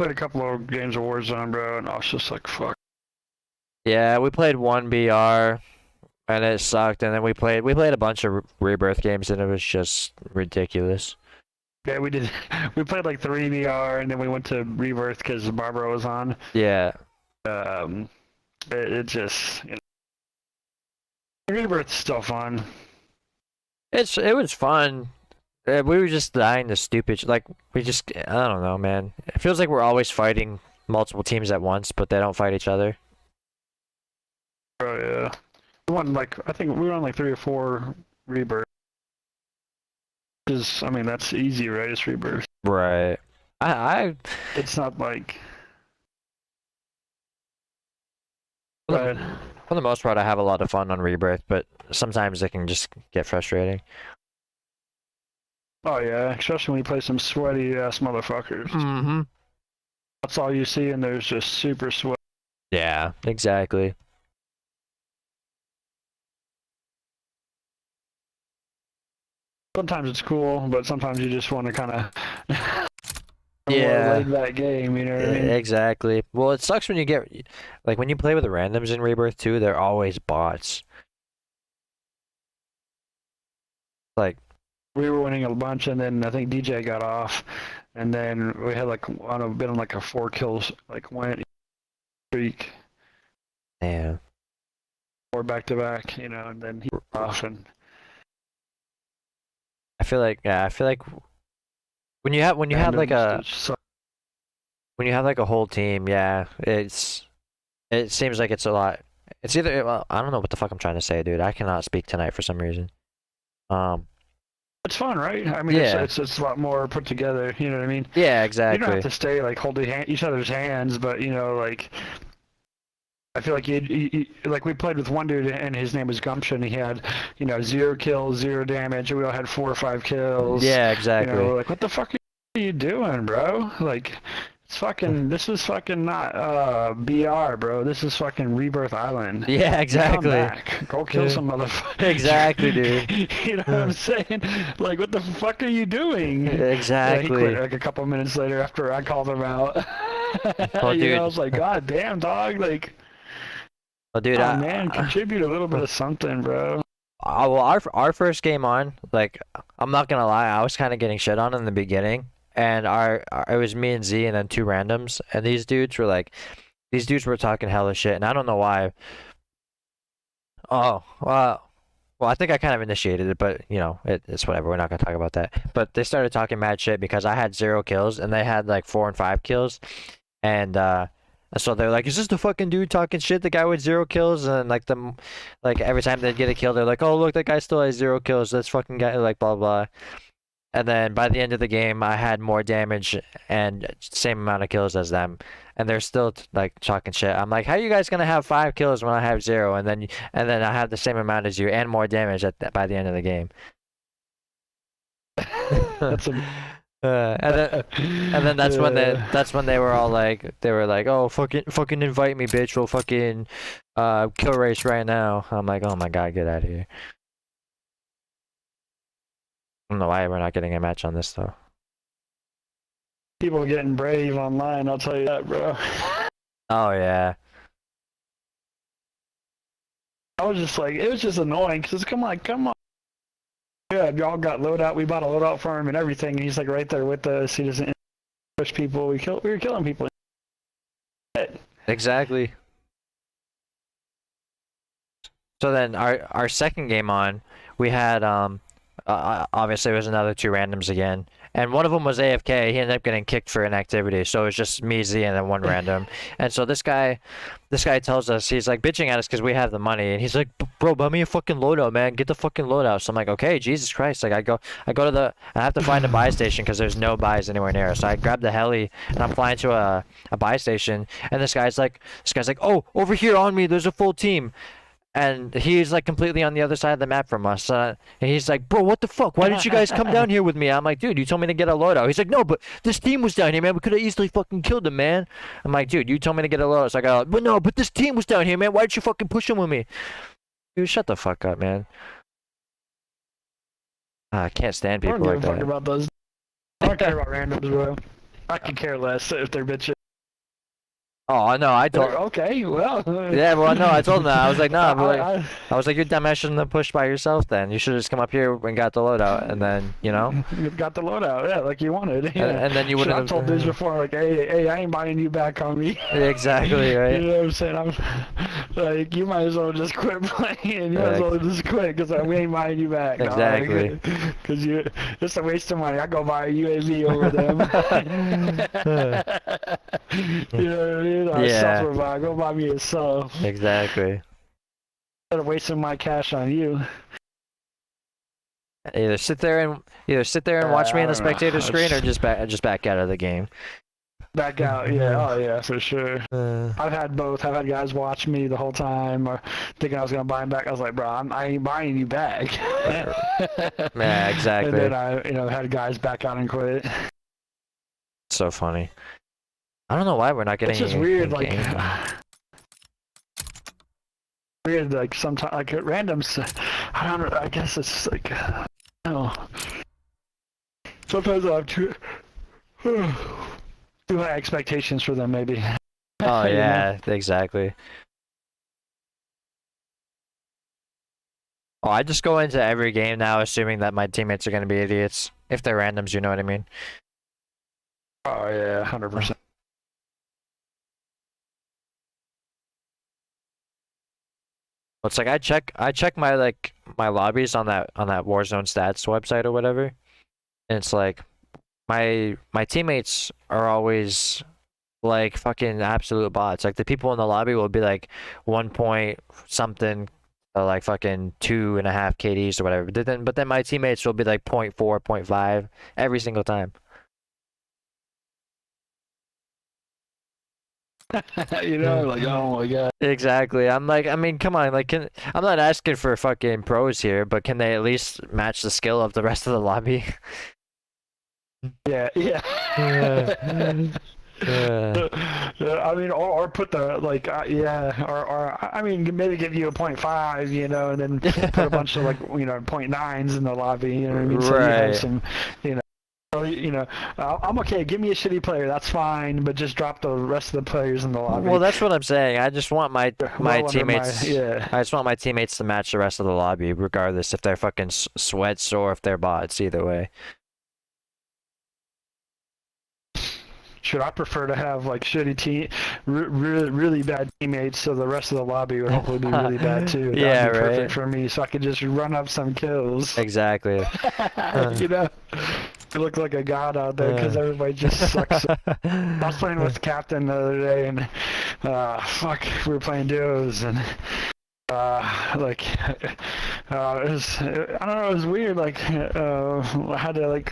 Played a couple of games of Warzone, bro, and I was just like, fuck. Yeah, we played one BR and it sucked, and then we played a bunch of Rebirth games and it was just ridiculous. Yeah, we did. We played like 3 VR, and then we went to Rebirth because Barbara was on. Yeah, Um, it just, Rebirth's still fun. it was fun. We were just dying to stupid like we just I don't know, man. It feels like we're always fighting multiple teams at once, but they don't fight each other. Oh yeah, we won like I think we were on like 3 or 4 Rebirth. Because I mean that's easy, right? It's Rebirth. Right. I It's not like. for the, for the most part I have a lot of fun on Rebirth, but sometimes it can just get frustrating. Oh yeah, especially when you play some sweaty ass motherfuckers. Mm-hmm. That's all you see, and there's just super sweat. Yeah, exactly. Sometimes it's cool, but sometimes you just want to kind of Yeah. laid back game. You know what I mean? Exactly. Well, it sucks when you get like when you play with the randoms in Rebirth too, they're always bots. Like We were winning a bunch, and then I think DJ got off, and then we had like been on like a 4 kills like went streak damn. or back to back, and then he was off and. I feel like when you have like a when you have like a whole team, yeah, it seems like it's a lot. It's either well, I don't know what the fuck I'm trying to say, dude. I cannot speak tonight for some reason. It's fun, right? I mean, Yeah. it's a lot more put together. You know what I mean? Yeah, You don't exactly. have to stay like holding each other's hands, but like I feel like like we played with one dude and his name was Gumption. He had 0 kills, 0 damage, and we all had 4 or 5 kills. Yeah, exactly. We're like, what the fuck are you doing, bro? Like, this is fucking not BR, bro. This is fucking Rebirth Island. Yeah, exactly. Come back. Go kill some motherfuckers. Exactly, dude. You know what I'm saying? Like, what the fuck are you doing? Exactly. He quit like a couple minutes later after I called him out. Well, dude. I was like, God damn, dog. Like, Well, dude, oh man, contribute a little bit of something, bro. well, our first game on, like, I'm not gonna lie, I was kind of getting shit on in the beginning, and it was me and Z and then 2 randoms, and these dudes were talking hella shit, and I don't know why. Oh, well, I think I kind of initiated it, but it's whatever. We're not gonna talk about that. But they started talking mad shit because I had 0 kills and they had like 4 and 5 kills, and so they're like, "Is this the fucking dude talking shit? The guy with 0 kills?" And like every time they'd get a kill, they're like, "Oh look, that guy still has 0 kills. This fucking guy," like blah blah. And then by the end of the game, I had more damage and same amount of kills as them, and they're still like talking shit. I'm like, "How are you guys gonna have 5 kills when I have 0, and then I have the same amount as you and more damage by the end of the game?" That's a and then that's when they were all like "Oh, fucking invite me, bitch. We'll fucking kill race right now." I'm like, "Oh my god, get out of here." I don't know why we're not getting a match on this though. people getting brave online. I'll tell you that, bro. Oh yeah. I was just like, it was just annoying because come on. Yeah, y'all got loadout. We bought a loadout for him and everything, and he's like right there with us. He doesn't push people. We were killing people. Exactly. So then our second game on, we had obviously it was another 2 randoms again, and one of them was AFK. He ended up getting kicked for inactivity, so it was just me, Z, and then 1 random. And so this guy tells us, he's like bitching at us because we have the money, and he's like, "Bro, buy me a fucking loadout, man. Get the fucking loadout." So I'm like, okay, Jesus Christ. Like I go to I have to find a buy station because there's no buys anywhere near. So I grab the heli and I'm flying to a buy station, and this guy's like, "Oh, over here on me, there's a full team." And he's like completely on the other side of the map from us. And he's like, "Bro, what the fuck? Why didn't you guys come down here with me?" I'm like, "Dude, you told me to get a loadout." He's like, "No, but this team was down here, man. We could have easily fucking killed him, man." I'm like, "Dude, you told me to get a loadout." So I go, "But no, but this team was down here, man. Why didn't you fucking push him with me?" Dude, shut the fuck up, man. I can't stand people like I don't give a fuck that. about those. I don't care about randoms, bro. I could care less if they're bitching. Oh no, I told. Okay, well. Yeah, well, no, I told him that. I was like, nah, but I I was like, your dumbass shouldn't have pushed by yourself. Then you should have just come up here and got the loadout, and then you got the loadout, yeah, like you wanted. Yeah. and then you wouldn't I've told dudes before, like, hey, I ain't buying you back on me. Exactly right. You know what I'm saying? I'm like, you might as well just quit playing. You might as well just quit because we ain't buying you back. Exactly. Because it's a waste of money. I go buy a UAV over them. You know what I mean? Yeah. Go buy me a sub. Exactly. Instead of wasting my cash on you. Either sit there and watch me on the spectator screen, or just back out of the game. Back out, yeah, oh yeah, for sure. I've had both. I've had guys watch me the whole time, or thinking I was gonna buy him back. I was like, bro, I ain't buying you back. Yeah, exactly. And then I, had guys back out and quit. So funny. I don't know why we're not getting. It's just weird, like. Weird, like sometimes, like at randoms. I don't know. I guess it's like, I don't know. Sometimes I have too high expectations for them, maybe. Oh yeah, exactly. Oh, I just go into every game now assuming that my teammates are gonna be idiots. If they're randoms, you know what I mean? Oh yeah, 100%. It's like I check my my lobbies on that Warzone stats website or whatever, and it's like my teammates are always like fucking absolute bots. Like the people in the lobby will be like 1 point something, like fucking 2.5 KDs or whatever. But then my teammates will be like 0.4, 0.5 every single time. Like, oh my god. Exactly. I'm like, I mean, come on, like, I'm not asking for fucking pros here, but can they at least match the skill of the rest of the lobby? Yeah. I mean, or put the or I mean, maybe give you a 0.5, and then put a bunch of 0.9s in the lobby. You know what I mean? So you have some, I'm okay. Give me a shitty player, that's fine, but just drop the rest of the players in the lobby. Well, that's what I'm saying. I just want my teammates. Yeah. I just want my teammates to match the rest of the lobby, regardless if they're fucking sweats or if they're bots. Either way. Should I prefer to have shitty really bad teammates, so the rest of the lobby would hopefully be really bad too. Yeah, That'd be right. Perfect for me, so I could just run up some kills. Exactly. You look like a god out there because everybody just sucks. I was playing with the captain the other day, and we were playing duos, and it was, I don't know, it was weird. I had to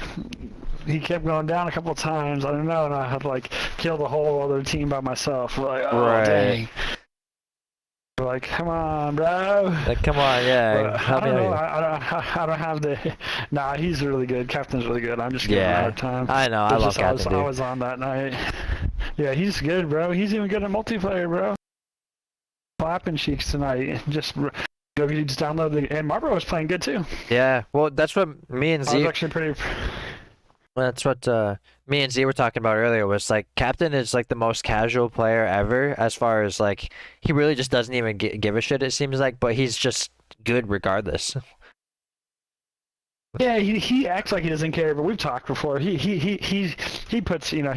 he kept going down a couple times. I don't know, and I had to kill the whole other team by myself. Oh dang. Come on, bro. Come on, yeah. I don't know. I don't have the. Nah, he's really good. Captain's really good. I'm just giving him a hard time. I know. I love Captain. I was on that night. Yeah, he's good, bro. He's even good at multiplayer, bro. Clapping cheeks tonight. Just download the. And Marlboro was playing good too. Yeah. Well, that's what me and Z. I was actually pretty. That's what me and Z were talking about earlier, was Captain is the most casual player ever, as far as he really just doesn't even give a shit, it seems like, but he's just good regardless. Yeah, he acts like he doesn't care, but we've talked before. He puts, he's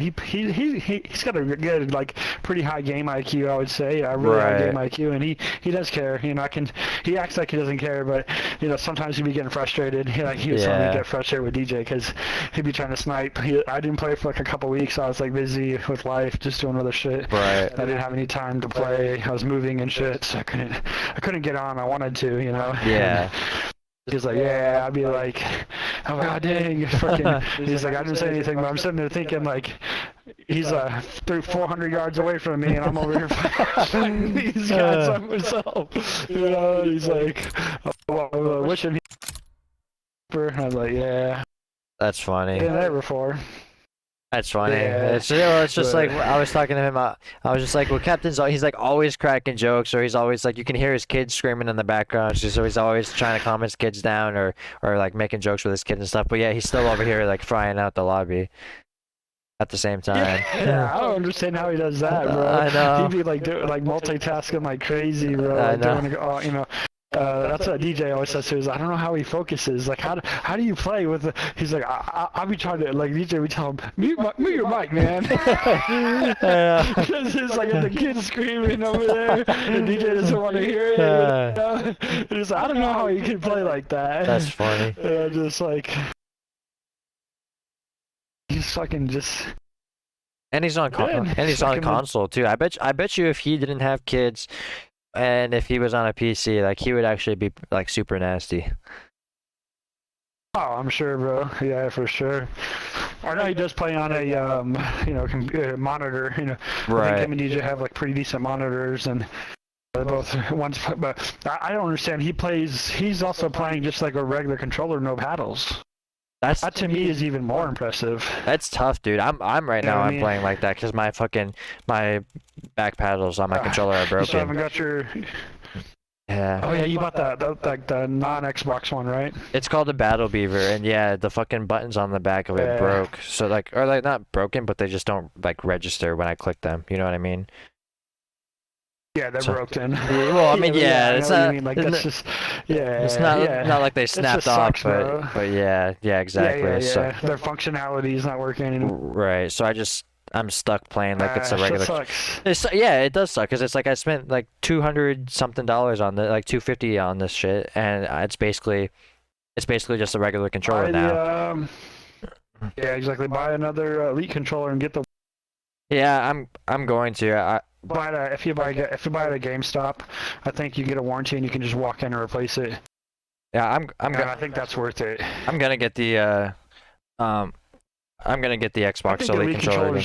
got a good pretty high game IQ, I would say, a really high game IQ, and he does care. He acts like he doesn't care, but sometimes he'd be getting frustrated. He was telling me to get frustrated with DJ because he'd be trying to snipe. I didn't play for a couple weeks. I was busy with life, just doing other shit. Right. I didn't have any time to play. I was moving and shit, so I couldn't get on. I wanted to, Yeah. He's like, yeah, I'd be like, oh god dang, fucking. He's like, I didn't say anything, but I'm sitting there thinking he's 400 yards away from me, and I'm over here fighting these guys on myself. He's like, wishing he. And I was like, yeah. That's funny. Been there before. That's funny. Yeah. It's just I was talking to him. I was just like, well, Captain's he's always cracking jokes, or he's always you can hear his kids screaming in the background. So he's always trying to calm his kids down, or making jokes with his kids and stuff. But yeah, he's still over here frying out the lobby. at the same time. Yeah, I don't understand how he does that, bro. I know. He'd be like multitasking like crazy, bro. I Like know. doing, you know. That's what DJ always says to us. I don't know how he focuses. Like, how do you play with the? He's like, I'll be trying to, like, DJ, we tell him, mute your mic, man. It's like the kid's screaming over there, and DJ doesn't want to hear it. You know? It's like, I don't know how he can play like that. That's funny. Just like, he's fucking just. And he's on console too. I bet you if he didn't have kids, and if he was on a PC, like he would actually be like super nasty. Oh, I'm sure, bro. Yeah, for sure. I know he does play on a you know, monitor. You know, Right. I think him and DJ have like pretty decent monitors, and they're both ones. But I don't understand. He's also playing just like a regular controller, no paddles. That to me is even more impressive. That's tough, dude. I'm right now. I'm playing like that because my back paddles on my controller are broken. You still haven't got your. Yeah. Oh yeah, you bought the non-Xbox one, right? It's called the Battle Beaver, and yeah, the fucking buttons on the back of it broke. So like, or like not broken, but they just don't like register when I click them. You know what I mean? Yeah, they're broken. Well, I mean, yeah, it's not. Like, that's just, it's not like they snapped off, but yeah, exactly. Yeah. So, their functionality is not working anymore. Right. So I'm stuck playing like it's a regular. Sucks. Yeah, it does suck because it's like I spent like $200 something on the like $250 on this shit, and it's basically just a regular controller now. Yeah, exactly. Buy another Elite controller and get the. Yeah, I'm going to. If you buy it at a GameStop, I think you get a warranty and you can just walk in and replace it. Yeah, I think that's worth it. I'm gonna get the Xbox Elite controller.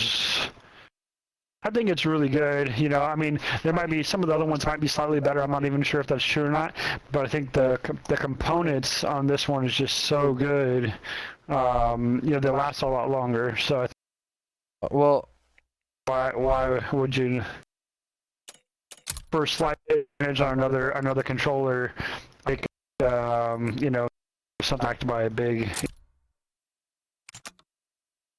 I think it's really good. You know, I mean, there might be some of the other ones might be slightly better. I'm not even sure if that's true or not. But I think the components on this one is just so good. You know, they last a lot longer. So well, why would you? For a slight advantage on another controller, like you know, something like to buy a big.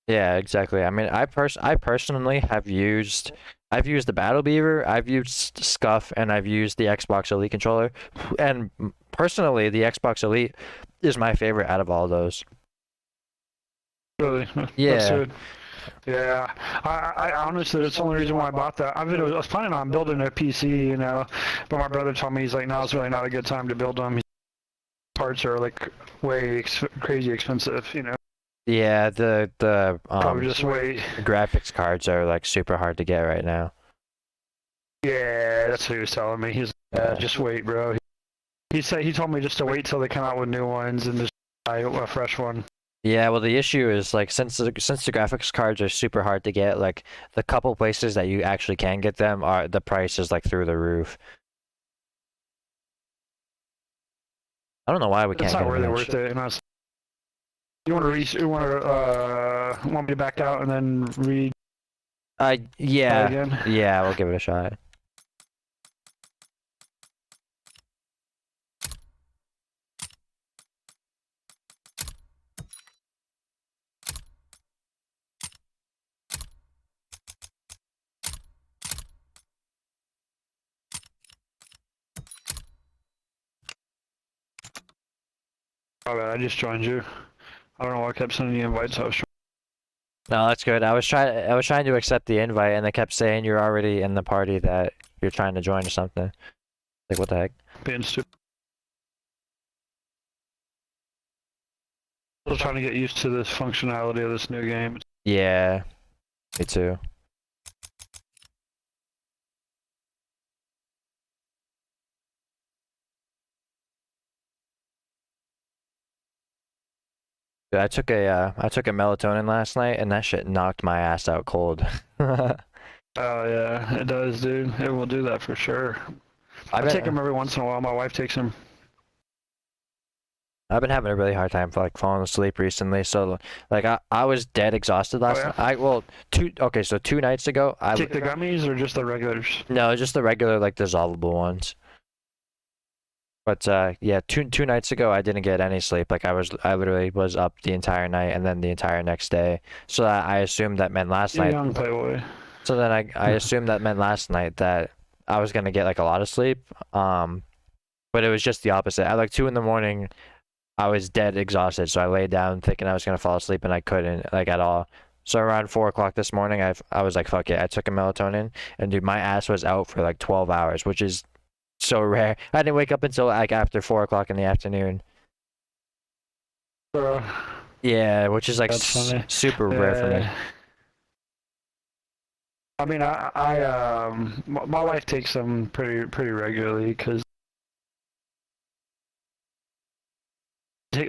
Yeah, exactly. I mean, I personally have used the Battle Beaver, I've used Scuff, and I've used the Xbox Elite controller, and personally, the Xbox Elite is my favorite out of all those. Really? Yeah. Yeah, I honestly, that's the only reason why I bought that. I was planning on building a PC, you know, but my brother told me, he's like, no, it's really not a good time to build them. Parts are like way crazy expensive, you know. Yeah, the just wait. graphics cards are like super hard to get right now. Yeah, that's what he was telling me. He's like, just wait, bro. He told me just to wait till they come out with new ones and just buy a fresh one. Yeah, well, the issue is like since the graphics cards are super hard to get, like the couple places that you actually can get them the price is like through the roof. I don't know why we can't. It's not really worth it. And you want me to back out and then read? Yeah, again? Yeah, we'll give it a shot. Oh, I just joined you. I don't know why I kept sending you invites. No, that's good. I was trying to accept the invite, and they kept saying you're already in the party that you're trying to join or something. Like, what the heck? Being stupid. Still trying to get used to this functionality of this new game. Yeah, me too. Dude, I took a melatonin last night, and that shit knocked my ass out cold. Oh yeah, it does, dude. It will do that for sure. I take them every once in a while. My wife takes them. I've been having a really hard time like falling asleep recently. So like I was dead exhausted last night. So 2 nights ago I take the gummies or just the regulars? No, just the regular like dissolvable ones. But yeah, two nights ago I didn't get any sleep. Like I literally was up the entire night and then the entire next day. So I assumed that meant last You're night. young, Playboy. So then I assumed that meant last night that I was gonna get like a lot of sleep. But it was just the opposite. At like 2 in the morning, I was dead exhausted. So I laid down thinking I was gonna fall asleep and I couldn't like at all. So around 4 o'clock this morning, I was like, fuck it. I took a melatonin and dude, my ass was out for like 12 hours, which is so rare. I didn't wake up until like after 4 o'clock in the afternoon. Bro, Yeah, which is like that's funny. super rare for me. I mean, my wife takes them pretty regularly because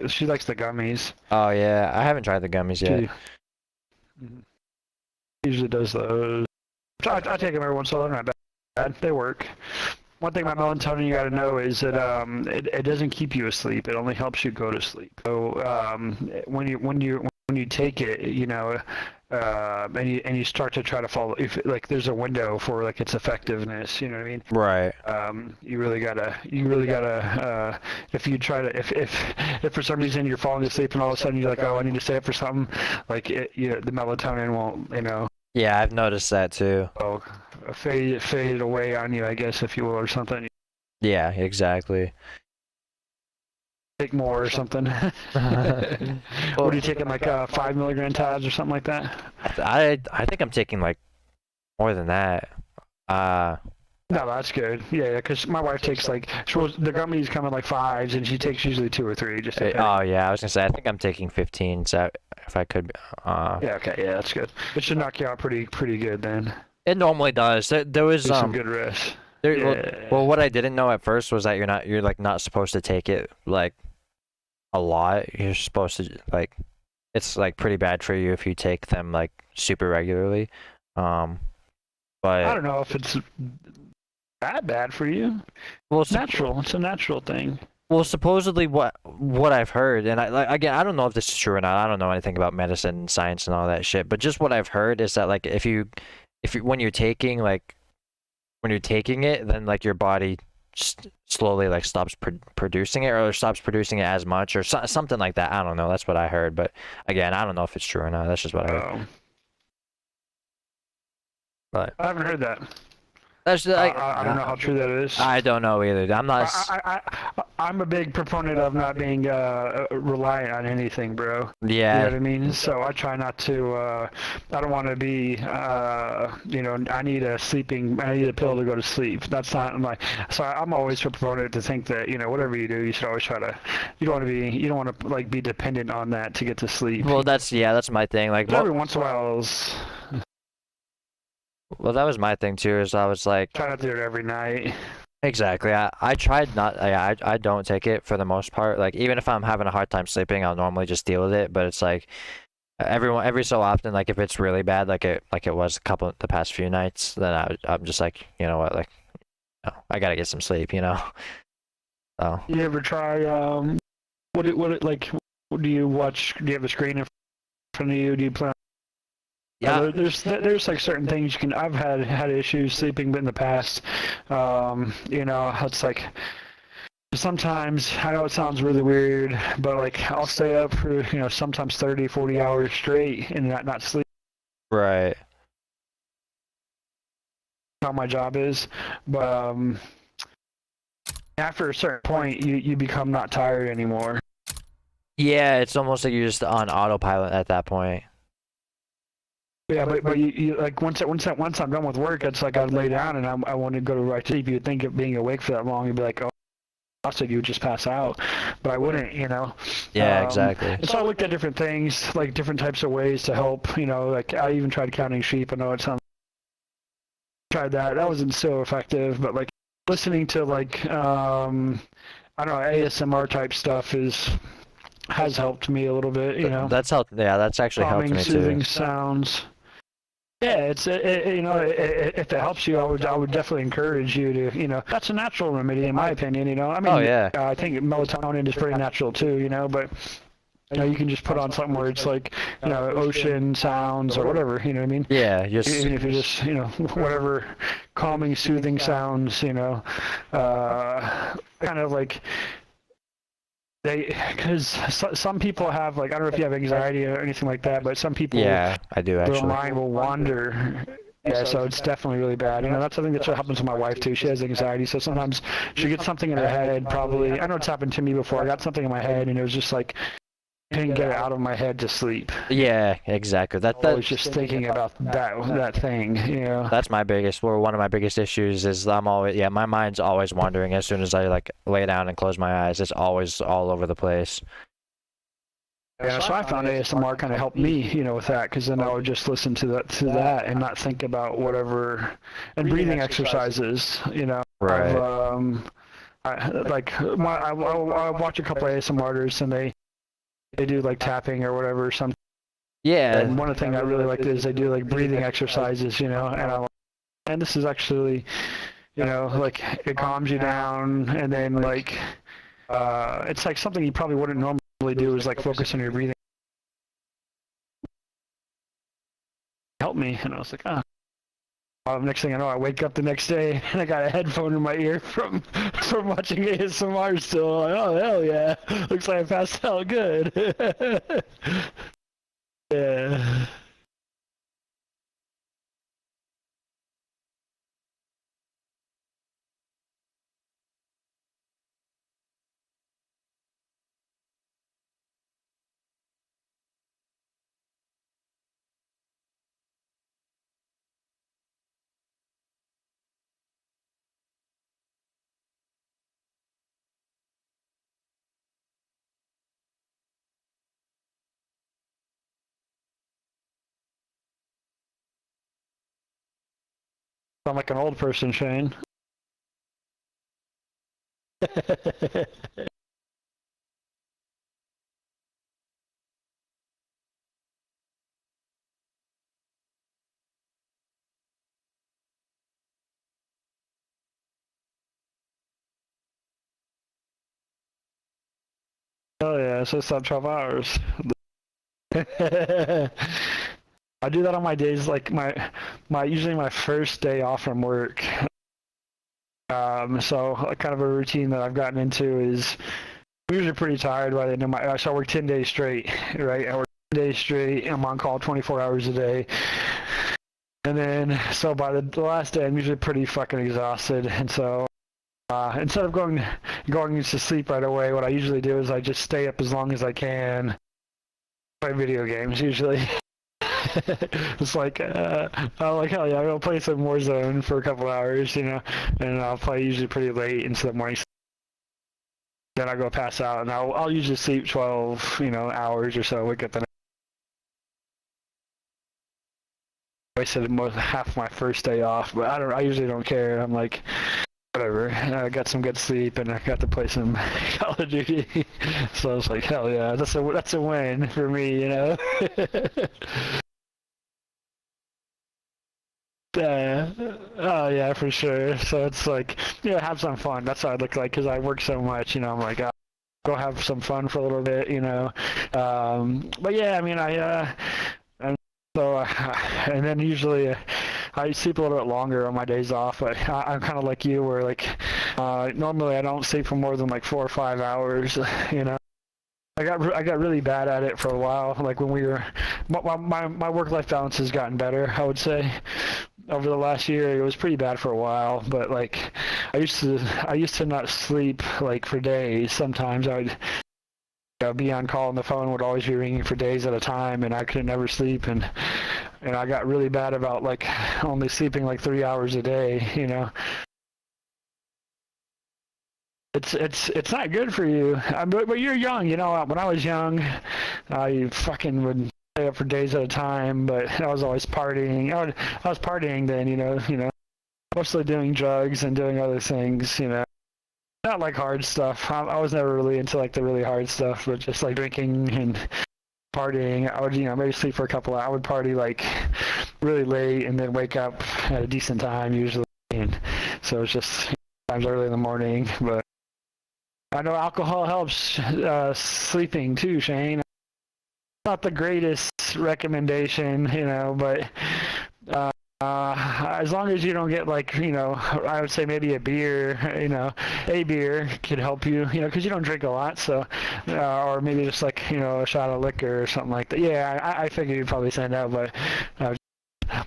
she likes the gummies. Oh yeah, I haven't tried the gummies yet. She usually does those. I take them every once in a while. They're not bad. They work. One thing about melatonin you got to know is that it doesn't keep you asleep. It only helps you go to sleep. So when you take it, you know, and you start to try to follow, if like there's a window for like its effectiveness, you know what I mean? Right. You really gotta if you try to if for some reason you're falling asleep and all of a sudden you're like, oh, I need to stay up for something, like the melatonin won't, you know. Yeah, I've noticed that too. Oh, fade away on you, I guess, if you will, or something. Yeah, exactly. Take more or something. What are you taking, like 5 milligram tabs or something like that? I think I'm taking like more than that. No, that's good. Yeah, because my wife takes like the gummies come in like 5s, and she takes usually 2 or 3. Just oh yeah, I was gonna say I think I'm taking 15. So if I could. Yeah. Okay. Yeah, that's good. It should knock you out pretty good then. It normally does. There was some good rest. Well, what I didn't know at first was that you're like not supposed to take it like a lot. You're supposed to like it's like pretty bad for you if you take them like super regularly. But I don't know if it's that bad for you. Well, it's natural. It's a natural thing. Well, supposedly what I've heard, and again, I don't know if this is true or not. I don't know anything about medicine and science and all that shit. But just what I've heard is that like if you when you're taking it, then like your body slowly like stops producing it or stops producing it as much or something like that. I don't know. That's what I heard. But again, I don't know if it's true or not. That's just what I heard. But I haven't heard that. That's I don't know how true that is. I don't know either. I'm not. I'm a big proponent of not being reliant on anything, bro. Yeah. You know what I mean? So I try not to. I don't want to be. You know, I need a pill to go to sleep. That's not my. So I'm always a proponent to think that, you know, whatever you do, you should always try to. You don't want to like be dependent on that to get to sleep. Well, that's my thing. Like every once in a while. Well, that was my thing too. Is I was like try not to do it every night. Exactly. I tried not. I don't take it for the most part. Like even if I'm having a hard time sleeping, I'll normally just deal with it. But it's like every so often, like if it's really bad, like it was the past few nights, then I'm just like, you know what, like, no, I gotta get some sleep, you know. So. You ever try what do you watch? Do you have a screen in front of you? Do you plan? Yeah, there's like certain things you can. I've had issues sleeping in the past. You know, it's like sometimes, I know it sounds really weird, but like I'll stay up for, you know, sometimes 30, 40 hours straight and not sleep. Right. How my job is, but after a certain point, you become not tired anymore. Yeah, it's almost like you're just on autopilot at that point. Yeah, but you like once I'm done with work, it's like I lay down and I want to go to right sleep. You'd think of being awake for that long, you'd be like, oh, I said you would just pass out, but I wouldn't, you know. Yeah, exactly. And so I looked at different things, like different types of ways to help. You know, like I even tried counting sheep. I know it sounds. Tried that. That wasn't so effective, but like listening to like I don't know, ASMR type stuff has helped me a little bit. You know. That's helped. Yeah, that's actually helped me too. Soothing sounds. Yeah, you know, if it helps you, I would definitely encourage you to, you know, that's a natural remedy in my opinion, you know. I mean, oh, yeah. I think melatonin is pretty natural too, you know, but You know, you can just put on something where it's like, you know, ocean sounds or whatever, you know what I mean? Yeah, just Even if you just, you know, whatever calming, soothing sounds, you know, kind of like because some people have, like, I don't know if you have anxiety or anything like that, but some people, yeah, I do their actually. mind will wander. Yeah, so it's definitely really bad. You know, that's something that happens to my wife too. She has anxiety, so sometimes she gets something in her head, probably. I know it's happened to me before. I got something in my head, and it was just like, I couldn't get it out of my head to sleep. Yeah, exactly. I was just thinking about that thing, you know. That's my biggest, or one of my biggest issues is I'm always, yeah, my mind's always wandering as soon as I like lay down and close my eyes. It's always all over the place. Yeah, so I found ASMR kind of helped me, you know, with that, because then I would just listen to that and not think about whatever, and breathing exercises, you know. Right. I watch a couple of ASMR artists, and they do like tapping or whatever. Yeah. And one of the things I really like is they do like breathing exercises, you know, and this is actually, you know, like it calms you down, and then like it's like something you probably wouldn't normally do is like focus on your breathing. Help me, and I was like, ah. Next thing I know, I wake up the next day and I got a headphone in my ear from watching ASMR still. Like, oh hell yeah! Looks like I passed out good. Yeah. I'm like an old person, Shane. Oh yeah, so it's not 12 hours. I do that on my days, like usually my first day off from work. So kind of a routine that I've gotten into is I'm usually pretty tired by the end of my. So I work 10 days straight, right? I work 10 days straight. I'm on call 24 hours a day. And then, so by the last day, I'm usually pretty fucking exhausted, and so instead of going to sleep right away, what I usually do is I just stay up as long as I can, play video games usually. It's like, I'm like, hell yeah, I'm gonna play some Warzone for a couple hours, you know, and I'll play usually pretty late into the morning. Then I go pass out, and I'll usually sleep 12, you know, hours or so. Wake up the next. I wasted half my first day off, but I usually don't care. I'm like, whatever. I got some good sleep, and I got to play some Call of Duty. So I was like, hell yeah, that's a win for me, you know. Oh yeah, for sure. So it's like, yeah, have some fun. That's what I look like, because I work so much, you know. I'm like, go have some fun for a little bit, you know. But yeah, I mean, and then usually I sleep a little bit longer on my days off. But I'm kind of like you, where like normally I don't sleep for more than like 4 or 5 hours, you know. I got really bad at it for a while. Like when we were, my work-life balance has gotten better, I would say. Over the last year, it was pretty bad for a while, but like I used to not sleep like for days. Sometimes I would, you know, be on call and the phone would always be ringing for days at a time, and I could never sleep, and I got really bad about like only sleeping like 3 hours a day, you know. It's not good for you. But you're young, you know. When I was young, I fucking would stay up for days at a time. But I was always partying. I was partying then, you know, mostly doing drugs and doing other things, you know. Not like hard stuff. I was never really into like the really hard stuff, but just like drinking and partying. I would, you know, maybe sleep for a couple hours. I would party like really late and then wake up at a decent time usually. And so it's just times early in the morning, but I know alcohol helps sleeping too, Shane. not the greatest recommendation, you know, but as long as you don't get like, you know, I would say maybe a beer, you know, a beer could help you, you know, because you don't drink a lot, so, or maybe just like, you know, a shot of liquor or something like that. Yeah, I figured you'd probably say no, but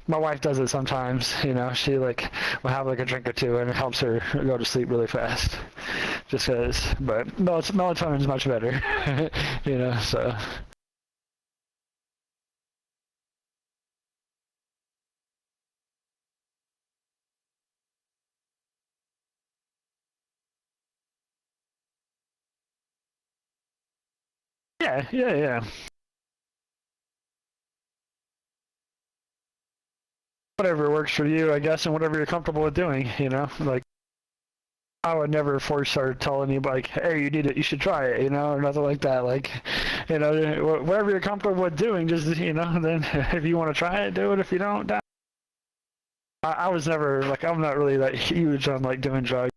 my wife does it sometimes, you know, she like will have like a drink or two and it helps her go to sleep really fast, just because, but melatonin's much better, you know, so. Yeah. Whatever works for you, I guess, and whatever you're comfortable with doing, you know, like, I would never force or tell anybody, like, hey, you need it, you should try it, you know, or nothing like that. Like, you know, whatever you're comfortable with doing, just, you know, then if you want to try it, do it. If you don't, I was never, like, I'm not really that huge on, like, doing drugs.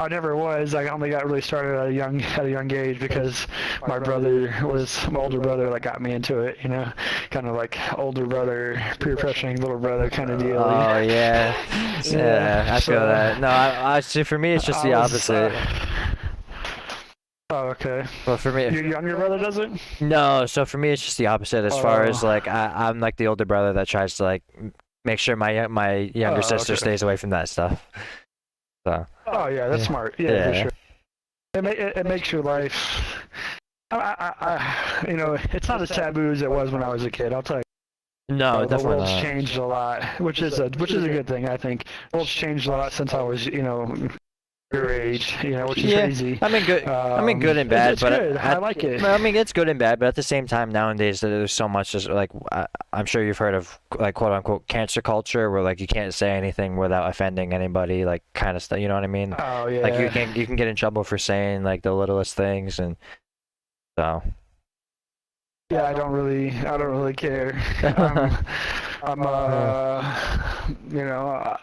I never was. I only got really started at a young age because my brother was my older brother that got me into it. You know, kind of like older brother, peer pressuring little brother kind of deal. Oh yeah, yeah. I feel that. No, I see. For me, it's just the opposite. Oh, okay. Well, for me, your younger brother does it? No. So for me, it's just the opposite. As far as like, I'm like the older brother that tries to like make sure my younger sister stays away from that stuff. So. Oh yeah, that's smart. Yeah, for sure. It makes your life. You know, it's not as taboo as it was when I was a kid. I'll tell you. No, the definitely world's not. changed a lot, which is a good thing. I think the world's changed a lot since I was, you know, your age. You know, which is crazy. I mean, good. I mean, good and bad. It's but good. I like it. I mean, it's good and bad, but at the same time, nowadays there's so much. Just like I'm sure you've heard of like quote unquote cancer culture, where like you can't say anything without offending anybody, like kind of stuff. You know what I mean? Oh yeah. Like you can get in trouble for saying like the littlest things, and so. Yeah, I don't really care. I'm you know, I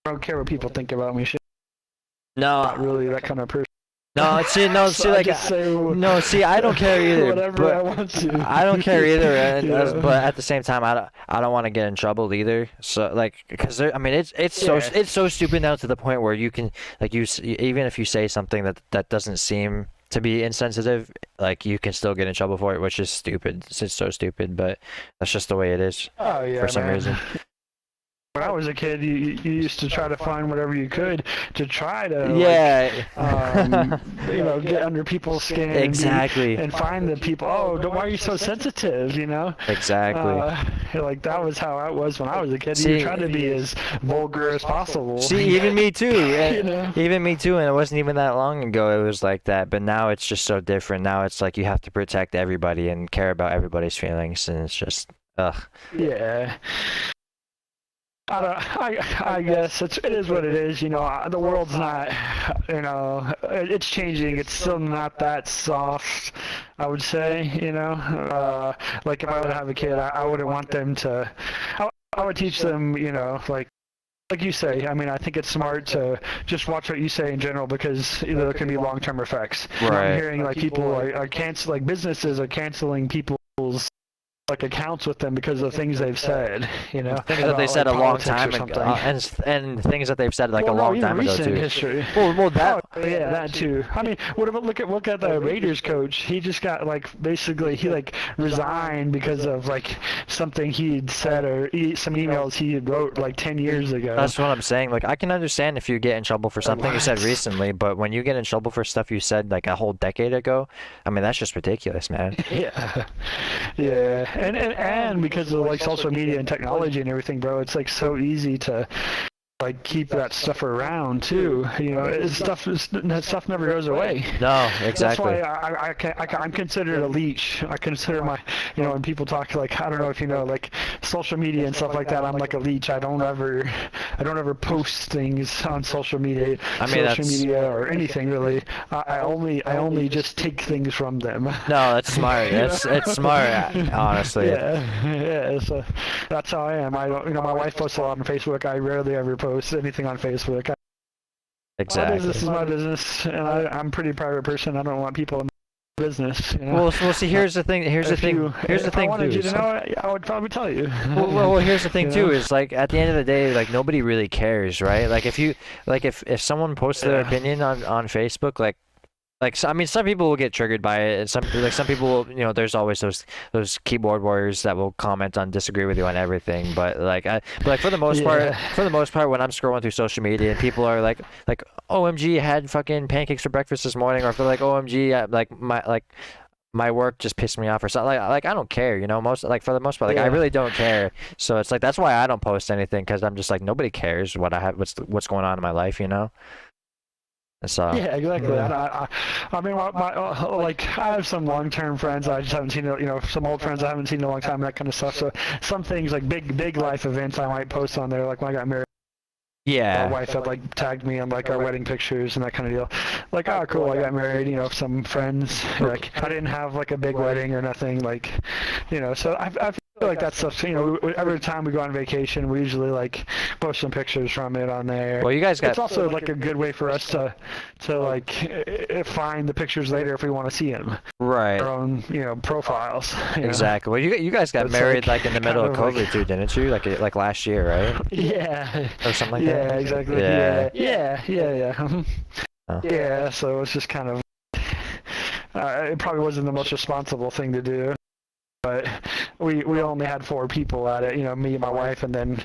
don't care what people think about me. No, not really that kind of person. No, see, like, no, see, I don't care either. Whatever I want to. I don't care either, and, but at the same time, I don't want to get in trouble either. So, like, because I mean, it's so stupid now to the point where you can, like, even if you say something that doesn't seem to be insensitive, like, you can still get in trouble for it, which is stupid. It's so stupid, but that's just the way it is. Oh yeah, for some reason. When I was a kid, you used to try to find whatever you could to try to, you know, get under people's skin. Exactly. And find the people. Oh, why are you so sensitive? You know. Exactly. Like that was how I was when I was a kid. You try to be as vulgar as possible. See, even me too. You know? Even me too. And it wasn't even that long ago it was like that. But now it's just so different. Now it's like you have to protect everybody and care about everybody's feelings, and it's just ugh. Yeah. I guess it is what it is, you know, the world's not, you know, it's changing, it's still not that soft, I would say, you know, like if I would have a kid, I wouldn't want them to, I would teach them, you know, like you say, I mean, I think it's smart to just watch what you say in general because you know, there can be long-term effects. Right. I'm hearing like people are canceling, like businesses are canceling people's like accounts with them because of things they've said, you know. Things that they said like, a long time ago, and things that they've said like a long time ago too. History. Well, that. Oh, yeah, that too. I mean, what about look at the Raiders coach? He just got like basically he like resigned because of like something he'd said or some emails he wrote like 10 years ago. That's what I'm saying. Like I can understand if you get in trouble for something you said recently, but when you get in trouble for stuff you said like a whole decade ago, I mean that's just ridiculous, man. Yeah. Yeah. And because of like social media and technology and everything, bro, it's like so easy to like keep that stuff around too. You know, that stuff never goes away. No, exactly. That's why I'm considered a leech. I consider my, you know, when people talk like I don't know if you know like social media and stuff like that. I'm like a leech. I don't ever post things on social media. I mean, social media or anything really. I only just take things from them. No, that's smart. It's smart, honestly. Yeah. So that's how I am. I don't, you know, my wife posts a lot on Facebook. I rarely ever post anything on Facebook. Exactly. My business is my business, and I'm a pretty private person. I don't want people business. You know? Well, see, here's the thing. Here's the thing. Here's the If I thing, wanted too. you to know it, I would probably tell you. Well, here's the thing You too. know? Is like at the end of the day, like nobody really cares, right? Like if someone posts their Yeah. opinion on Facebook, like so, I mean, some people will get triggered by it, and some people will, you know, there's always those keyboard warriors that will comment on disagree with you on everything. But like for the most part, when I'm scrolling through social media and people are like OMG had fucking pancakes for breakfast this morning, or if they're like OMG my work just pissed me off or something, like I don't care, you know, for the most part, like I really don't care. So it's like that's why I don't post anything, because I'm just like, nobody cares what's going on in my life, you know. So Yeah, exactly. I mean, like I have some long-term friends I just haven't seen, you know, some old friends I haven't seen in a long time, that kind of stuff. So some things like big life events I might post on there, like when I got married. yeah, My wife had like tagged me on like our wedding pictures and that kind of deal. Like, oh, cool, I got married. You know, some friends. Like, I didn't have like a big wedding or nothing. Like, you know, so I feel like that stuff. You know, every time we go on vacation, we usually like post some pictures from it on there. well, you guys got It's also like a good way for us to like find the pictures later if we want to see them. right. Our own, you know, profiles. You know? Exactly. Well, you guys got It's married like like in the middle of kind of COVID like- too, didn't you? Like last year, right? Yeah. Or something like Yeah, that. exactly. Yeah. Yeah. Oh. Yeah, so it's just kind of, it probably wasn't the most responsible thing to do, but we only had 4 people at it, you know, me and my wife, and then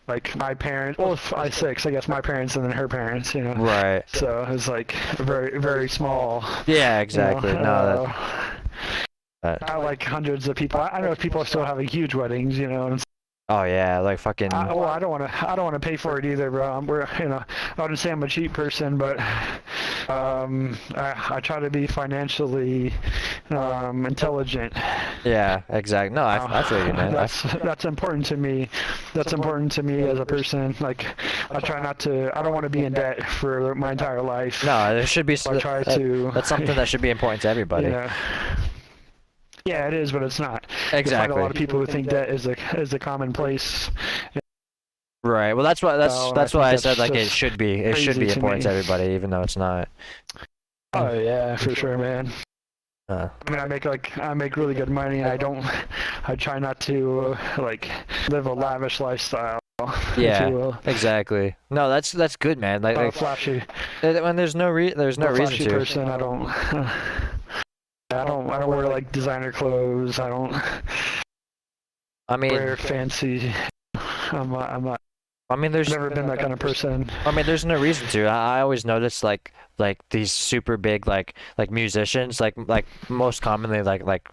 like my parents, well, I 6, I guess, my parents and then her parents, you know. Right. So it was like very, very small. Yeah, exactly. You know, No, not like hundreds of people. I know people are still having huge weddings, you know, and oh yeah, like fucking. well, I don't want to pay for it either, bro. You know, I wouldn't say I'm a cheap person, but I try to be financially intelligent. Yeah, exactly. No, I feel you, man. That's important to me. That's important to me as a person. Like, I try not to. I don't want to be in debt for my entire life. No, there should be. I try to. That's something that should be important to everybody. Yeah. Yeah, it is, but it's not. Exactly. You find a lot of people who think debt is a commonplace. Right. Well, that's why I said like it just should be crazy to important to me. everybody, even though it's not. Oh yeah, for sure, man. Uh, I mean, I make really good money, and I try not to like live a lavish lifestyle. yeah. If you will. Exactly. No, that's good, man. Not a Like flashy. when there's no reason Flashy to. person. I don't wear like designer clothes. I don't I mean, wear fancy. I'm not. I mean, there's Never been that kind of person. I mean, there's no reason to. I always notice like these super big like musicians, like most commonly like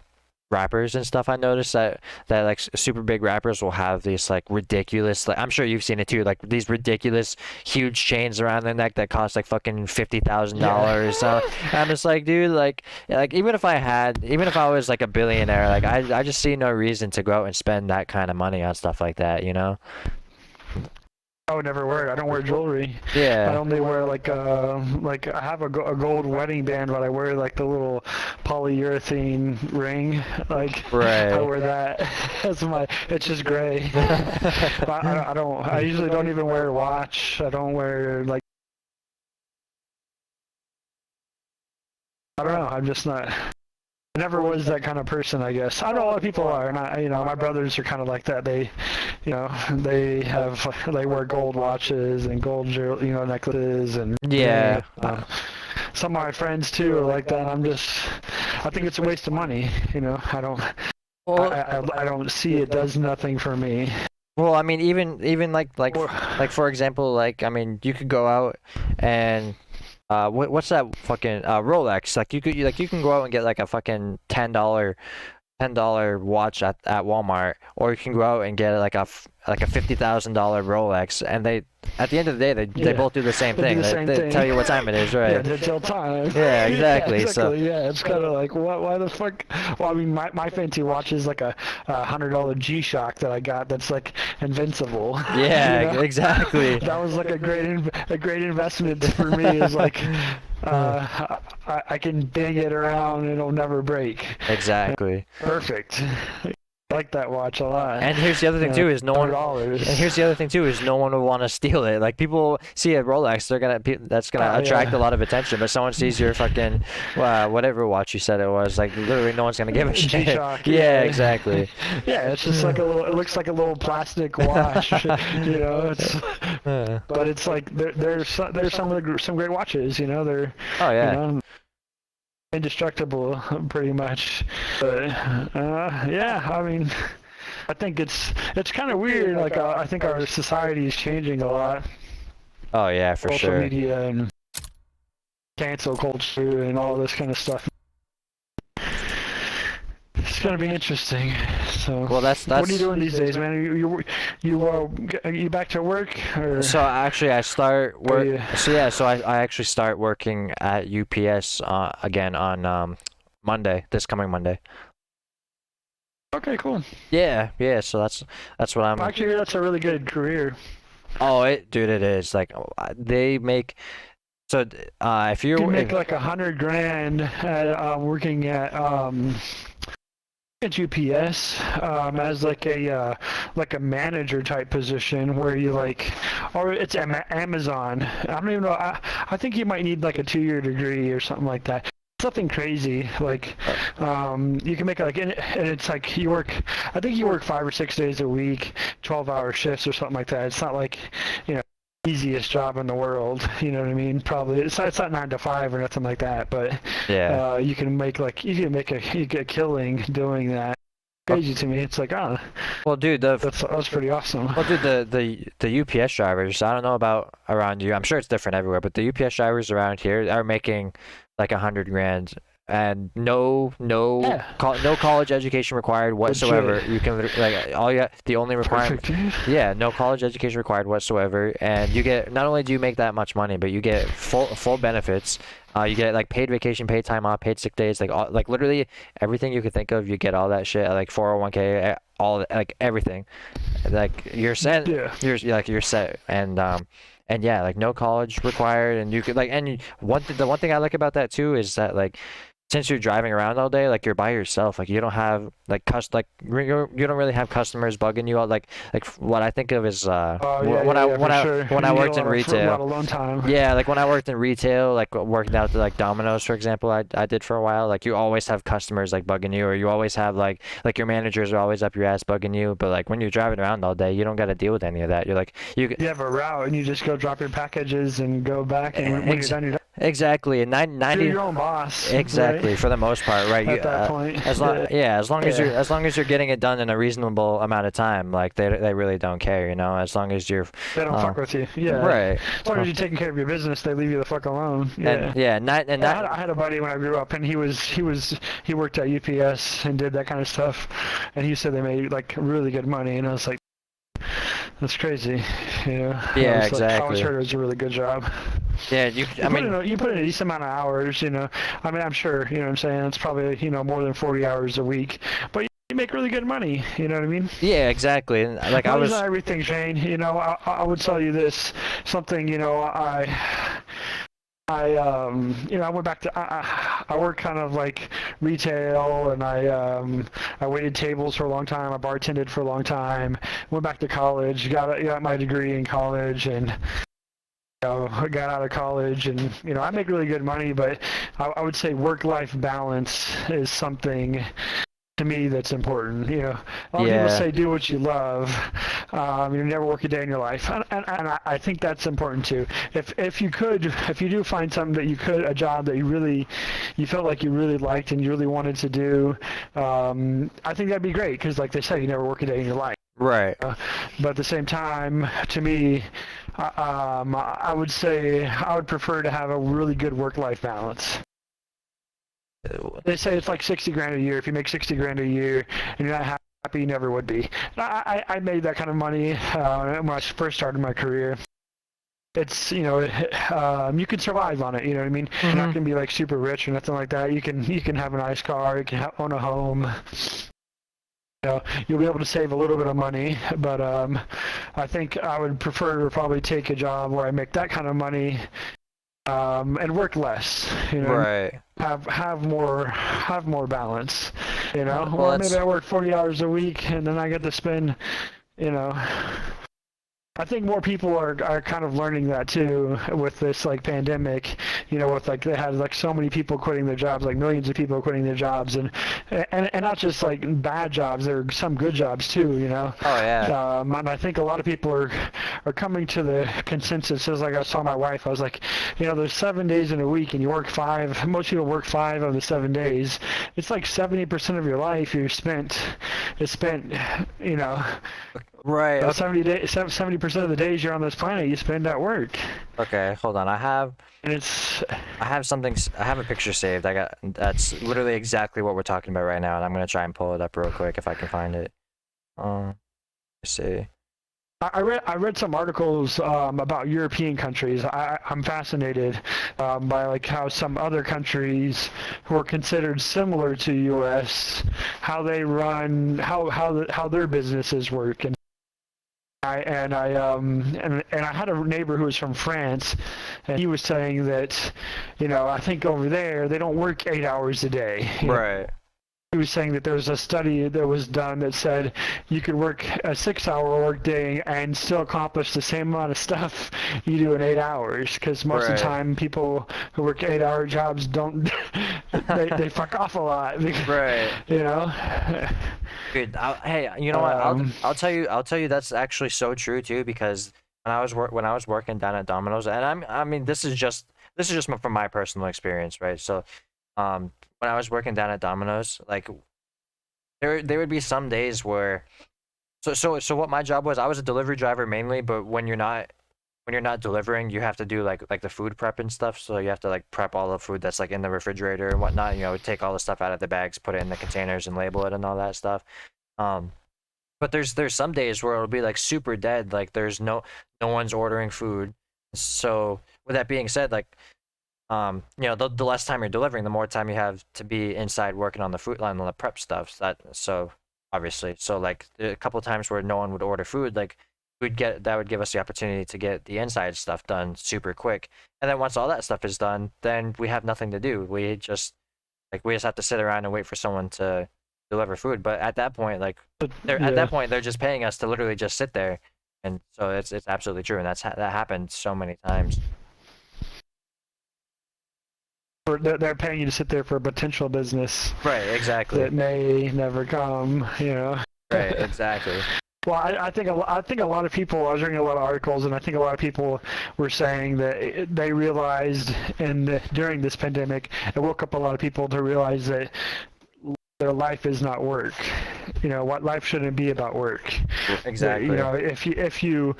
rappers and stuff. I noticed that like super big rappers will have these like ridiculous, like I'm sure you've seen it too, like these ridiculous huge chains around their neck that cost like fucking $50,000. So I'm just like, dude, like even if I was like a billionaire, like I just see no reason to go out and spend that kind of money on stuff like that, you know? I would never wear it. I don't wear jewelry. Yeah. I only wear like I have a gold wedding band, but I wear like the little polyurethane ring. Like Right. I wear that as my. It's just gray. I don't. I usually don't even wear a watch. I don't wear like. I don't know. I'm just not. I never was that kind of person, I guess. I know a lot of people are, and you know, my brothers are kind of like that. They, you know, they wear gold watches and gold jewelry, you know, necklaces and Yeah. some of my friends too are like that. I think it's a waste of money. You know, I don't see it does nothing for me. Well, I mean, even like for example, like I mean, you could go out and what's that fucking Rolex? Like you can go out and get like a fucking $10 watch at Walmart, or you can go out and get like a $50,000 Rolex, and they at the end of the day they both do the same thing. They tell you what time it is, right? Yeah, they tell time. Yeah, exactly. So yeah, it's kind of like why the fuck? Well, I mean, my fancy watch is like a $100 G-Shock that I got that's like invincible. yeah, You know? exactly. That was like a great investment for me. Is like I can bang it around and it'll never break. Exactly. Perfect. like that watch a lot. And here's the other thing too is no one. And $100. here's the other thing too is no one would want to steal it. Like people see a Rolex, that's gonna attract a lot of attention. But someone sees your fucking whatever watch you said it was, like literally no one's gonna give a shit. G-Shock, Yeah, exactly. Yeah, it's just like a little. It looks like a little plastic watch, you know. But it's like there's some great watches, you know. They're yeah. You know, indestructible, pretty much. But yeah, I mean, I think it's kind of weird. Like I think our society is changing a lot. Oh yeah, for Social sure. media and cancel culture and all this kind of stuff. It's gonna be interesting. So, well, that's what are you doing these days, man? Are you back to work? Or? So actually, I start work. Yeah. So I actually start working at UPS again on Monday, this coming Monday. Okay, cool. Yeah. So that's what I'm. Actually, that's a really good career. Oh, dude, it is. Like they make. So if you can make like $100 grand at working at UPS as like a manager type position where you like, or it's Amazon. I don't even know. I think you might need like a 2-year degree or something like that. Something crazy like you can make like, and it's like you work. I think you work 5 or 6 days a week, 12-hour shifts or something like that. It's not like, you know, easiest job in the world, you know what I mean? Probably it's not 9 to 5 or nothing like that, but yeah, you can make a killing doing that. Crazy to me. It's like, oh, well, dude, that's pretty awesome. Well, dude, the UPS drivers, I don't know about around you. I'm sure it's different everywhere, but the UPS drivers around here are making like $100 grand. And no college education required whatsoever. Legit. You can like the only requirement. Perfect. Yeah, no college education required whatsoever, and you get, not only do you make that much money, but you get full benefits. You get like paid vacation, paid time off, paid sick days, like literally everything you could think of. You get all that shit, like 401k, all like everything. Like you're set. Yeah. You're set, and yeah, like no college required, and you could like, and the one thing I like about that too is that like, since you're driving around all day, like you're by yourself, like you don't have like you don't really have customers bugging you all. Like what I think of is when I worked in retail. A lot of alone time. Yeah, like when I worked in retail, like working out at like Domino's, for example, I did for a while. Like you always have customers like bugging you, or you always have like your managers are always up your ass bugging you. But like when you're driving around all day, you don't got to deal with any of that. You're like you have a route and you just go drop your packages and go back, and when you're done, you're done. Exactly, and 90. You're your own boss. Exactly, right? For the most part, right? At that point. As long as you're getting it done in a reasonable amount of time, like they really don't care, you know. As long as you're. They don't fuck with you. Yeah. Right. As long as you're taking care of your business, they leave you the fuck alone. Yeah. I had a buddy when I grew up, and he worked at UPS and did that kind of stuff, and he said they made like really good money, and I was like, that's crazy, you know. Yeah, exactly. I always exactly. heard it was a really good job. Yeah, you put in a decent amount of hours, you know. I mean, I'm sure, you know what I'm saying. It's probably, you know, more than 40 hours a week, but you make really good money. You know what I mean? Yeah, exactly. And like not everything, Shane. You know, I would tell you this something. You know, you know, I went back to I worked kind of like retail, and I waited tables for a long time. I bartended for a long time. Went back to college, got my degree in college, and I got out of college, and you know, I make really good money, but I would say work-life balance is something to me that's important. You know, a lot of people say do what you love. You never work a day in your life, and I think that's important too. If you do find something a job that you felt like you really liked and you really wanted to do, I think that'd be great, because like they say, you never work a day in your life. Right. But at the same time, to me, I would say I would prefer to have a really good work-life balance. They say it's like 60 grand a year. If you make 60 grand a year and you're not happy, you never would be. I made that kind of money when I first started my career. It's, you know, you can survive on it, you know what I mean? Mm-hmm. You're not going to be like super rich or nothing like that. You can have a nice car, you can own a home. You know, you'll be able to save a little bit of money, but I think I would prefer to probably take a job where I make that kind of money and work less. You know, right. Have more balance. You know, Well, or maybe I work 40 hours a week and then I get to spend, you know. I think more people are kind of learning that too with this like pandemic, you know, with like they had like so many people quitting their jobs, like millions of people quitting their jobs, and not just like bad jobs, there are some good jobs too, you know. Oh yeah. And I think a lot of people are coming to the consensus. As like I saw my wife, I was like, you know, there's 7 days in a week and you work 5. Most people work 5 of the 7 days. It's like 70% of your life is spent, you know. Right. Okay. 70% of the days you're on this planet you spend at work. Okay, hold on. I have something. I have a picture saved. That's literally exactly what we're talking about right now, and I'm gonna try and pull it up real quick if I can find it. Let's see. I read some articles about European countries. I'm fascinated by like how some other countries who are considered similar to U.S. how they run, how their businesses work, and I had a neighbor who was from France, and he was saying that, you know, I think over there they don't work 8 hours a day. Right. He was saying that there was a study that was done that said you could work a 6-hour workday and still accomplish the same amount of stuff you do in 8 hours. Because most of the time, people who work 8-hour jobs don't they fuck off a lot. Right. You know. Dude, hey, you know what? I'll tell you that's actually so true too, because when I was working down at Domino's, and I mean this is just from my personal experience, right? So, when I was working down at Domino's, like there would be some days where, so what my job was, I was a delivery driver mainly, but when you're not delivering, you have to do like the food prep and stuff. So you have to like prep all the food that's like in the refrigerator and whatnot. You know, take all the stuff out of the bags, put it in the containers, and label it and all that stuff. But there's some days where it'll be like super dead, like there's no one's ordering food. So with that being said, like you know, the less time you're delivering, the more time you have to be inside working on the food line, on the prep stuff. So obviously, so like a couple of times where no one would order food, like that would give us the opportunity to get the inside stuff done super quick. And then once all that stuff is done, then we have nothing to do. We just have to sit around and wait for someone to deliver food. But at that point, like at that point, they're just paying us to literally just sit there. And so it's absolutely true, and that happened so many times. They're paying you to sit there for a potential business. Right, exactly. That may never come, you know. Right, exactly. Well, I think a lot of people. I was reading a lot of articles, and I think a lot of people were saying that they realized during this pandemic, it woke up a lot of people to realize that their life is not work. You know, what life shouldn't be about work. Exactly. You know, if you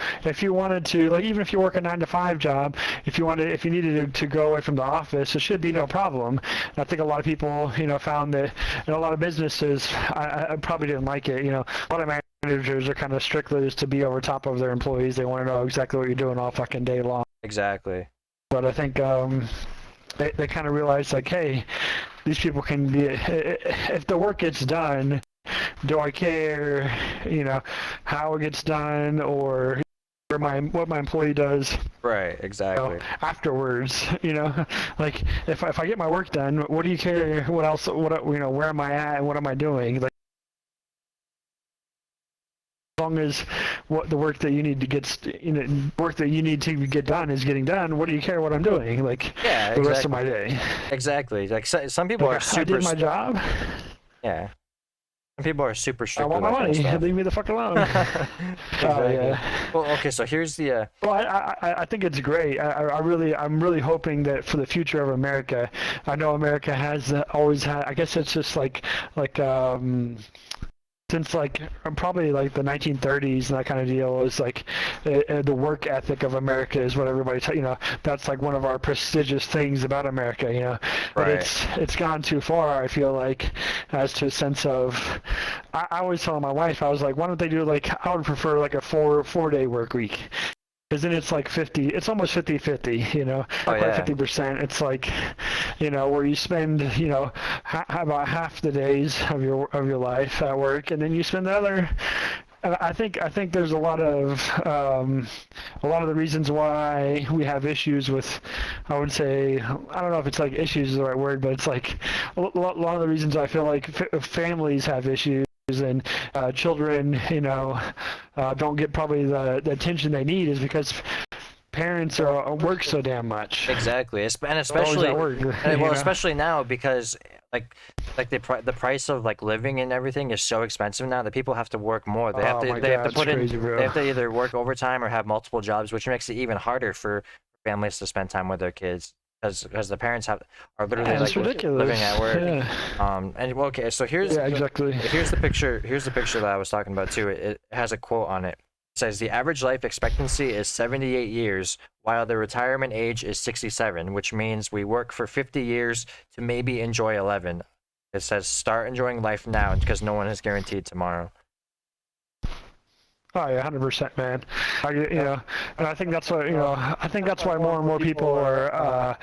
wanted to, like, even if you work a 9-to-5 job, if you needed to go away from the office, it should be no problem. And I think a lot of people, you know, found that, and a lot of businesses, I probably didn't like it. You know, a lot of managers are kind of strictly to be over top of their employees. They want to know exactly what you're doing all fucking day long. Exactly. But I think they kind of realized, like, hey, these people can be, if the work gets done, do I care, you know, how it gets done or what my employee does? Right, exactly. You know, afterwards, you know, like if I get my work done, what do you care? What else? You know, where am I at and what am I doing? Like, as long as the work that you need to get done is getting done, what do you care what I'm doing? Like, yeah, the rest of my day. Exactly. Like some people are super. I did my job. Yeah. Some people are super strict. I want my money. Leave me the fuck alone. Exactly. Yeah. Well, okay. So here's the. Well, I think it's great. I'm really hoping that for the future of America. I know America has always had. I guess it's just like since like probably like the 1930s and that kind of deal is like the work ethic of America is what everybody you know, that's like one of our prestigious things about America, you know. Right. But it's gone too far, I feel like, as to a sense of I always tell my wife, I was like, why don't they do like, I would prefer like a four-day work week. Because then it's like 50, it's almost 50-50, you know, not quite 50%. It's like, you know, where you spend, you know, about half the days of your life at work, and then you spend the other I think there's a lot of the reasons why we have issues with, I would say, I don't know if it's like issues is the right word, but it's like a lot of the reasons I feel like families have issues and children, don't get probably the attention they need is because parents work so damn much. Exactly, and Always especially, at work, especially now because like the price of like living and everything is so expensive now that people have to work more. They have to put in they have to either work overtime or have multiple jobs, which makes it even harder for families to spend time with their kids because the parents are literally like living at work. Yeah. And well, okay, so here's exactly. Here's the picture that I was talking about too. It has a quote on it. It says the average life expectancy is 78 years, while the retirement age is 67, which means we work for 50 years to maybe enjoy 11. It says start enjoying life now because no one is guaranteed tomorrow. Oh yeah, 100%, man. And I think that's why more and more people are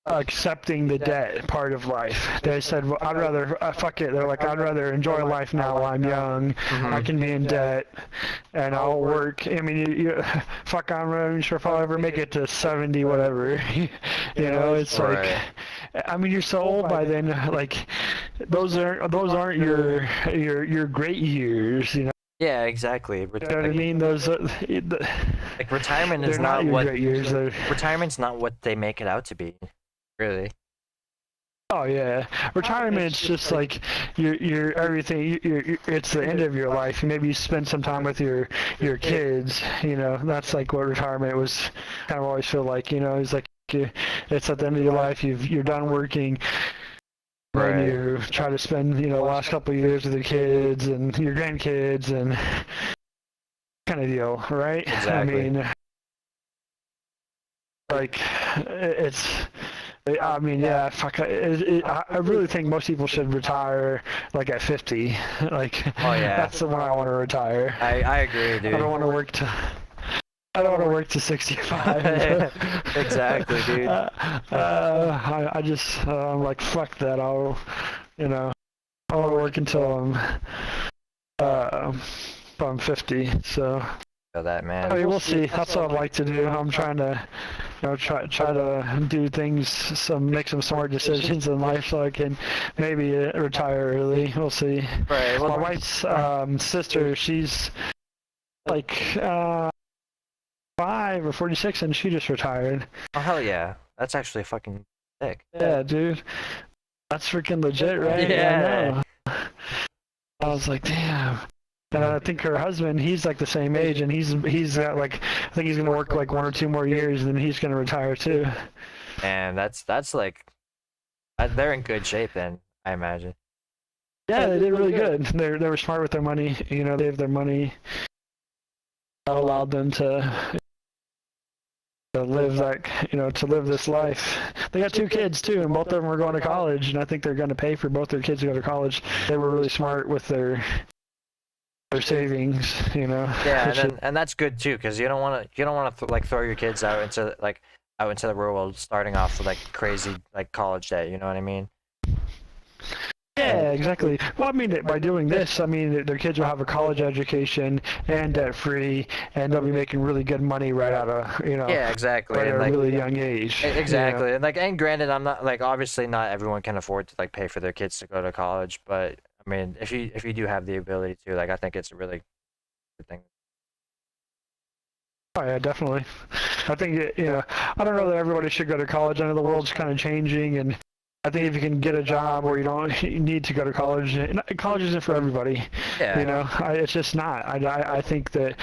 accepting the debt part of life. They said, well, I'd rather fuck it. They're like, I'd rather enjoy life now while I'm young. I can be in debt and I'll work. I mean, fuck, I'm not even sure if I'll ever make it to 70, whatever. It's like, I mean, you're so old by then. Like, those aren't your great years. Yeah, exactly. You know what I mean? Those like retirement is not what retirement's not what they make it out to be. Really. Oh yeah, retirement's just like your everything. It's the end of your life. Maybe you spend some time with your kids. That's like what retirement was. Kind of always feel like. It's like it's at the end of your life. You're done working. Right. And you try to spend the last couple of years with your kids and your grandkids and kind of deal, right? Exactly. I mean, like it's. I mean, yeah, fuck. I really think most people should retire like at 50. Like, oh yeah, that's the one I want to retire. I agree, dude. I don't want to work to 65. Exactly, dude. I just I'm like fuck that. I want to work until I'm 50. So. That man. I mean, we'll see. That's what I'd like to do. I'm trying to, try to do things, make some smart decisions in life, so I can maybe retire early. We'll see. Right. Well, my wife's sister, she's like 5 or 46, and she just retired. Oh hell yeah! That's actually fucking sick. Yeah, dude. That's freaking legit, right? Yeah. I know. I was like, damn. And I think her husband, he's like the same age, and he's got like, I think he's gonna work like 1 or 2 more years, and then he's gonna retire too. And that's like, they're in good shape then, I imagine. Yeah, they did really good. They were smart with their money. They have their money that allowed them to live to live this life. They got 2 kids too, and both of them are going to college, and I think they're going to pay for both their kids to go to college. They were really smart with their savings, Yeah, and that's good too, because you don't want to like throw your kids out into the real world starting off with like crazy like college debt. You know what I mean? Yeah, exactly. Well, I mean, by doing this, I mean their kids will have a college education and debt free, and they'll be making really good money right out of Yeah, exactly. Right at a really young age. Exactly, and granted, I'm not like obviously not everyone can afford to like pay for their kids to go to college, but I mean, if you do have the ability to, like, I think it's a really good thing. Oh yeah, definitely. I think I don't know that everybody should go to college. I know the world's kind of changing, and I think if you can get a job where you need to go to college, college isn't for everybody. Yeah. It's just not. I think that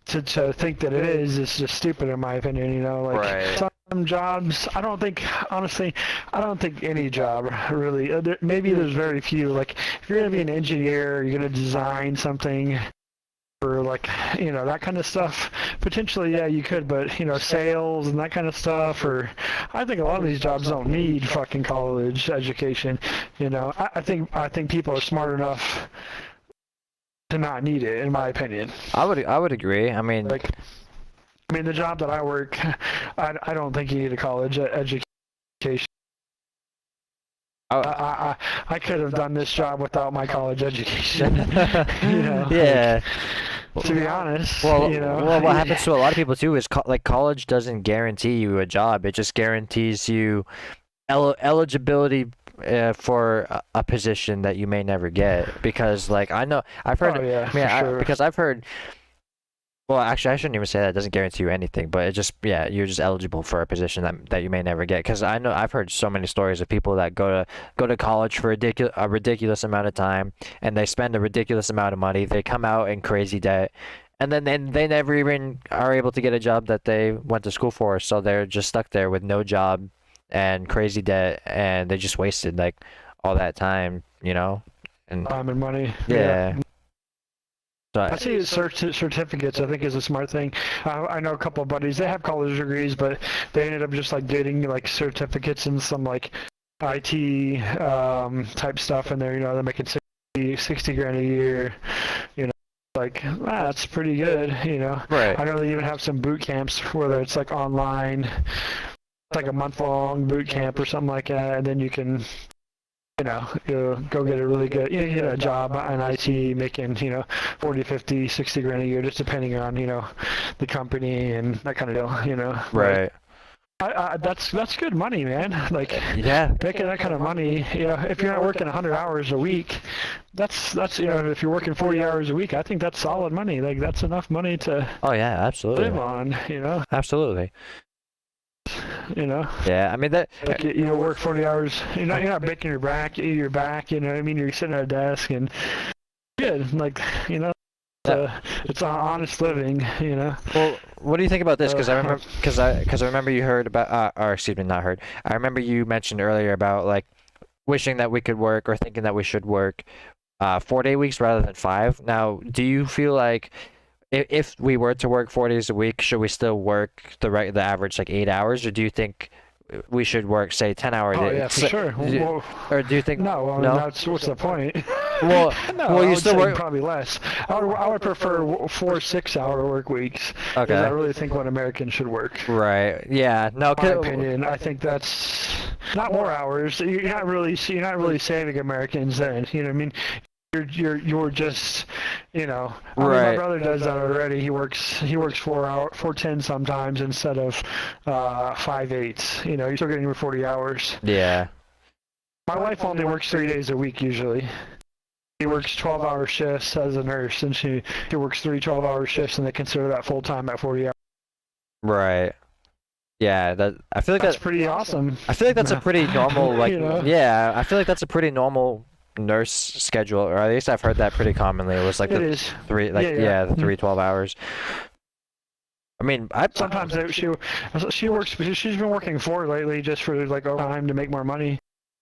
to think that it is just stupid in my opinion. Right. Some jobs, honestly, I don't think any job really. Maybe there's very few. Like if you're gonna be an engineer, you're gonna design something. Or like that kind of stuff, potentially yeah you could, but sales and that kind of stuff, or I think a lot of these jobs don't need fucking college education. I think people are smart enough to not need it, in my opinion. I would agree. I mean the job that I work, I don't think you need a college education. I could have done this job without my college education. Yeah. To be honest, Well, what happens to a lot of people too is like college doesn't guarantee you a job. It just guarantees you eligibility for a position that you may never get. Because like I've heard, sure. because I've heard. Well, actually, I shouldn't even say that. It doesn't guarantee you anything, but you're just eligible for a position that you may never get. Because I've heard so many stories of people that go to college for a ridiculous amount of time, and they spend a ridiculous amount of money. They come out in crazy debt, and then they never even are able to get a job that they went to school for. So they're just stuck there with no job and crazy debt, and they just wasted like all that time, and time and money. Yeah. So I see certificates, I think, is a smart thing. I know a couple of buddies, they have college degrees, but they ended up just like getting like certificates and some like IT type stuff in there. They're making 60 grand a year. Like that's pretty good. Right. I know they even have some boot camps, whether it's like online, it's like a month-long boot camp or something like that, and then you can go get a really good, get a job in IT making, 40, 50, 60 grand a year, just depending on, the company and that kind of deal, Right. That's good money, man. Like, yeah, making that kind of money, if you're not working 100 hours a week, that's if you're working 40 hours a week, I think that's solid money. Like, that's enough money to absolutely live on, Absolutely. Yeah, I mean that. Like, work 40 hours. You're not breaking your back. You're back. You're sitting at a desk and good. Like, it's an honest living. Well, what do you think about this? Because I remember you heard about, or excuse me, not heard. I remember you mentioned earlier about like wishing that we could work or thinking that we should work 4-day weeks rather than 5. Now, do you feel like if we were to work 4 days a week, should we still work the average like 8 hours, or do you think we should work say 10-hour days? Oh yeah, for sure. Or do you think no? That's what's the point? Well, you still work probably less. I would prefer 4 6-hour work weeks. Okay. I really think what Americans should work. Right. Yeah. No. In my opinion, I think that's not more hours. You're not really saving Americans then. You know what I mean? You're just, right. My brother does that already. He works 4/10 sometimes instead of 5/8. You're still getting your 40 hours. Yeah. My wife only works 3 days a week usually. She works 12-hour shifts as a nurse, and she works 3 12-hour shifts, and they consider that full time at 40 hours. Right. Yeah, I feel like that's pretty awesome. I feel like that's a pretty normal, like, yeah, I feel like that's a pretty normal nurse schedule, or at least I've heard that pretty commonly. It was like the 3, like, the 3 12 hours. I mean, sometimes she works. She's been working 4 lately just for like overtime to make more money.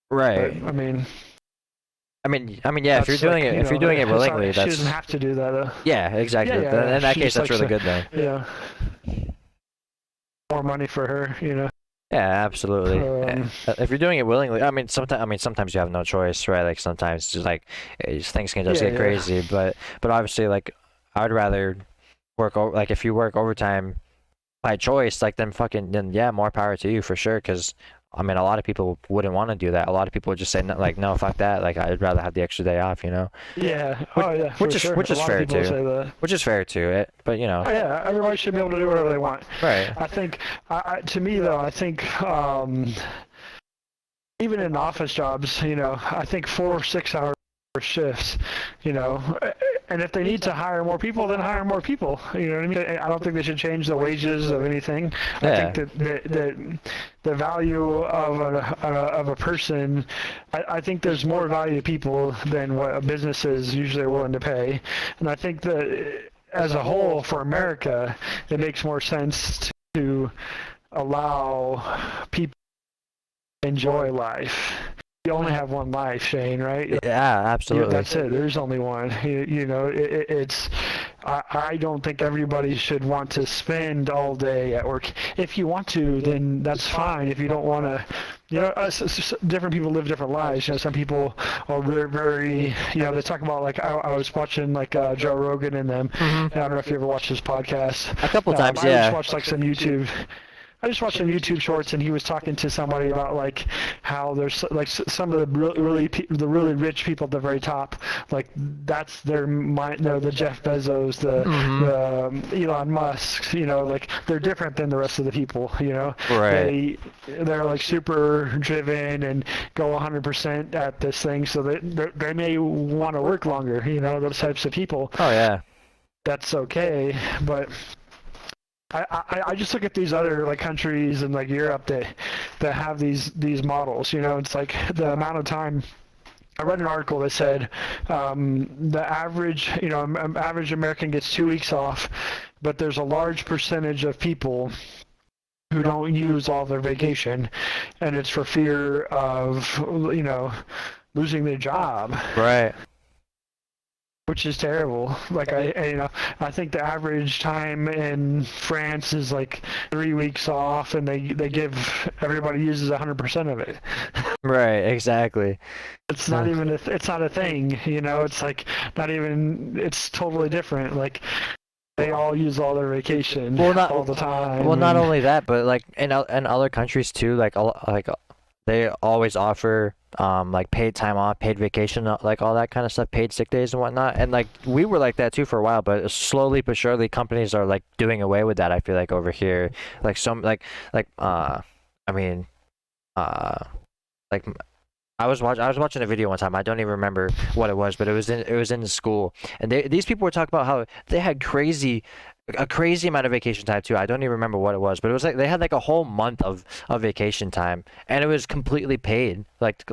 Right. But, I mean, yeah. If you're doing it, willingly, she doesn't have to do that. Though. Yeah, exactly. Yeah. In that case, that's really good then. Yeah. More money for her, Yeah, absolutely. If you're doing it willingly, sometimes you have no choice, right? Like sometimes just like things can just get crazy, but obviously, like, I would rather work like if you work overtime by choice, like then more power to you for sure. Because a lot of people wouldn't want to do that. A lot of people would just say no, fuck that. Like, I'd rather have the extra day off, Yeah. Which is fair too. Which is fair too. But Oh, yeah. Everybody should be able to do whatever they want. Right. I think, to me though, I think even in office jobs, I think 4 6-hour shifts, and if they need to hire more people, then hire more people. You know what I mean? I don't think they should change the wages of anything. Yeah. I think that the value of a person, I think there's more value to people than what businesses usually are willing to pay. And I think that as a whole for America, it makes more sense to allow people to enjoy life. You only have one life, Shane, right? Yeah, absolutely. That's it. There's only one. I don't think everybody should want to spend all day at work. If you want to, then that's fine. If you don't want to, different people live different lives. Some people are very, they talk about, like, I was watching, like, Joe Rogan and them. Mm-hmm. I don't know if you ever watched his podcast. A couple times, I just watched, like, some YouTube I just watched some YouTube shorts, and he was talking to somebody about like how there's like some of the really rich people at the very top, like that's their mind. No, the Jeff Bezos, the Elon Musk, you know, like they're different than the rest of the people. You know, Right. they're like super driven and go 100% at this thing, so they may want to work longer. You know, those types of people. Oh yeah. That's okay, but I just look at these other like countries and like Europe that have these models. You know, it's like the amount of time. I read an article that said the average, you know, average American gets 2 weeks off, but there's a large percentage of people who don't use all their vacation, and it's for fear of, you know, losing their job. Right. Which is terrible. Like you know, I think the average time in France is like 3 weeks off, and they give everybody uses 100% of it. Right. Exactly. It's not even it's not a thing, you know. It's like not even. It's totally different. Like they all use all their vacation all the time. Well, not only that, but like in other countries too, like they always offer like paid time off, paid vacation, like all that kind of stuff, paid sick days and whatnot. And like we were like that too for a while, but slowly but surely companies are like doing away with that. I feel like over here, like some like I mean like I was watching a video one time. I don't even remember what it was, but it was in the school, and these people were talking about how they had a crazy amount of vacation time too. I don't even remember what it was, but it was like they had like a whole month of vacation time, and it was completely paid. Like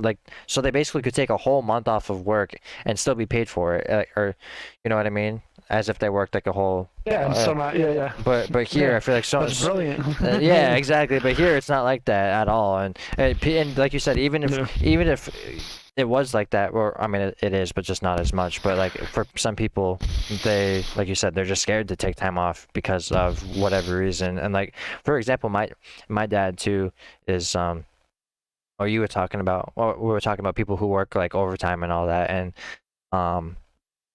so they basically could take a whole month off of work and still be paid for it, or you know what I mean? As if they worked like a whole. Yeah, yeah. But here I feel like that's brilliant. Yeah, exactly. But here it's not like that at all, and like you said, even if it was like that, or I mean it is, but just not as much. But like for some people, they, like you said, they're just scared to take time off because of whatever reason. And like for example, my dad too is or you were talking about, well, we were talking about people who work like overtime and all that, and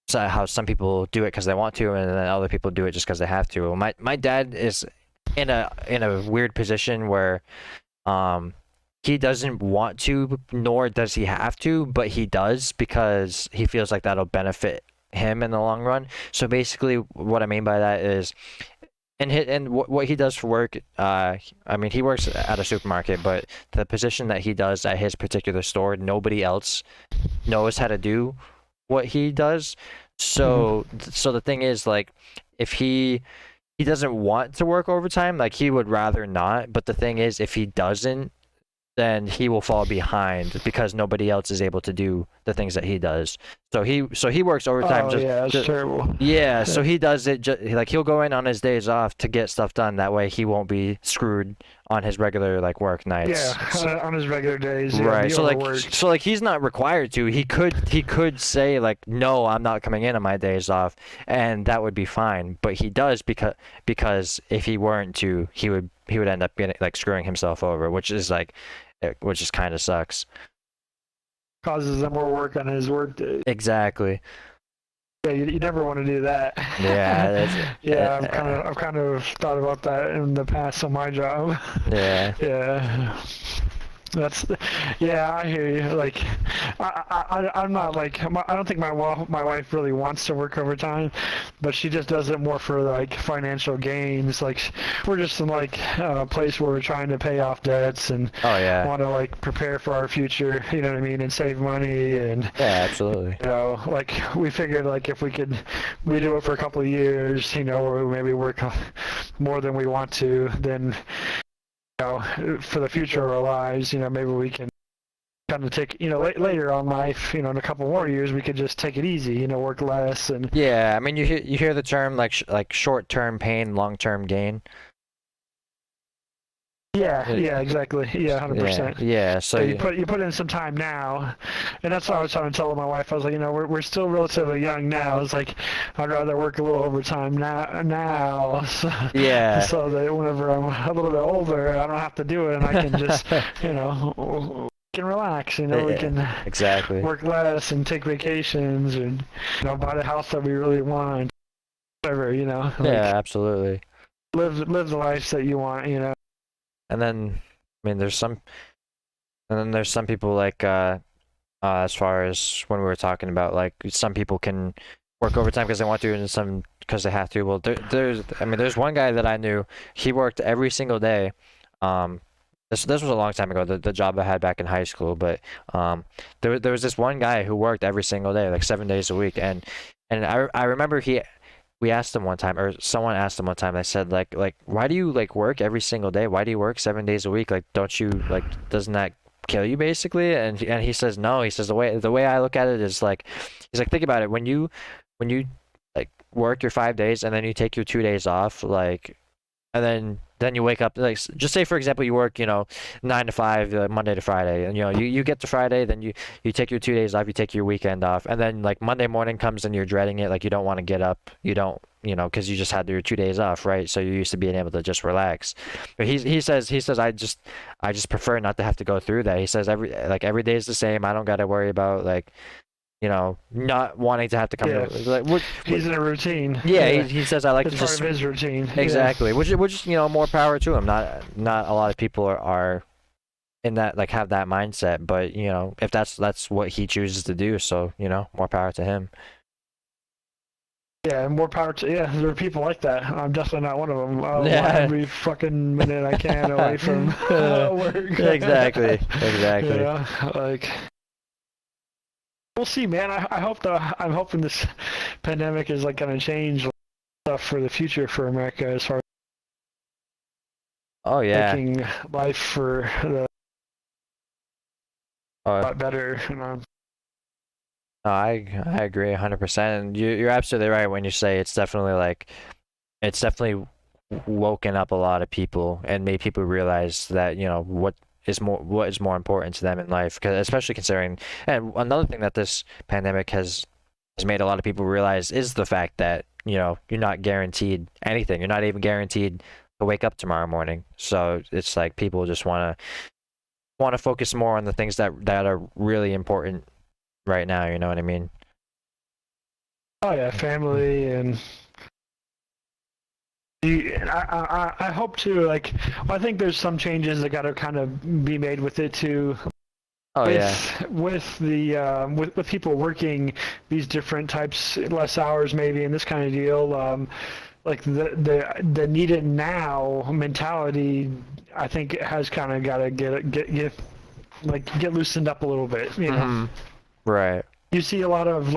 so how some people do it because they want to, and then other people do it just because they have to. Well, my dad is in a weird position where he doesn't want to, nor does he have to, but he does because he feels like that'll benefit him in the long run. So basically, what I mean by that is, and what he does for work, I mean, he works at a supermarket, but the position that he does at his particular store, nobody else knows how to do what he does. So so the thing is, like, if he doesn't want to work overtime, like he would rather not, but the thing is, if he doesn't, then he will fall behind because nobody else is able to do the things that he does. So he works overtime. Yeah, it's terrible. Yeah, so he does it like he'll go in on his days off to get stuff done. That way he won't be screwed on his regular like work nights. Yeah, on his regular days. Yeah, right. So like he's not required to. He could say like, no, I'm not coming in on my days off, and that would be fine. But he does because if he weren't to, he would end up getting like screwing himself over, which is kind of sucks. Causes him more work on his work day. Exactly. Yeah, you never want to do that. Yeah. Yeah, I've kind of thought about that in the past on my job. Yeah. Yeah. Yeah, I hear you. Like, I'm not like, I don't think my wife really wants to work overtime, but she just does it more for like financial gains. Like, we're just in like a place where we're trying to pay off debts and want to like prepare for our future. You know what I mean, and save money and. Yeah, absolutely. You know, like we figured like if we do it for a couple of years, you know, or maybe work more than we want to, then. You know, for the future of our lives, you know, maybe we can kind of take, you know, later on life, you know, in a couple more years, we could just take it easy, you know, work less and. Yeah, I mean, you hear the term like short-term pain, long-term gain. Yeah, exactly. Yeah, 100%. Yeah, so you put in some time now, and that's what I was trying to tell my wife. I was like, you know, we're still relatively young now. It's like I'd rather work a little overtime now, so, so that whenever I'm a little bit older, I don't have to do it, and I can just, you know, we can relax. You know, we can work less and take vacations, and you know, buy the house that we really want, whatever. You know. Yeah, absolutely. Live the life that you want. You know. And then, I mean, there's some people like as far as when we were talking about like some people can work overtime because they want to, and some because they have to. Well, there's one guy that I knew. He worked every single day. This was a long time ago. The job I had back in high school, but there was this one guy who worked every single day, like 7 days a week, and I remember we asked him one time, or someone asked him one time. I said like why do you like work every single day? Why do you work 7 days a week? Like don't you like doesn't that kill you basically? And he says no. He says the way I look at it is like he's like think about it when you like work your 5 days and then you take your 2 days off like and then you wake up like just say for example you work 9 to 5 Monday to Friday and you get to Friday then you take your 2 days off, you take your weekend off, and then like Monday morning comes and you're dreading it, like you don't want to get up, you don't because you just had your 2 days off, right? So you're used to being able to just relax. But he says I just prefer not to have to go through that. He says every day is the same. I don't got to worry about like not wanting to have to come Yeah. to like He's in a routine. yeah, he says I like It's to part just of his routine. exactly, which more power to him. Not a lot of people are in that like have that mindset, but if that's what he chooses to do, so more power to him. Yeah, and more power to there are people like that. I'm definitely not one of them. I'll Yeah. every fucking minute I can away from work. Exactly. Like we'll see, man. I'm hoping this pandemic is like gonna change stuff for the future for America as far as Oh yeah. making life for a lot better. No, I agree 100%. And you're absolutely right when you say it's definitely woken up a lot of people and made people realize that what is more important to them in life. Because especially considering, and another thing that this pandemic has made a lot of people realize is the fact that you're not guaranteed anything. You're not even guaranteed to wake up tomorrow morning. So it's like people just want to focus more on the things that are really important right now. You know what I mean? Oh yeah, family and. I hope to I think there's some changes that got to kind of be made with it too. Oh yeah. With the with people working these different types, less hours maybe, and this kind of deal. Like the need it now mentality, I think it has kind of got to get loosened up a little bit. Mm-hmm. Right. You see a lot of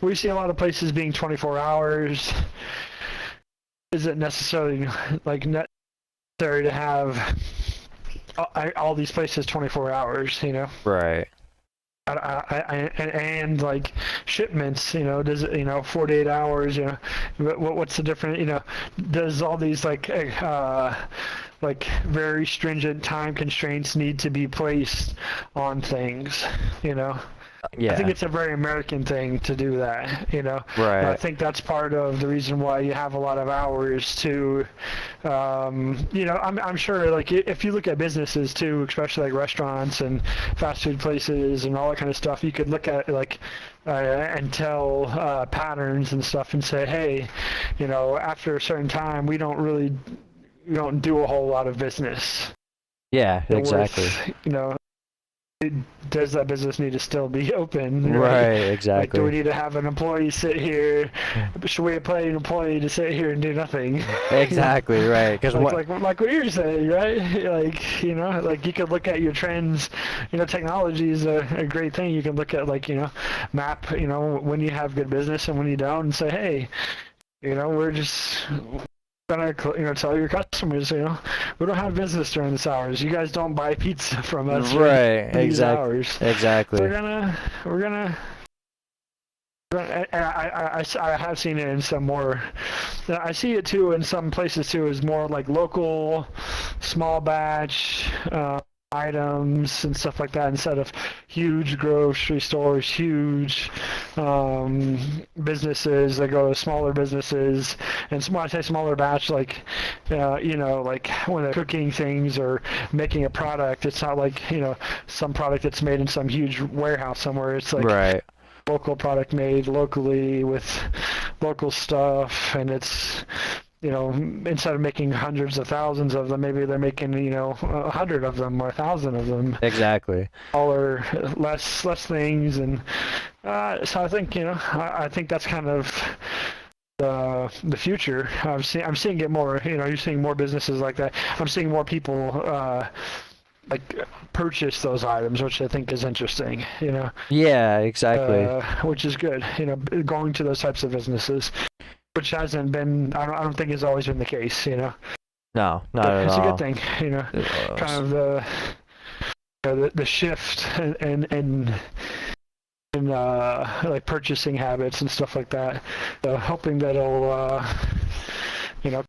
we see a lot of places being 24 hours. Isn't necessarily necessary to have all these places 24 hours, Right. And like shipments, does it, 48 hours, what's the difference, does all these very stringent time constraints need to be placed on things, Yeah. I think it's a very American thing to do that, Right. I think that's part of the reason why you have a lot of hours to, I'm sure if you look at businesses too, especially like restaurants and fast food places and all that kind of stuff, you could look at and tell patterns and stuff and say, hey, after a certain time, we don't do a whole lot of business. Yeah, exactly. Does that business need to still be open? Right, exactly. Do we need to have an employee sit here? Should we pay an employee to sit here and do nothing? Exactly, right. Because like what you're saying, right? You could look at your trends. Technology is a great thing. You can look at map. When you have good business and when you don't, and say, hey, we're just gonna tell your customers, we don't have business during this hours. You guys don't buy pizza from us. Right. These hours. Exactly. So we're gonna. I have seen it in some more. I see it too in some places too. Is more like local, small batch. Items and stuff like that instead of huge grocery stores, huge businesses that go to smaller businesses. And when I say smaller batch, like when they're cooking things or making a product, it's not like some product that's made in some huge warehouse somewhere. It's like right. Local product made locally with local stuff, and it's you know, instead of making hundreds of thousands of them, maybe they're making, you know, 100 of them or 1,000 of them. Exactly. Or less things, and so I think, you know, I think that's kind of the future. I'm seeing it more. You know, you're seeing more businesses like that. I'm seeing more people like purchase those items, which I think is interesting. You know. Yeah, exactly. Which is good. You know, going to those types of businesses, which hasn't been. I don't think has always been the case. You know. No, not at it's all. a good thing. You know, kind of the shift and like purchasing habits and stuff like that. So hoping that it'll, you know,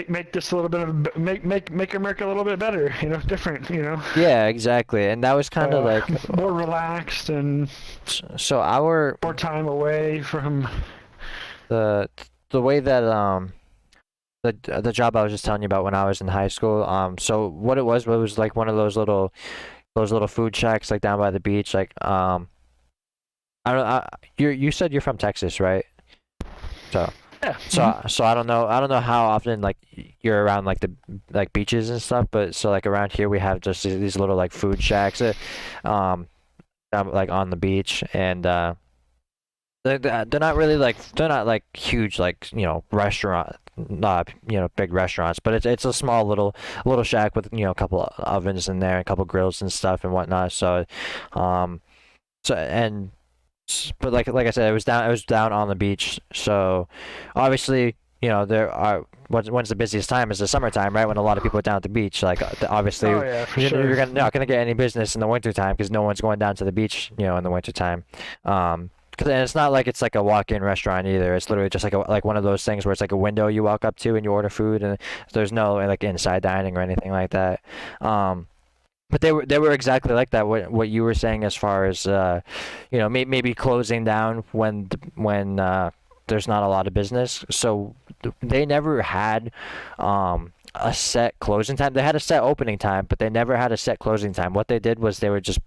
make this a little bit of make America a little bit better. You know, different. You know. Yeah, exactly. And that was kind of like more relaxed and so our more time away from the way that the job I was just telling you about when I was in high school. So what it was like one of those little food shacks like down by the beach. Like I don't you said you're from Texas, right? So yeah. So I don't know how often like you're around like the like beaches and stuff, but so like around here we have just these little like food shacks like on the beach, and they're not really like they're not like huge like, you know, restaurant, not, you know, big restaurants, but it's a small little shack with, you know, a couple of ovens in there, a couple grills and stuff and whatnot. So but like I said, it was down on the beach. So obviously, you know, there are when's the busiest time is the summertime, right? When a lot of people are down at the beach. Like obviously, you're not gonna get any business in the wintertime because no one's going down to the beach, you know, in the wintertime. And it's not like it's like a walk-in restaurant either. It's literally just like one of those things where it's like a window you walk up to and you order food, and there's no like inside dining or anything like that. But they were exactly like that. What you were saying as far as you know, maybe closing down when there's not a lot of business. So they never had a set closing time. They had a set opening time, but they never had a set closing time. What they did was they would just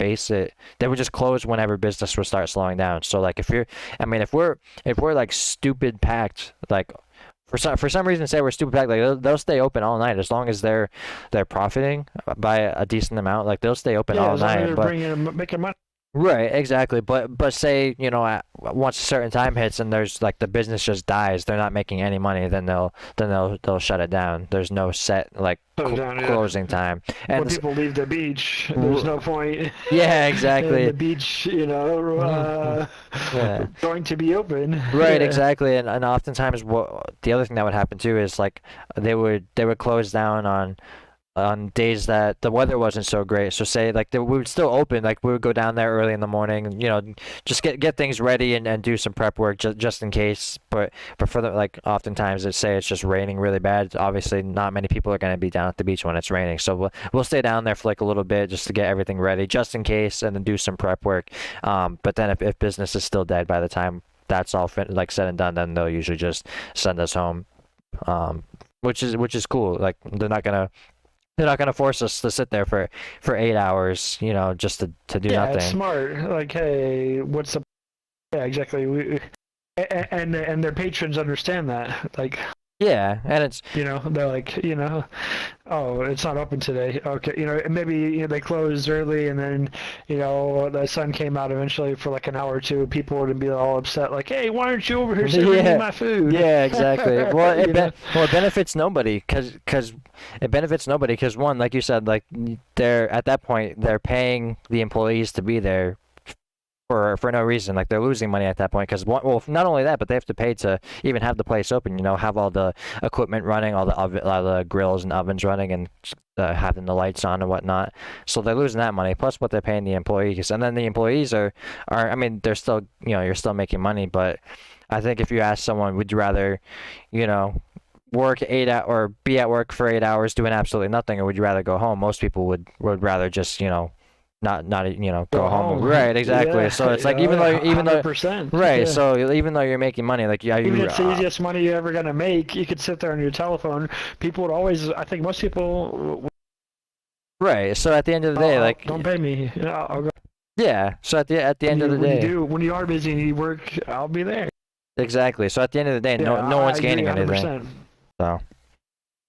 close whenever business would start slowing down. So like if we're like stupid packed, like for some reason say we're stupid packed, like they'll stay open all night as long as they're profiting by a decent amount. Like they'll stay open all night. But making money. Right, exactly. But say, you know, once a certain time hits and there's like the business just dies, they're not making any money, then they'll shut it down. There's no set like closing time. And when people leave the beach, there's no point. Yeah, exactly. The beach, you know, going to be open. Right, exactly. And oftentimes the other thing that would happen too is like they would close down on days that the weather wasn't so great. So say like we would still open, like we would go down there early in the morning, you know, just get things ready and do some prep work just in case. But for the, like oftentimes it's just raining really bad. Obviously not many people are going to be down at the beach when it's raining. So we'll stay down there for like a little bit just to get everything ready just in case, and then do some prep work. But then if business is still dead by the time that's all like said and done, then they'll usually just send us home. Which is cool. Like they're not gonna force us to sit there for 8 hours, you know, just to do nothing. Yeah, it's smart. Like, hey, what's the? Yeah, exactly. And their patrons understand that. Like. Yeah, and it's, you know, they're like, you know, oh, it's not open today. Okay, you know, maybe, you know, they closed early, and then, you know, the sun came out eventually for like an hour or two. People would be all upset, like, hey, why aren't you over here serving me my food? Yeah, exactly. Well, it benefits nobody because one, like you said, like they're at that point they're paying the employees to be there for no reason. Like they're losing money at that point because, well, not only that, but they have to pay to even have the place open, you know, have all the equipment running, all the grills and ovens running, and having the lights on and whatnot. So they're losing that money plus what they're paying the employees. And then the employees are I mean, they're still, you know, you're still making money, but I think if you ask someone, would you rather, you know, work 8 hours or be at work for 8 hours doing absolutely nothing, or would you rather go home? Most people would rather just, you know, not you know, go home. Right, exactly. Yeah, so it's like even though right, yeah. So even though you're making money, like even if it's the easiest money you're ever gonna make, you could sit there on your telephone. People would always, I think most people. Right. So at the end of the day, like, don't pay me. I'll go. Yeah. So at the end of the day, when you are busy and you work, I'll be there. Exactly. So at the end of the day, Yeah, no one's I agree gaining 100%. anything. So.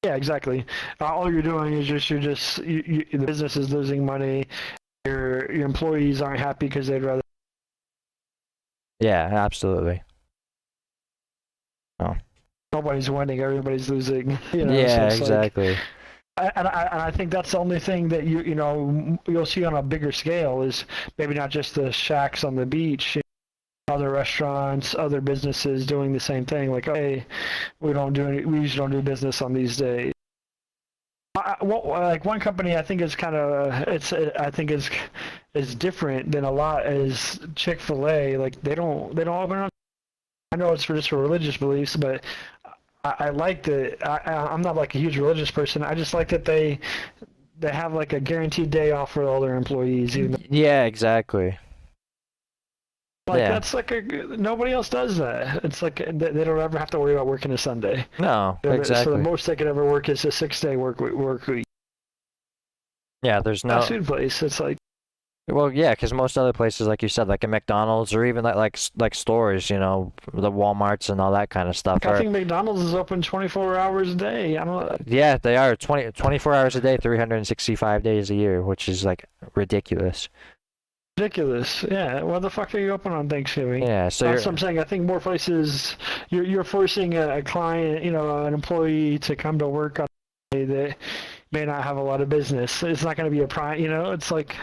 Yeah, exactly. All you're doing is the business is losing money. Your employees aren't happy because they'd rather. Yeah, absolutely. Oh. Nobody's winning, everybody's losing. You know, so Yeah, it's like, exactly. and I think that's the only thing that you'll see on a bigger scale is maybe not just the shacks on the beach, other restaurants, other businesses doing the same thing. Like, hey, we usually don't do business on these days. Like one company, I think is kind of I think is different than a lot is Chick-fil-A. Like they don't open on. I know it's just for religious beliefs, but I like that. I'm not like a huge religious person. I just like that they have like a guaranteed day off for all their employees. Even Yeah, exactly. like Yeah. that's like nobody else does that. It's like they don't ever have to worry about working a Sunday. No, So the exactly. most they could ever work is a 6-day work week. Yeah, there's Fast no. food place. It's like. Well, yeah, because most other places, like you said, like a McDonald's or even like stores, the Walmarts and all that kind of stuff I are. think McDonald's is open 24 hours a day. I don't. Yeah, they are 24 hours a day, 365 days a year, which is like ridiculous. Ridiculous. Yeah. Why the fuck are you open on Thanksgiving? Yeah, so That's what I'm saying. I think more places you're forcing a client, an employee to come to work on a day that may not have a lot of business. It's not going to be a prime. It's like.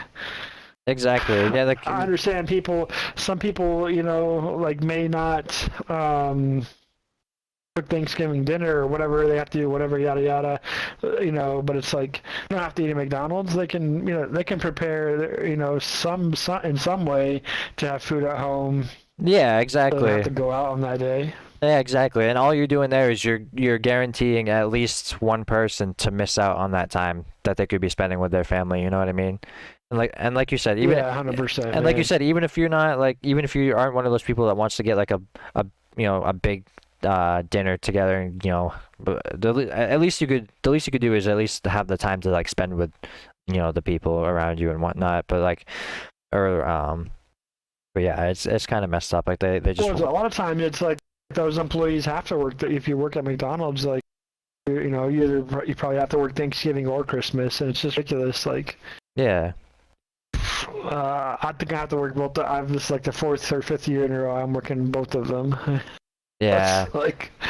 Exactly. Yeah, I understand some people, like may not cook Thanksgiving dinner or whatever they have to do, whatever, yada yada, but it's like you don't have to eat at McDonald's. They can, they can prepare, some in some way to have food at home. Yeah, So they don't exactly. have to go out on that day. Yeah, exactly. And all you're doing there is you're guaranteeing at least one person to miss out on that time that they could be spending with their family, you know what I mean? And like you said, even Yeah, 100%. and like you said, even if you're not even if you aren't one of those people that wants to get like a big dinner together and at least the least you could do is at least have the time to like spend with the people around you and whatnot. But like but yeah, it's kind of messed up. Like they just a lot of time it's like those employees have to work. If you work at McDonald's, like you probably have to work Thanksgiving or Christmas, and it's just ridiculous. Like yeah. I think I have to work both. I've just like the 4th or 5th year in a row. I'm working both of them. Yeah.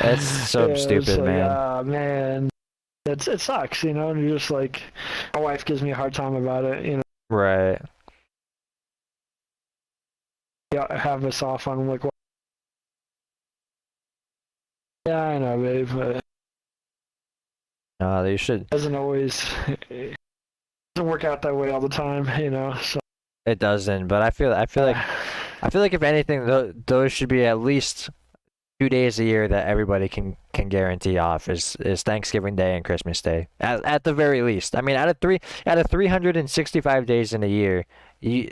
That's so stupid, man. Man, it sucks, and you're just like, my wife gives me a hard time about it, Right. Yeah, have us off on like, well, yeah, I know, babe, but They should. it doesn't work out that way all the time, So It doesn't, but I feel like if anything, those should be at least 2 days a year that everybody can guarantee off is Thanksgiving Day and Christmas Day at the very least. I mean, out of 365 days in a year, you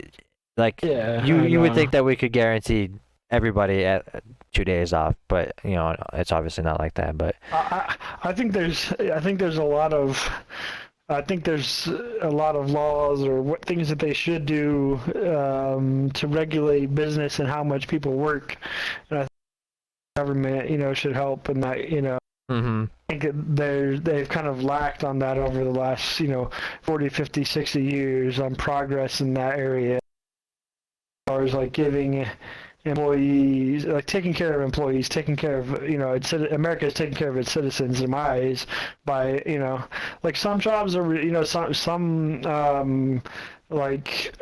would think that we could guarantee everybody at 2 days off, but it's obviously not like that. But I think there's a lot of. I think there's a lot of laws or what things that they should do to regulate business and how much people work. And I think the government, should help in that, Mm-hmm. I think they've kind of lacked on that over the last, 40, 50, 60 years on progress in that area. As far as like giving employees, like taking care of employees, taking care of, America is taking care of its citizens in my eyes by, like some jobs are, some like,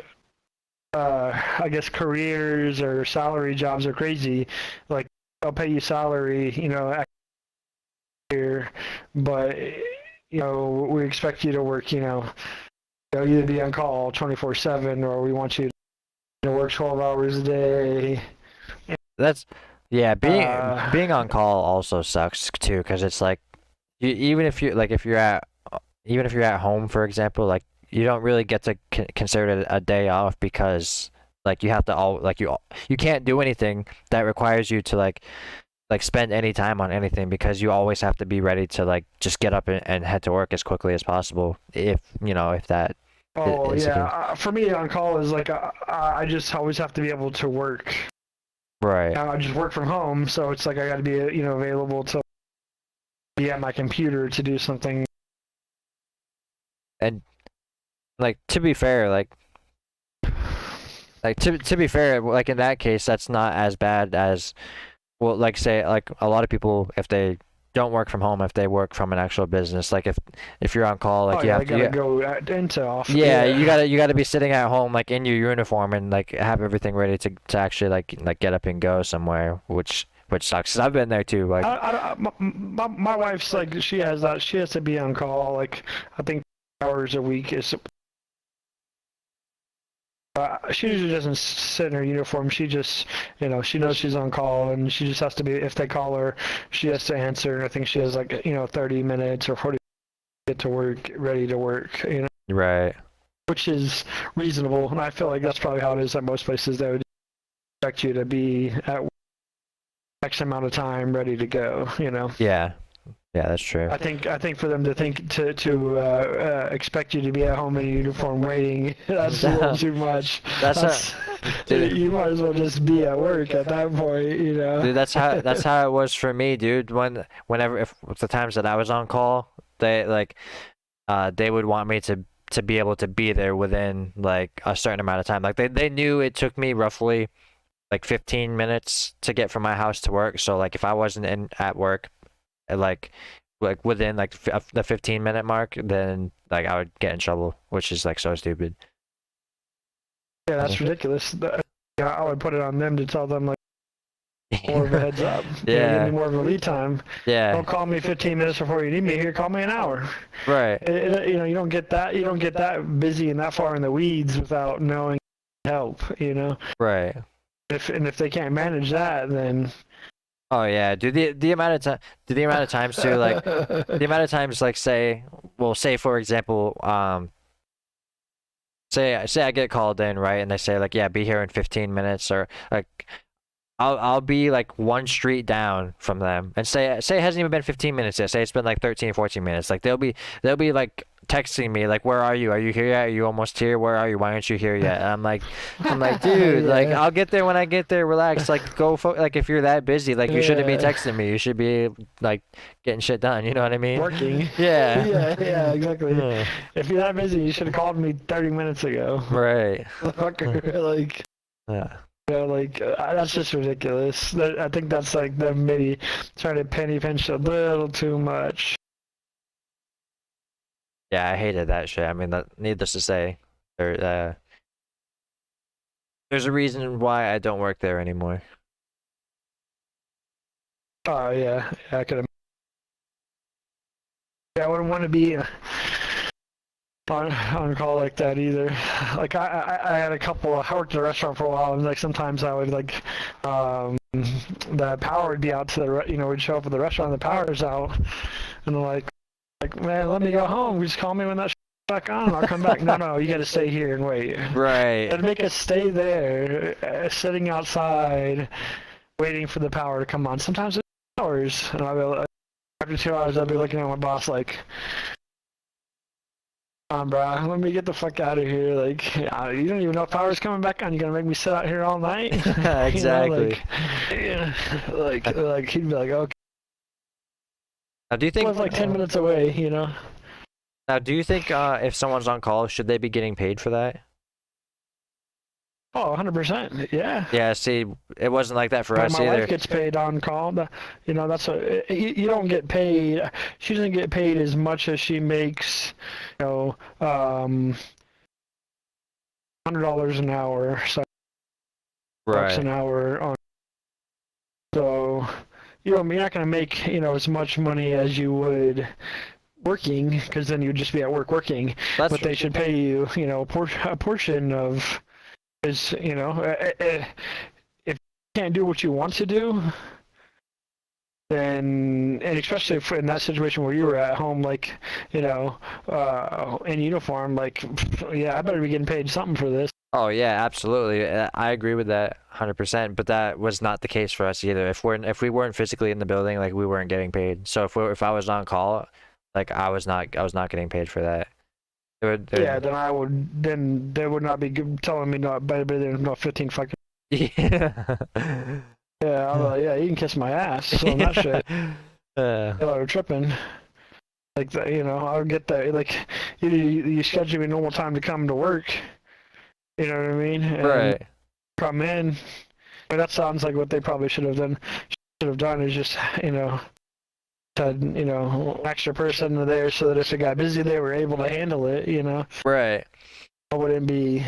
I guess careers or salary jobs are crazy. Like I'll pay you salary, here, but, we expect you to work, either be on call 24/7 or we want you to work 12 hours a day. That's being on call also sucks too, because it's like even if you're at home, for example, like you don't really get to consider it a day off because like you have to you can't do anything that requires you to like spend any time on anything because you always have to be ready to like just get up and head to work as quickly as possible if that. Oh yeah, for me on call is like I just always have to be able to work. Right. Now I just work from home, so it's like I got to be, you know, available to be at my computer to do something. And like to be fair, to be fair, like in that case, that's not as bad as, well, like say like a lot of people, if they don't work from home, if they work from an actual business, like if you're on call, like Oh you yeah, have they gotta go into off. yeah, Yeah. you gotta be sitting at home like in your uniform and like have everything ready to actually like get up and go somewhere, which sucks. 'Cause I've been there too. Like My wife's like she has to be on call like I think hours a week is. She usually doesn't sit in her uniform. She just, you know, she knows she's on call, and she just has to be. If they call her, she has to answer. And I think she has like, you know, 30 minutes or 40 to get to work, ready to work. You know, right. which is reasonable. And I feel like that's probably how it is at most places. They would expect you to be at work X amount of time, ready to go. You know. Yeah. Yeah, that's true. I think for them to think to expect you to be at home in a uniform waiting, that's a little too much. You might as well just be at work at that point, you know. Dude, that's how it was for me, dude. Whenever if the times that I was on call, they would want me to be able to be there within like a certain amount of time. Like they knew it took me roughly like 15 minutes to get from my house to work. So like if I wasn't in at work like within like the 15-minute mark, then like I would get in trouble, which is like so stupid. Yeah, that's ridiculous. I would put it on them to tell them like more of a heads up. Yeah. Give me more of a lead time. Yeah. Don't call me 15 minutes before you need me here. Call me an hour. Right. You know, you don't get that busy and that far in the weeds without knowing help. You know. Right. If they can't manage that, then. Oh yeah, dude. The amount of times too, like the amount of times, like say for example, say I get called in, right, and they say like, yeah, be here in 15 minutes, or like I'll be like one street down from them, and say it hasn't even been 15 minutes yet. Say it's been like 13, 14 minutes. Like they'll be like texting me like, where are you? Are you here yet? Are you almost here? Where are you? Why aren't you here yet? And I'm like, dude, Yeah. like I'll get there when I get there. Relax. Like like if you're that busy, like you shouldn't be texting me. You should be like getting shit done. You know what I mean? Working. Yeah. Yeah, exactly. Yeah. If you're that busy, you should have called me 30 minutes ago. Right. Like, Yeah. you know, like that's just ridiculous. I think that's like them maybe trying to penny pinch a little too much. Yeah, I hated that shit. I mean, needless to say, there's a reason why I don't work there anymore. Oh yeah, I could. Yeah, I wouldn't want to be on call like that either. Like I had a couple. I worked at a restaurant for a while, and like sometimes I would like the power would be out to the you know we'd show up at the restaurant, and the power's out, and they're like man, let me go home. Just call me when that back on. I'll come back. No, you got to stay here and wait. Right. They'd make us stay there, sitting outside, waiting for the power to come on. Sometimes it's hours, and after 2 hours, I'd be looking at my boss like, "Come on, bro, let me get the fuck out of here." Like, you don't even know if power's coming back on. You're gonna make me sit out here all night? Exactly. You know, like he'd be like, "Okay." Now, do you I think was like 10 minutes away, you know. Now, do you think if someone's on call, should they be getting paid for that? Oh, 100%. Yeah. Yeah, see, it wasn't like that for us my either. wife gets paid on call. But, you know, that's you don't get paid. She doesn't get paid as much as she makes, you know, $100 an hour, so bucks an hour on. So, you know, you're not going to make, you know, as much money as you would working, because then you'd just be at work working. But they should pay you, you know, a portion of, is, you know, if you can't do what you want to do, then, and especially if in that situation where you were at home, like, you know, in uniform, like, yeah, I better be getting paid something for this. Oh yeah, absolutely. I agree with that 100%. But that was not the case for us either. If we weren't physically in the building, like we weren't getting paid. So if I was on call, like I was not getting paid for that. Yeah, then they would not be telling me not better than 15 fucking Yeah. Yeah, I'm like, yeah, you can kiss my ass. So I'm not shit. We're tripping. Like, I'll get that. Like, you schedule me normal time to come to work. You know what I mean? And right. come in. But that sounds like what they probably should have done. Should have done is just, had, an extra person there so that if it got busy, they were able to handle it. Right. I wouldn't be,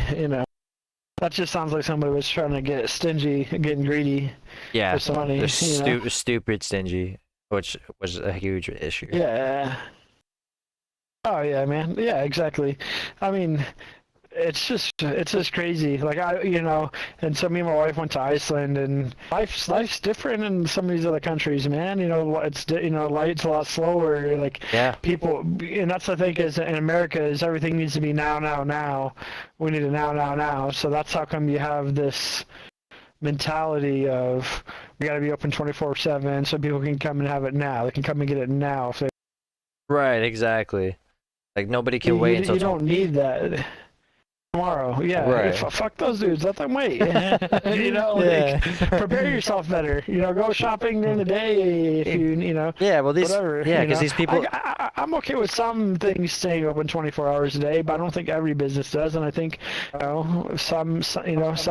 That just sounds like somebody was trying to get stingy, getting greedy Yeah. for some money. They're stupid stingy, which was a huge issue. Yeah. Oh yeah, man. Yeah, exactly. I mean, it's just crazy. Like and so me and my wife went to Iceland, and life's different in some of these other countries, man. Life's a lot slower. Like Yeah. people, and that's the thing is in America is everything needs to be now, now, now. We need it now, now, now. So that's how come you have this mentality of we got to be open 24/7 so people can come and have it now. They can come and get it now if they. Right. Exactly. Like nobody can wait until. You don't need that. Tomorrow, yeah. Right. Fuck those dudes. Let them wait. Yeah. Prepare yourself better. Go shopping during the day if you. Yeah. Well, these. Whatever. Yeah, because these people. I'm okay with some things staying open 24 hours a day, but I don't think every business does. And I think, some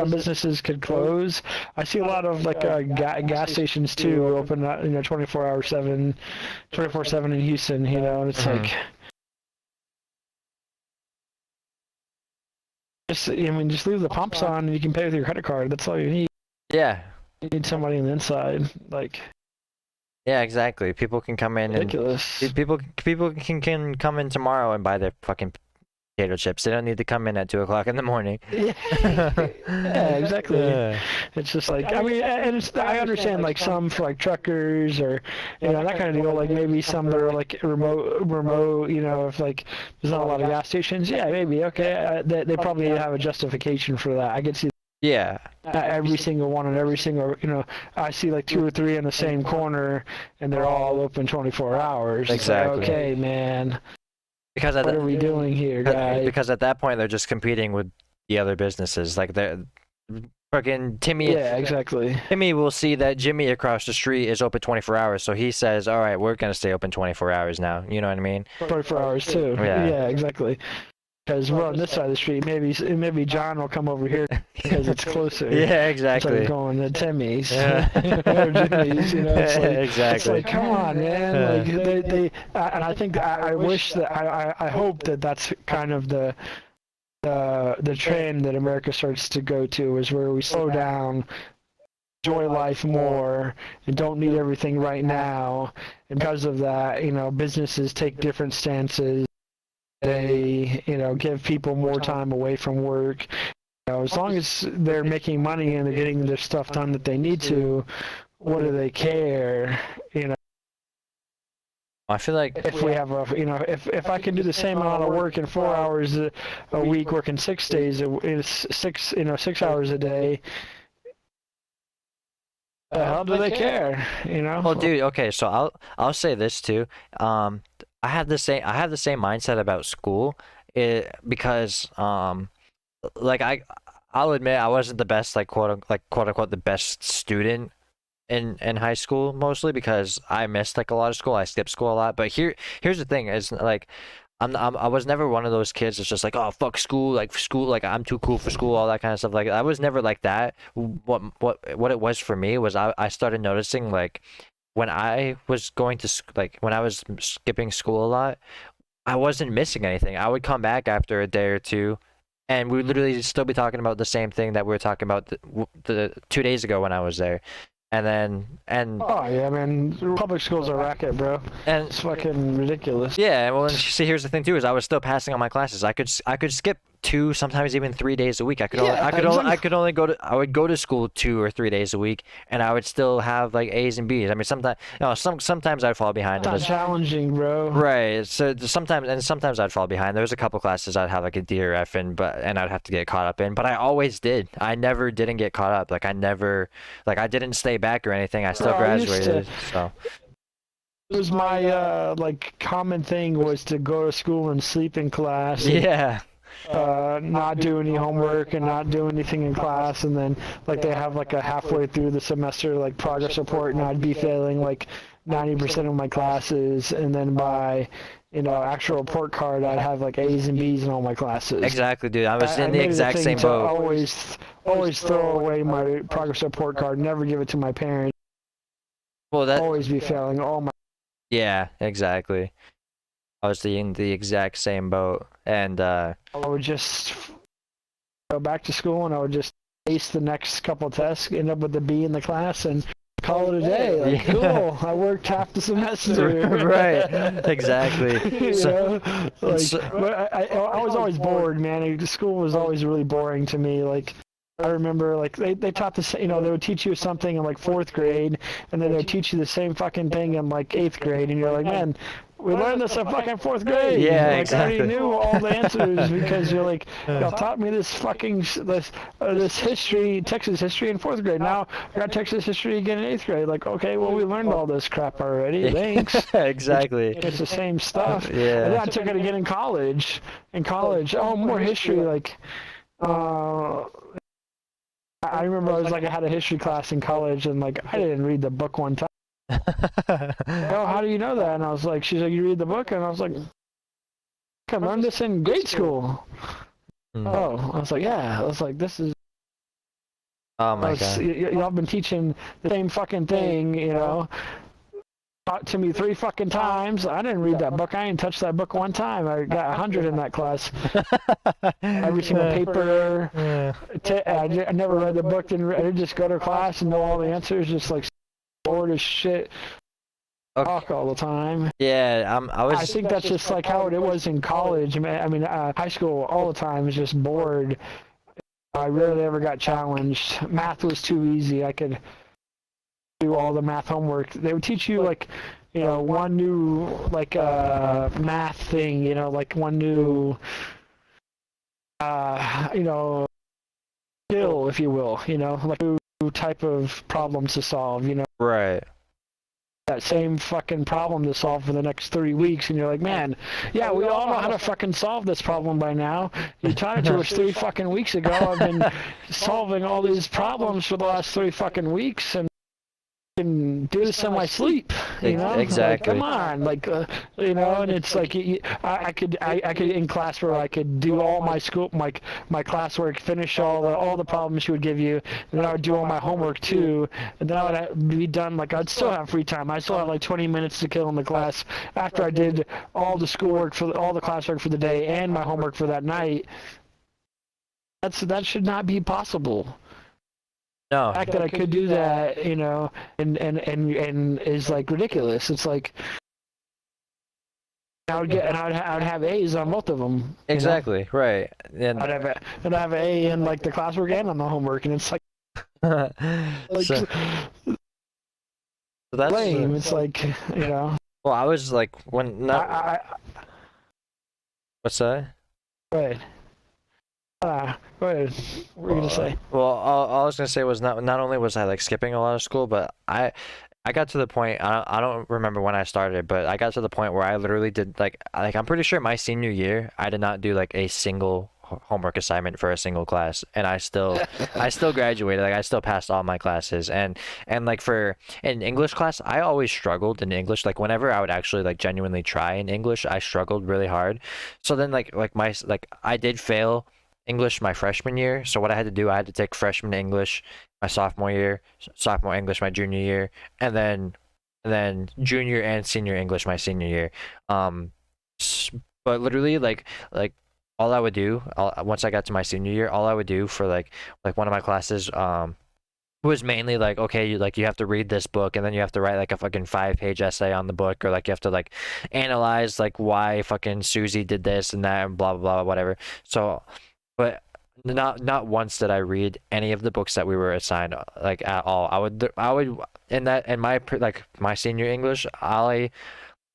businesses could close. I see a lot of like gas stations too open, 24/7 in Houston. And it's like. Just leave the pumps on and you can pay with your credit card. That's all you need. Yeah. You need somebody on the inside, like. Yeah, exactly. People can come in ridiculous. And people can come in tomorrow and buy their fucking potato chips. They don't need to come in at 2:00 in the morning. Yeah, yeah, exactly. Yeah. It's just like and I understand like some for like truckers or that kind of deal. Like maybe some that are like remote. If like there's not a lot of gas stations. Yeah, maybe okay. They probably have a justification for that. I can see. Yeah. Every single one and every single I see like 2 or 3 in the same corner and they're all open 24 hours. Exactly. Like, okay, man. Because what are we doing here, guys? Because at that point they're just competing with the other businesses. Like they're fucking Timmy. Yeah, exactly. Timmy will see that Jimmy across the street is open 24 hours, so he says, "All right, we're gonna stay open 24 hours now." You know what I mean? 24 hours too. Yeah, exactly. Because we're on this side of the street. Maybe John will come over here because it's closer. Yeah, exactly. Instead of going to Timmy's or Jimmy's, It's like, exactly. It's like, come on, man. Like they and I think I wish that I hope that that's kind of the trend that America starts to go to is where we slow down, enjoy life more, and don't need everything right now. And because of that, businesses take different stances. They, give people more time away from work. As long as they're making money and they're getting their stuff done that they need to, what do they care? I feel like if we have if I can do the same amount of work in 4 hours a week, working 6 days, it's 6 hours a day. How do they care? Well, dude, okay, so I'll say this too. I had the same mindset about school, because like I'll admit I wasn't the best quote unquote the best student in high school, mostly because I missed a lot of school. I skipped school a lot. But here's the thing is I was never one of those kids that's just like, oh fuck school, I'm too cool for school, all that kind of stuff. I was never like that. What it was for me was I started noticing when I was when I was skipping school a lot, I wasn't missing anything. I would come back after a day or two, and we would literally still be talking about the same thing that we were talking about the 2 days ago when I was there. Oh yeah, man, public schools are racket, bro. And it's fucking ridiculous. Yeah, well, and see, here's the thing too: is I was still passing on my classes. I could skip 2, sometimes even 3 days a week. I would go to school 2 or 3 days a week, and I would still have A's and B's. I mean, sometimes I'd fall behind. It's not challenging, bro. Right. So sometimes I'd fall behind. There was a couple classes I'd have a D or F in, and I'd have to get caught up in. But I always did. I never didn't get caught up. I didn't stay back or anything. I still graduated. So. It was my common thing was to go to school and sleep in class. Yeah. not do any homework and not do anything in class, and then like they have like a halfway through the semester like progress report, and I'd be failing like 90% of my classes, and then by actual report card, I'd have like A's and B's in all my classes. Exactly, dude. I was in the exact same boat. Always throw away my progress report card. Never give it to my parents. Well, that always be failing all my. Yeah, exactly. I was in the exact same boat, and I would just go back to school, and I would just ace the next couple tests, end up with a B in the class, and call it a day. Like, cool, I worked half the semester. Right, exactly. I was always bored, man. School was always really boring to me. Like, I remember, like, they taught this, they would teach you something in, like, 4th grade, and then they would teach you the same fucking thing in, like, 8th grade, and you're like, man, we learned this in fucking 4th grade. Yeah, like, exactly. I already knew all the answers because you're like, y'all taught me this fucking, this history, Texas history in 4th grade. Now I got Texas history again in 8th grade. Like, okay, well, we learned all this crap already. Thanks. Exactly. It's the same stuff. Yeah. And then I took it again in college. Oh, more history. Like, I remember I had a history class in college, and like I didn't read the book one time. Oh, how do you know that? And I was like, she's like, you read the book? And I was like, I learned this in grade school. Oh, I was like, yeah. I was like, this is. Oh my god. Y'all been teaching the same fucking thing, taught to me 3 fucking times. I didn't read that book. I didn't touch that book one time. I got 100 in that class. Every single paper. I never read the book. I didn't just go to class and know all the answers. Just like bored as shit. Talk all the time. Yeah, I think that's just like how it was in college. I mean, high school all the time is just bored. I rarely ever got challenged. Math was too easy. I could do all the math homework. They would teach you like, one new like math thing, like one new skill, if you will, like new type of problems to solve, Right. That same fucking problem to solve for the next 3 weeks, and you're like, man, yeah, we all know how to fucking solve this problem by now. You taught it to us 3 fucking weeks ago. I've been solving all these problems for the last 3 fucking weeks, and can do this in my sleep, Exactly. Like, come on, like, and it's like I could in class where I could do all my school, my classwork, finish all the problems she would give you, and then I would do all my homework too, and then I would be done. Like, I'd still have free time. I still have like 20 minutes to kill in the class after I did all the schoolwork all the classwork for the day and my homework for that night. That should not be possible. No. The fact that I could do that, and is like ridiculous. It's like I would have A's on both of them. Exactly. Right. And I'd have an A in like the classwork and on the homework, and it's like so that's lame. It's like Well, I was like when not. What's that? Go ahead. What were you gonna say? Well, all I was gonna say was not only was I like skipping a lot of school, but I got to the point. I don't remember when I started, but I got to the point where I literally did like I'm pretty sure my senior year I did not do like a single homework assignment for a single class, and I still graduated. Like I still passed all my classes, and like in English class I always struggled in English. Like whenever I would actually like genuinely try in English, I struggled really hard. So then like I did fail English my freshman year. So what I had to do, I had to take freshman English my sophomore year, sophomore English my junior year, and then junior and senior English my senior year. But literally like all I would do once I got to my senior year, all I would do for like one of my classes was mainly like, okay, you have to read this book, and then you have to write like a fucking 5-page essay on the book, or like you have to like analyze like why fucking Susie did this and that and blah blah blah whatever. So but not once did I read any of the books that we were assigned like at all. I would in my senior English, I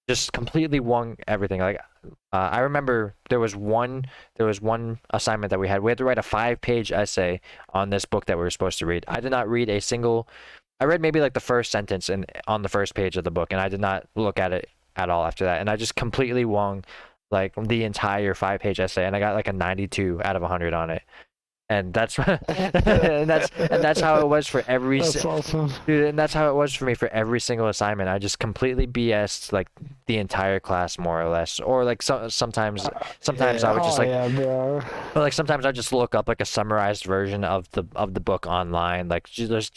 just completely won everything. Like I remember there was one assignment that we had to write a 5-page essay on this book that we were supposed to read. I did not read a single. I read maybe like the first sentence on the first page of the book, and I did not look at it at all after that. And I just completely won like the entire 5-page essay, and I got like a 92 out of 100 on it. And that's and that's how it was for every That's awesome. dude, and that's how it was for me for every single assignment. I just completely BS'd like the entire class more or less, or like sometimes I would just like, yeah, bro. but like sometimes I just look up like a summarized version of the book online, like just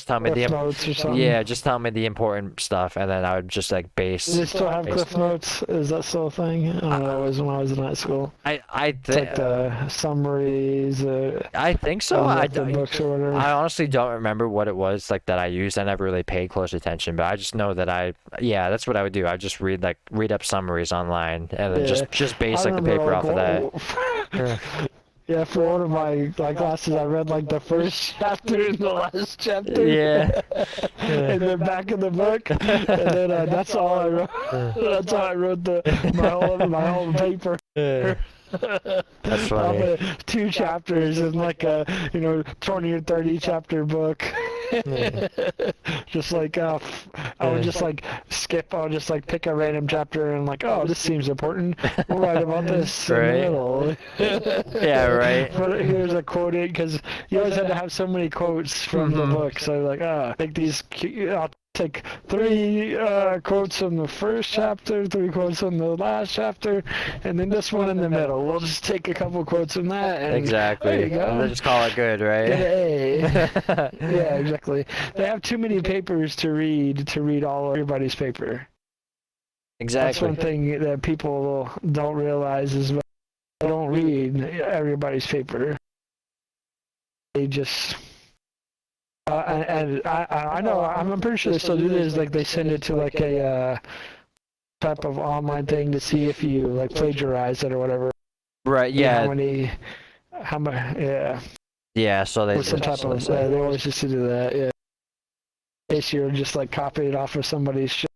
tell me Cliff notes or something. yeah, just tell me the important stuff, and then I would just like base. Do they still have Cliff Notes? Is that still a thing? I don't know. It was when I was in high school. I It's like the summaries. I think so. The books or whatever. I honestly don't remember what it was like that I used. I never really paid close attention, but I just know that yeah, that's what I would do. I just read up summaries online and then just base like the paper off of that. Yeah, for one of my classes, I read like the first chapter and the last chapter. Yeah. And then back in the book, and then that's all I wrote. That's how I wrote my whole paper. That's funny. 2 chapters in like a 20 or 30 chapter book. Just like I would just like skip. I would just like pick a random chapter and like, oh, this seems important. We'll write about this in the middle. Yeah, right. But here's a quote, because you always had to have so many quotes from the book. So like, take these. I'll take 3 quotes from the first chapter, 3 quotes from the last chapter, and then this one in the middle. We'll just take a couple quotes from that. And exactly. There you go. And then just call it good, right? Get an A. Yeah, exactly. They have too many papers to read everybody's paper. Exactly. That's one thing that people don't realize is they don't read everybody's paper. They just. And I know, I'm pretty sure they still do this, like they send it to like a type of online thing to see if you like plagiarize it or whatever. Right, yeah. How many, yeah. Yeah, so they... Some type of, they always just do that, yeah. In case you're just like copying it off of somebody's shit.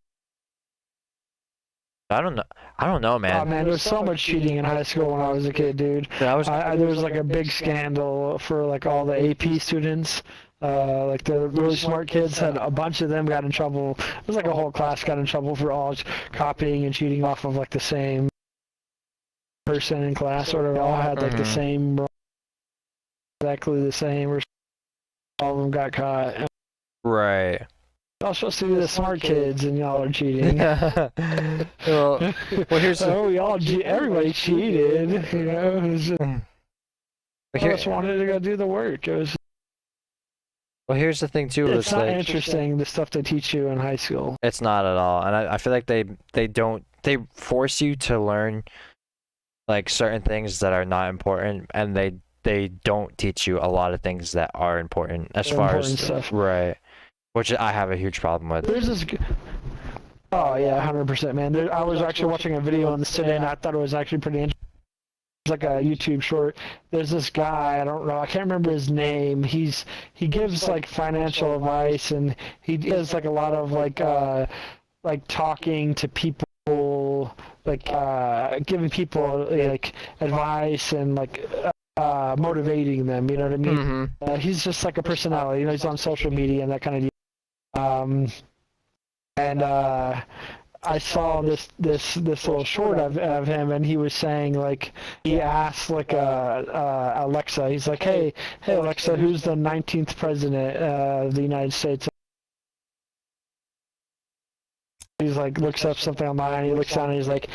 I don't know, man. Oh man, there was so much cheating in high school when I was a kid, dude. There was like a big scandal for like all the AP students. Like the really smart kids, had a bunch of them got in trouble. It was like a whole class got in trouble for all copying and cheating off of like the same person in class, or they all had like the same, exactly the same, or all of them got caught. Right. Y'all supposed to be the smart kids, and y'all are cheating. well, here's everybody cheated, you know. It was just, I just wanted to go do the work. It was. Well, here's the thing too. It's not interesting, the stuff they teach you in high school. It's not at all, and I feel like they force you to learn like certain things that are not important, and they don't teach you a lot of things that are important as far as stuff. Right, which I have a huge problem with. There's this. Oh yeah, 100%, man. I was actually watching a video on this today, and I thought it was actually pretty interesting. It's like a YouTube short. There's this guy, I can't remember his name. He gives like financial advice, and he does like a lot of like talking to people, like giving people like advice and like motivating them, you know what I mean? He's just like a personality, he's on social media and that kind of deal. I saw this little short of him, and he was saying, like, he asked like Alexa, he's like, hey Alexa, who's the 19th president of the United States? He's like, looks up something online, he looks down, and he's like,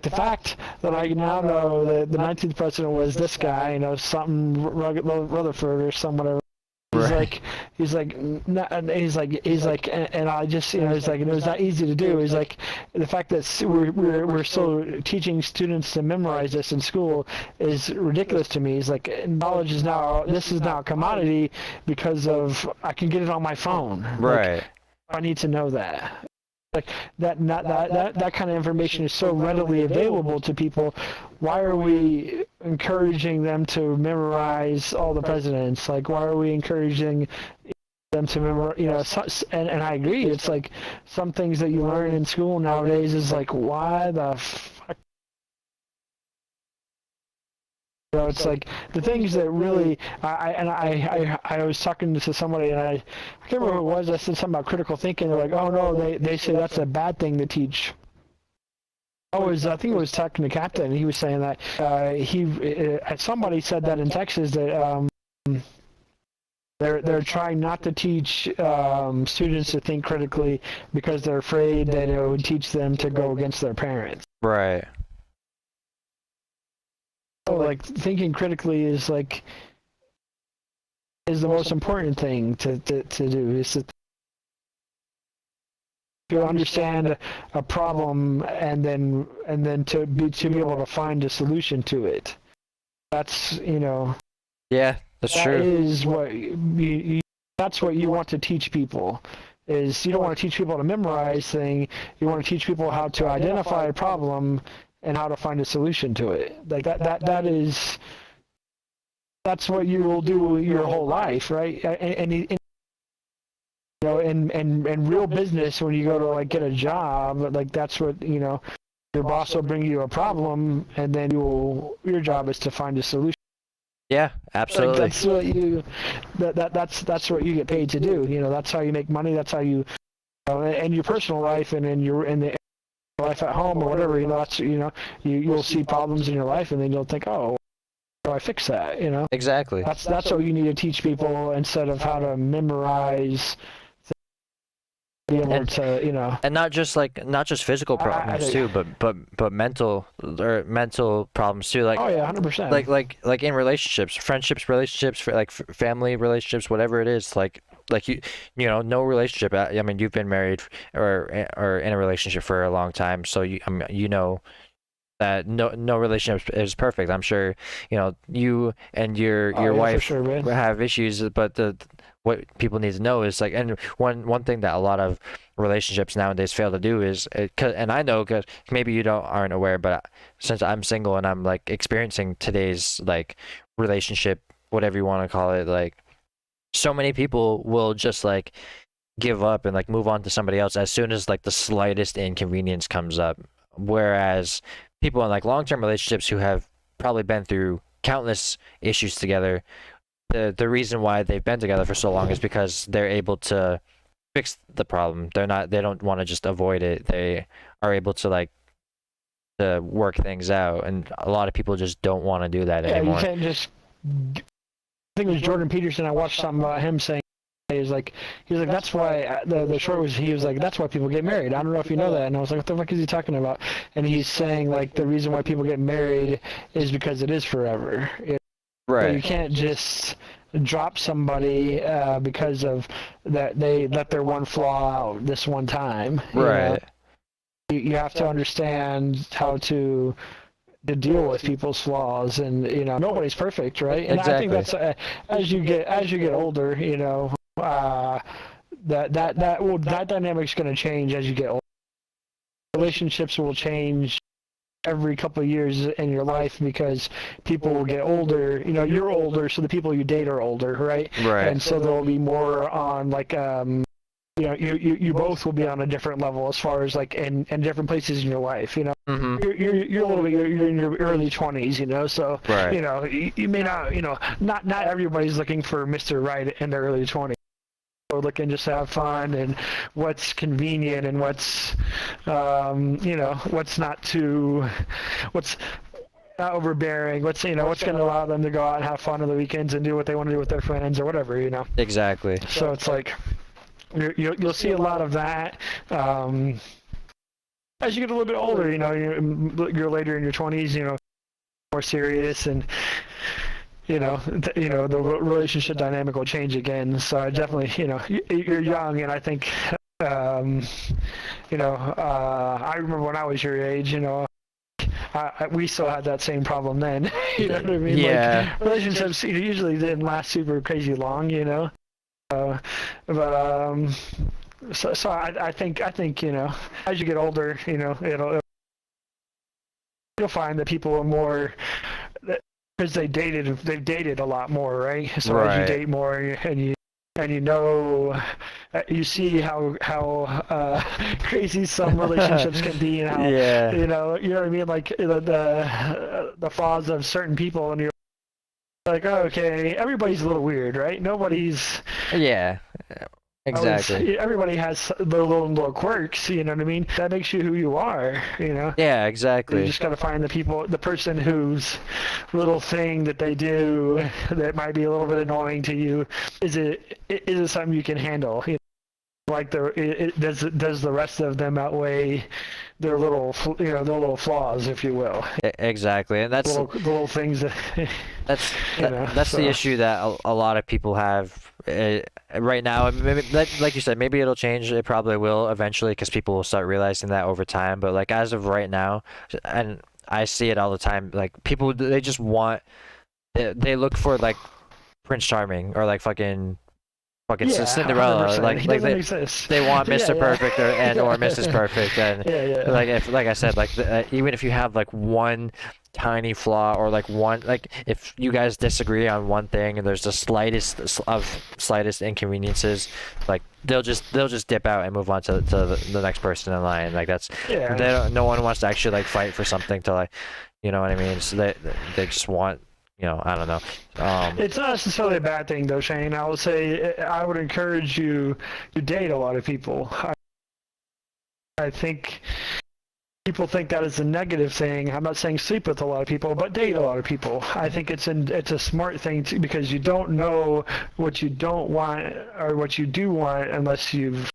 the fact that I now know that the 19th president was this guy, something Rutherford or some whatever. He's like, and I just, he's like, it was not easy to do. He's like, the fact that we're still teaching students to memorize this in school is ridiculous to me. He's like, knowledge is now a commodity because of, I can get it on my phone. Right. Like, I need to know that. Like that kind of information is so readily available to people. Why are we encouraging them to memorize all the presidents? Like, why are we encouraging them to memorize? And I agree. It's like some things that you learn in school nowadays is like, why the fuck? It's like the things that really. I was talking to somebody, and I can't remember who it was. I said something about critical thinking. They're like, oh no, they say that's a bad thing to teach. I think it was Tech and the Captain. He was saying that somebody said that in Texas that they're trying not to teach students to think critically because they're afraid that it would teach them to go against their parents. Right. So, like, thinking critically is the most important thing to do. Is to understand a problem and then to be able to find a solution to it. That's Yeah, that's true. That's what you want to teach people. Is you don't want to teach people to memorize things. You want to teach people how to identify a problem and how to find a solution to it. Like that's what you will do your whole life, right? And in real business, when you go to like get a job, like that's what your boss will bring you a problem, and then your job is to find a solution. Yeah, absolutely. Like that's what you get paid to do. That's how you make money. That's how you, in your personal life and in the life at home or whatever. That's you'll see problems in your life, and then you'll think, oh, how do I fix that? Exactly. That's what you need to teach people instead of how to memorize. Be able to, and not just physical problems too, but mental problems too. Like, oh yeah, 100%. Like in relationships, friendships, relationships, like family relationships, whatever it is. Like no relationship. I mean, you've been married or in a relationship for a long time, so that no relationship is perfect. I'm sure you and your wife have issues, but what people need to know is like, and one thing that a lot of relationships nowadays fail to do is, and I know because maybe you aren't aware, but since I'm single and I'm like experiencing today's like relationship, whatever you want to call it, like so many people will just like give up and like move on to somebody else as soon as like the slightest inconvenience comes up, whereas people in like long-term relationships who have probably been through countless issues together, the reason why they've been together for so long is because they're able to fix the problem. They don't want to just avoid it. They are able to to work things out, and a lot of people just don't want to do that anymore. You can't just. I think it was Jordan Peterson. I watched something about him saying he's like that's why the short was he was like that's why people get married. I don't know if you know that, and I was like, what the fuck is he talking about? And he's saying like the reason why people get married is because it is forever. Right. So you can't just drop somebody because of that they let their one flaw out this one time. Right. You have to understand how to deal with people's flaws, and nobody's perfect, right? And exactly. I think that's as you get older, that dynamic's going to change as you get older. Relationships will change every couple of years in your life because people will get older. You're older, so the people you date are older, right? Right. And so there'll be more on like you both will be on a different level as far as like in different places in your life. Mm-hmm. You're a little bit you're in your early 20s, so right. you may not everybody's looking for Mr. Right in their early 20s. We're looking just to have fun and what's convenient and what's what's not overbearing, what's going to allow them to go out and have fun on the weekends and do what they want to do with their friends or whatever. Exactly. So it's like you'll see a lot of that as you get a little bit older. You're later in your 20s, more serious, and the relationship dynamic will change again. So I definitely, you're young, and I think, I remember when I was your age, we still had that same problem then. You know what I mean? Yeah. Like, relationships usually didn't last super crazy long, So I think as you get older, you'll find that people are more. Because they've dated a lot more, right? So right. As you date more, and you see how crazy some relationships can be, and how you know what I mean, like the flaws of certain people, and you're like, oh, okay, everybody's a little weird, right? Nobody's. Yeah. Exactly. Everybody has their little quirks, you know what I mean? That makes you who you are, you know? Yeah, You exactly. just gotta find the person whose little thing that they do that might be a little bit annoying to you. Is it something you can handle? You know, like does the rest of them outweigh their their little flaws, if you will? Exactly, and The little things that, that's the so. issue that a lot of people have right now. And maybe, like you said, maybe it'll change. It probably will eventually because people will start realizing that over time. But like as of right now, and I see it all the time. Like people, they just want they look for like Prince Charming or like fucking Yeah, Cinderella, 100%. He like doesn't exist. they want Yeah, Mr. yeah. Perfect or Mrs. Yeah. Perfect, and Yeah, yeah. like if like I said, like even if you have like one tiny flaw or like one like if you guys disagree on one thing and there's the slightest inconveniences, like they'll just dip out and move on to the next person in line. Like that's Yeah. no one wants to actually like fight for something to like, you know what I mean? So they just want, I don't know. It's not necessarily a bad thing, though, Shane. I would say I would encourage you to date a lot of people. I think people think that is a negative thing. I'm not saying sleep with a lot of people, but date a lot of people. I think it's a smart thing because you don't know what you don't want or what you do want unless you've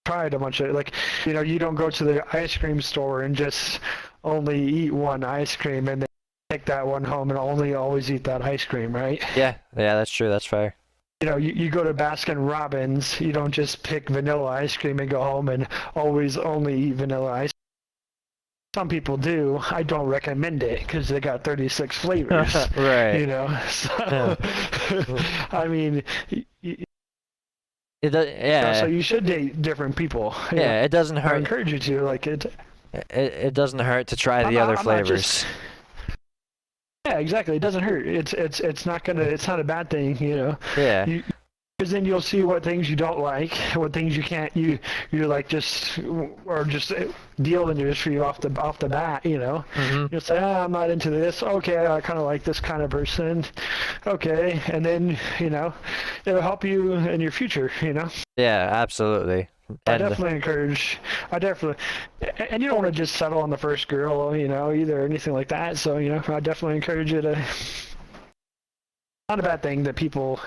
tried a bunch of, like, you don't go to the ice cream store and just only eat one ice cream and then take that one home and only always eat that ice cream, right? Yeah, that's true. That's fair. You go to Baskin Robbins, you don't just pick vanilla ice cream and go home and always only eat vanilla ice cream. Some people do. I don't recommend it because they got 36 flavors. Right. So, I mean, It does, yeah. so you should date different people. Yeah, it doesn't I hurt. encourage you to, like, it. It doesn't hurt to try the other I'm not flavors. just. Yeah, exactly. It doesn't hurt. It's not a bad thing, Yeah. Because then you'll see what things you don't like, what things you can't you like just deal in just for you off the bat, Mm-hmm. You'll say, I'm not into this. Okay, I kind of like this kind of person. Okay, and then it'll help you in your future. Yeah, absolutely. I And definitely encourage. And you don't want to just settle on the first girl, either or anything like that. So I definitely encourage you to. Not a bad thing that people,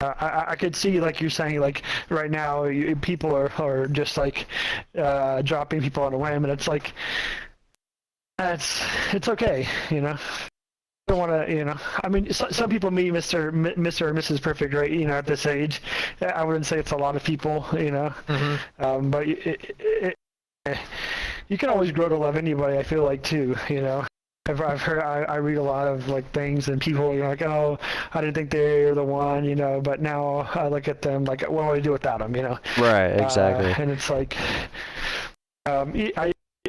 I could see, like you're saying, like right now, people are just like dropping people on a whim, and it's like it's okay, Don't want to, I mean, some people meet Mr. or Mrs. Perfect, right? At this age, I wouldn't say it's a lot of people, Mm-hmm. but you can always grow to love anybody. I feel like too, I've heard, I read a lot of like things and people are like, oh, I didn't think they were the one, but now I look at them like, what do I do without them, Right, exactly. and it's like,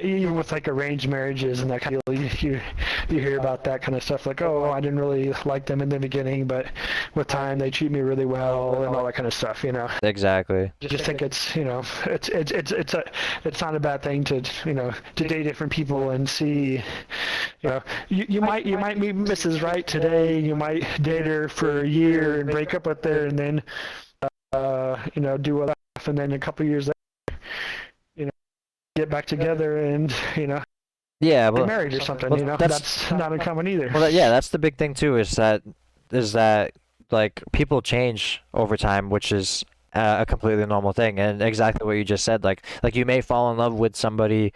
even with like arranged marriages and that kind of, you hear about that kind of stuff, like, oh, I didn't really like them in the beginning, but with time they treat me really well and all that kind of stuff, Exactly. Just think it's it's not a bad thing to to date different people and see, you might meet Mrs. Right today, you might date her for a year and break up with her and then do a laugh, and then a couple years later get back together and Yeah, get well, married or something. That's not uncommon either. well, yeah, that's the big thing too. Is that like people change over time, which is a completely normal thing, and exactly what you just said. Like you may fall in love with somebody,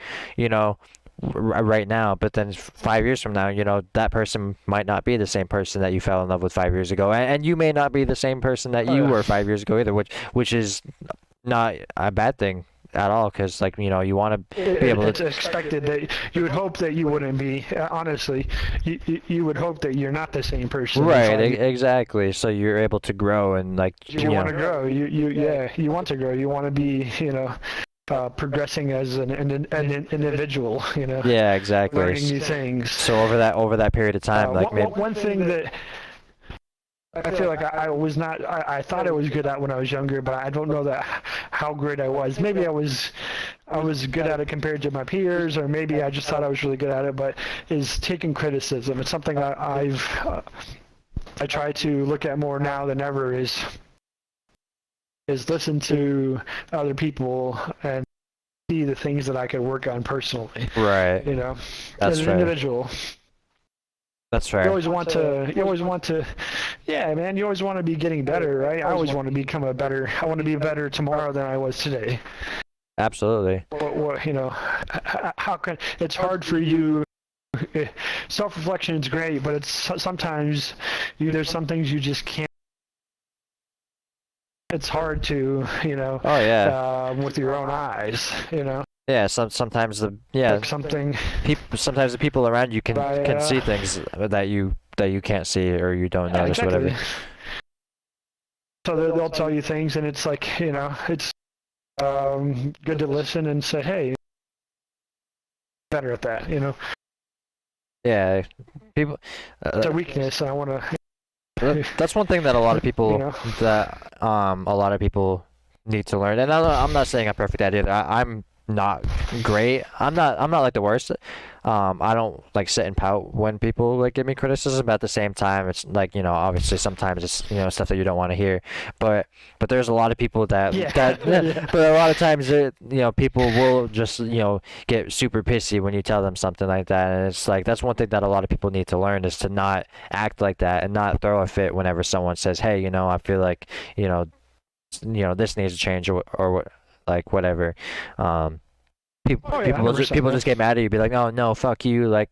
right now, but then 5 years from now, that person might not be the same person that you fell in love with 5 years ago, and you may not be the same person that you were 5 years ago either, which is not a bad thing at all, because like you want to be able it's to. expected that you would hope that you wouldn't be, honestly, you would hope that you're not the same person. Right, exactly. So you're able to grow and like you want to grow, you want to grow, you want to be progressing as an individual, Yeah, exactly. learning new things. So over that period of time, like maybe. One thing that I feel like I was not, I thought I was good at when I was younger, but I don't know how great I was. Maybe I was good at it compared to my peers, or maybe I just thought I was really good at it, but is taking criticism. It's something I try to look at more now than ever, is is listen to other people and see the things that I could work on personally. Right. You know, That's as an fair. individual. That's fair. You always want to, yeah, man. You always want to be getting better, right? I always want to become I want to be better tomorrow than I was today. Absolutely. You know, how can it's hard for you. Self-reflection is great, but it's sometimes there's some things you just can't. It's hard to, you know. Oh yeah. With your own eyes, you know. Yeah. Sometimes Like something. Sometimes the people around you can see things that you can't see or you don't notice, exactly. whatever. So they'll tell you things, and it's like, you know, it's good to listen and say, hey, better at that, you know. Yeah, people. It's a weakness, and I want to. That's one thing that a lot of people You know. a lot of people need to learn. And I'm not saying I'm perfect at it. I'm not great. I'm not like the worst. I don't like sit and pout when people like give me criticism, but at the same time it's like, you know, obviously sometimes it's, you know, stuff that you don't want to hear. But there's a lot of people that but a lot of times you know, people will just, you know, get super pissy when you tell them something like that. And it's like that's one thing that a lot of people need to learn, is to not act like that and not throw a fit whenever someone says, hey, you know, I feel like, you know, this needs to change or like whatever. People just get mad at you, be like, oh no, fuck you, like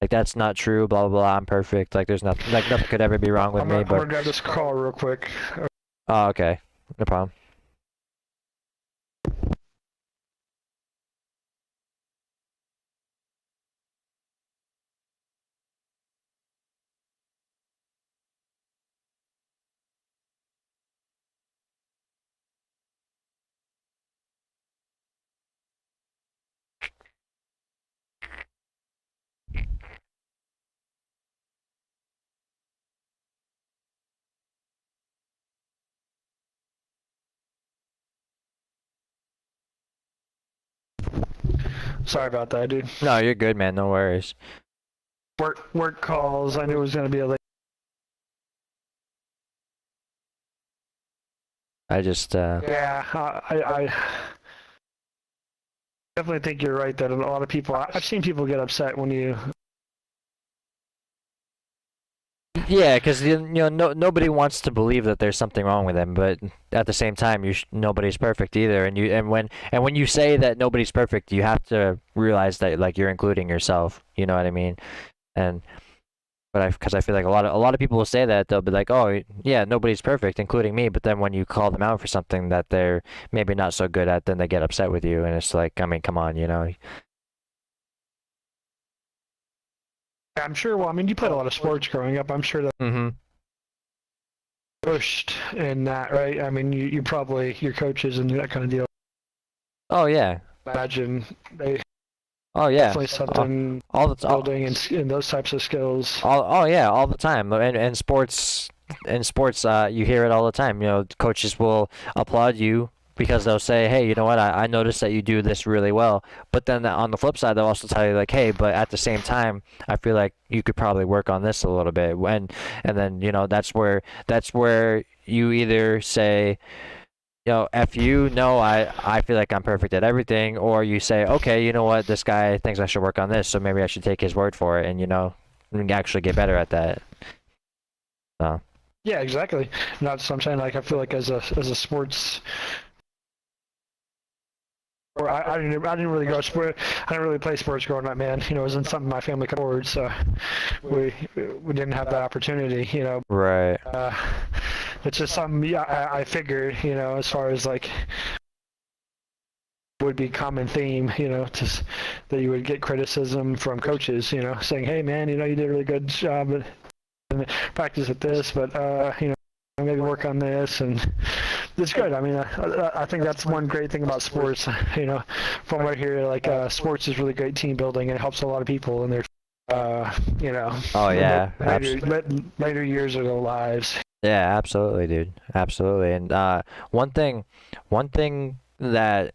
that's not true, blah blah blah, I'm perfect, like there's nothing, like nothing could ever be wrong with me. I'm gonna grab this call real quick. Oh, okay, no problem. Sorry about that, dude. No, you're good, man, no worries. Work calls. I knew it was gonna be a late. I just Yeah, I definitely think you're right that a lot of people. I've seen people get upset when you. yeah, because you know, nobody wants to believe that there's something wrong with them, but at the same time, nobody's perfect either. And when you say that nobody's perfect, you have to realize that like you're including yourself. You know what I mean? And because I feel like a lot of people will say that, they'll be like, oh yeah, nobody's perfect, including me. But then when you call them out for something that they're maybe not so good at, then they get upset with you, and it's like, I mean, come on, you know. I'm sure. Well, I mean, you played a lot of sports growing up. I'm sure that pushed in that, right? I mean, you probably your coaches and that kind of deal. Oh yeah. Imagine they. Oh yeah. Definitely something all the building and those types of skills. Oh yeah, all the time. And sports, you hear it all the time. You know, coaches will applaud you because they'll say, hey, you know what, I noticed that you do this really well. But then on the flip side, they'll also tell you like, hey, but at the same time, I feel like you could probably work on this a little bit. And then, you know, that's where you either say, you know, F you, no, I feel like I'm perfect at everything, or you say, okay, you know what, this guy thinks I should work on this, so maybe I should take his word for it and, you know, actually get better at that. So. Yeah, exactly. That's what I'm saying. Like, I feel like as a sports, or I didn't really go sport. I didn't really play sports growing up, man. You know, it wasn't something my family could afford, so we didn't have that opportunity. You know. Right. It's just something. Yeah, I figured. You know, as far as like would be common theme. You know, that you would get criticism from coaches. You know, saying, "Hey, man, you know, you did a really good job and practice at this, but you know, maybe work on this." And it's good. I mean, I think that's one great thing about sports. You know, from what I hear, like sports is really great team building, and it helps a lot of people in their, you know. Oh yeah. Later years of their lives. Yeah, absolutely, dude. Absolutely. And one thing that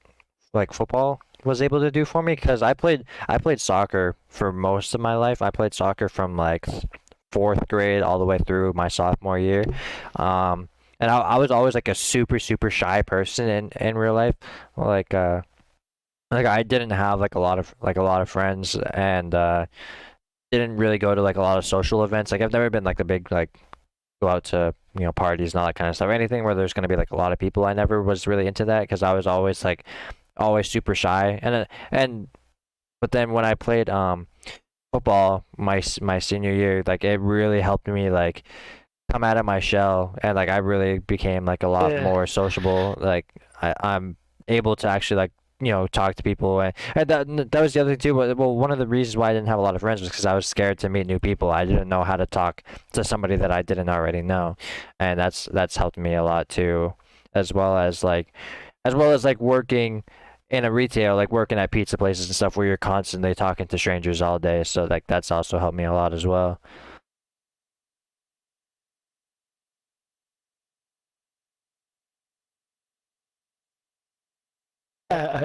like football was able to do for me, because I played soccer for most of my life. I played soccer from like 4th grade all the way through my sophomore year. And I was always like a super shy person in real life. Like like I didn't have like a lot of friends, and didn't really go to like a lot of social events. Like I've never been like the big like go out to parties and all that kind of stuff. Anything where there's gonna be like a lot of people, I never was really into that because I was always like always super shy. And but then when I played football my senior year, like it really helped me like come out of my shell, and like I really became like a lot Yeah. more sociable. Like I'm able to actually like talk to people, and that was the other thing too. But well, one of the reasons why I didn't have a lot of friends was because I was scared to meet new people. I didn't know how to talk to somebody that I didn't already know, and that's helped me a lot too, as well as like working in a retail, like working at pizza places and stuff where you're constantly talking to strangers all day. So like that's also helped me a lot as well.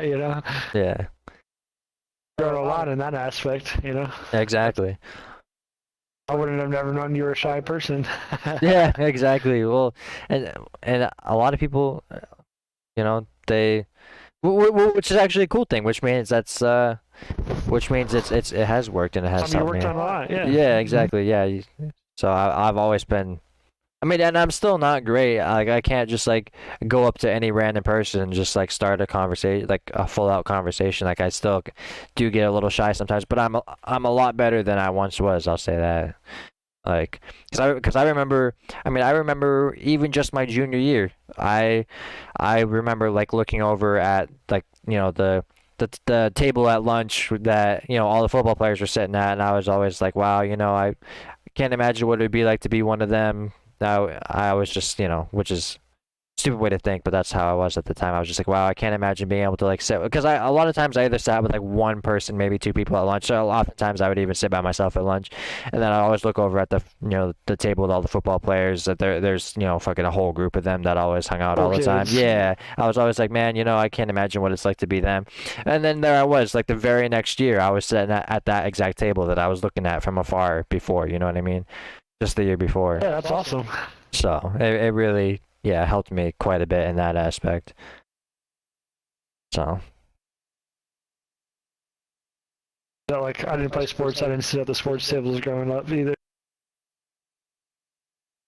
You know, Yeah, grown a lot in that aspect. You know, exactly. I wouldn't have never known you were a shy person. Yeah, exactly. Well, and a lot of people, they, which is actually a cool thing, which means it has worked and it has Something you helped me. worked on a lot. Yeah. Yeah, exactly. Yeah. So I've always been. I mean, and I'm still not great. Like I can't just like go up to any random person and just like start a conversation, like a full out conversation. Like I still do get a little shy sometimes, but I'm a lot better than I once was. I'll say that. Like, cause I remember, I mean, I remember even just my junior year, I remember like looking over at like, the table at lunch that, all the football players were sitting at, and I was always like, wow, I can't imagine what it would be like to be one of them. Now, I was just, which is stupid way to think, but that's how I was at the time. I was just like, wow, I can't imagine being able to like sit because a lot of times I either sat with like one person, maybe two people at lunch. So oftentimes I would even sit by myself at lunch, and then I always look over at the the table with all the football players. That there's fucking a whole group of them that always hung out all the time. Kids. Yeah, I was always like, man, I can't imagine what it's like to be them. And then there I was, like the very next year, I was sitting at that exact table that I was looking at from afar before. You know what I mean? Just the year before. Yeah, that's awesome. So it really, yeah, helped me quite a bit in that aspect. So So, like, I didn't play sports. I didn't sit at the sports tables growing up either.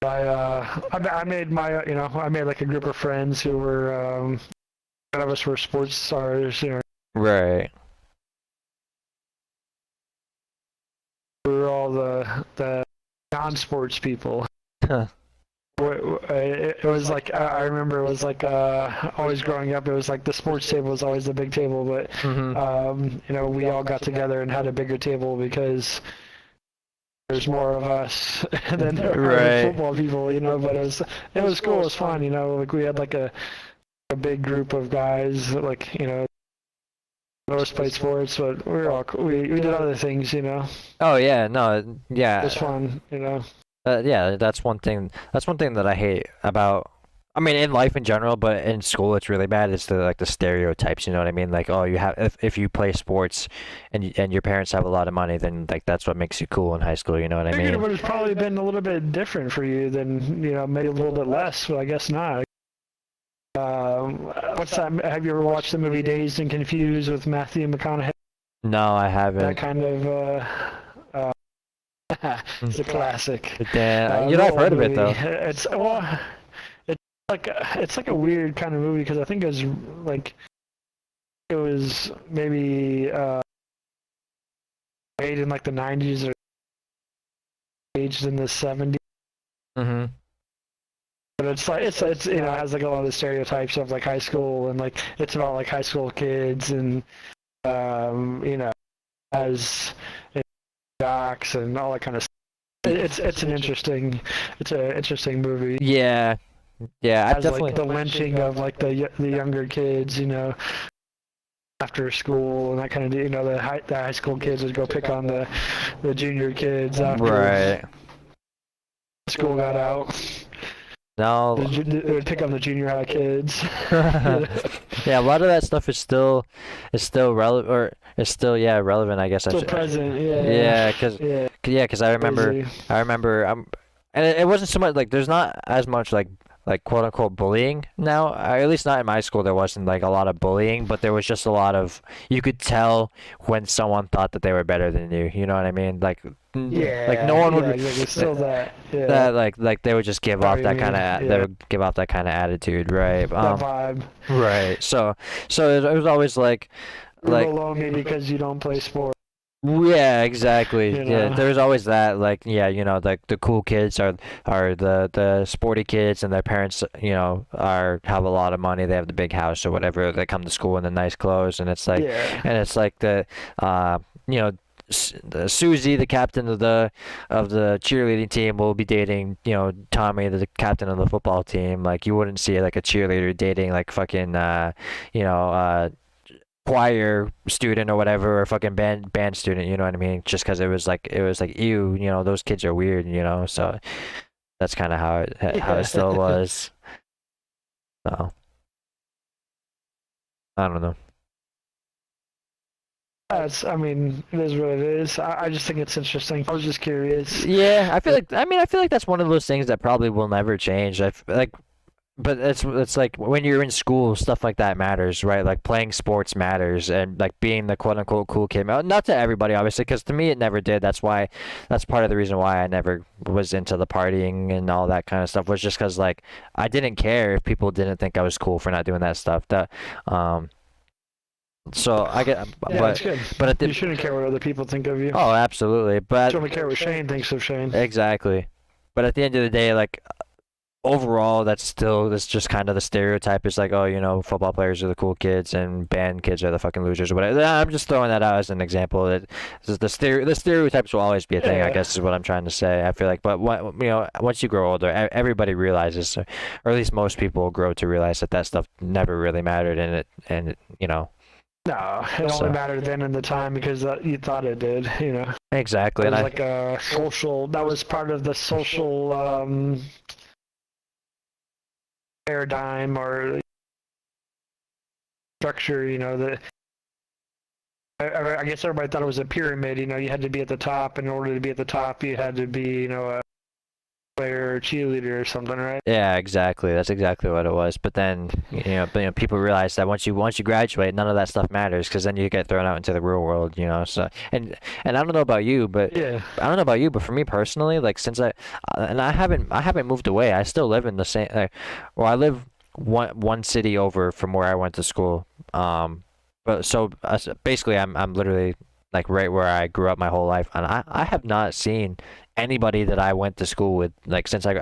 I made I made like a group of friends who were, none of us were sports stars. right. We were all the non-sports people. It was like I remember it was like always growing up. It was like the sports table was always the big table, but we all got together and had a bigger table because there's more of us than there are football people. But it was cool. It was fun. Like we had like a big group of guys that most of us played sports, but we were all we did other things. Oh yeah, no, yeah. It was fun. Yeah, that's one thing. That's one thing that I hate about. I mean, in life in general, but in school it's really bad. It's the stereotypes. You know what I mean? Like, oh, you have if you play sports, and your parents have a lot of money, then like that's what makes you cool in high school. You know what I mean? It would have probably been a little bit different for you than maybe a little bit less, but I guess not. What's that? Have you ever watched the movie Dazed and Confused with Matthew McConaughey? No, I haven't. That kind of. It's a classic. Damn, I've heard of it though. It's like a weird kind of movie because I think it was maybe made in like the 90s or aged in the 70s. Mm-hmm. But it's like it has like a lot of the stereotypes of like high school, and like it's about like high school kids and as jocks and all that kind of stuff. It's an interesting movie. Yeah, I definitely like the lynching of like the younger kids, after school and that kind of the high school kids would go pick on the junior kids after school got out. No, they would pick on the junior high kids. Yeah, a lot of that stuff is still relevant, or is still relevant. I guess still present. Because I remember and it wasn't so much like there's not as much like like quote unquote bullying now. At least not in my school. There wasn't like a lot of bullying, but there was just a lot of, you could tell when someone thought that they were better than you. You know what I mean? Like no Yeah, one would yeah, exactly. Still that. Yeah. that like they would just give Know off what you that kind mean. of they Yeah. would give off that kind of attitude, right? That vibe. Right. So it was always You're like below me because you don't play sport. yeah, exactly. You Yeah, know. there's always that, like, yeah, like the cool kids are the sporty kids, and their parents, have a lot of money. They have the big house or whatever. They come to school in the nice clothes, and it's like, Yeah. the, you know. The Susie, the captain of the cheerleading team, will be dating, Tommy, the captain of the football team. Like, you wouldn't see like a cheerleader dating like fucking choir student or whatever, or fucking band student, you know what I mean? Just because it was like ew, those kids are weird, so that's kind of how it still was. So I don't know. I mean, it is what it is. I just think it's interesting. I was just curious. Yeah, I feel like that's one of those things that probably will never change. But it's like when you're in school, stuff like that matters, right? Like playing sports matters, and like being the quote unquote cool kid. Not to everybody, obviously, because to me it never did. That's part of the reason why I never was into the partying and all that kind of stuff, was just because like I didn't care if people didn't think I was cool for not doing that stuff. So I get, Yeah, that's good. but at You shouldn't care what other people think of you. oh, absolutely, but You only care what Shane thinks of Shane. exactly. But at the end of the day, like overall, that's just kind of the stereotype. Is like, oh, football players are the cool kids and band kids are the fucking losers or whatever. I'm just throwing that out as an example. That the stereotypes will always be a thing, I Yeah. guess, is what I'm trying to say. I feel like, but once you grow older, everybody realizes, or at least most people grow to realize that stuff never really mattered, and No, it So- only mattered then in the time because you thought it did, exactly. It And was like a social, that was part of the social paradigm or structure, I guess everybody thought it was a pyramid, you had to be at the top. In order to be at the top, you had to be, a player or cheerleader or something, right? Yeah, exactly. That's exactly what it was. But then, people realize that once you graduate, none of that stuff matters, because then you get thrown out into the real world, So, and I don't know about you, but Yeah. I don't know about you, but for me personally, like since I haven't moved away. I still live in the same, I live one city over from where I went to school. But so basically, I'm literally like right where I grew up my whole life, and I have not seen anybody that I went to school with like since I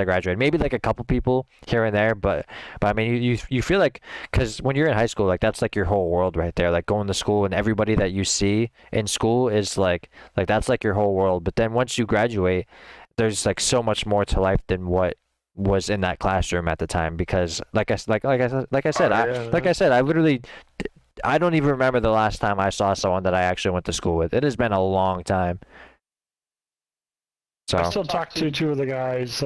graduated. Maybe like a couple people here and there, but I mean you feel like, because when you're in high school, like that's like your whole world right there. Like going to school, and everybody that you see in school is like that's like your whole world. But then once you graduate, there's like so much more to life than what was in that classroom at the time, because like I said, I literally, I don't even remember the last time I saw someone that I actually went to school with. It has been a long time. So I still talk to two of the guys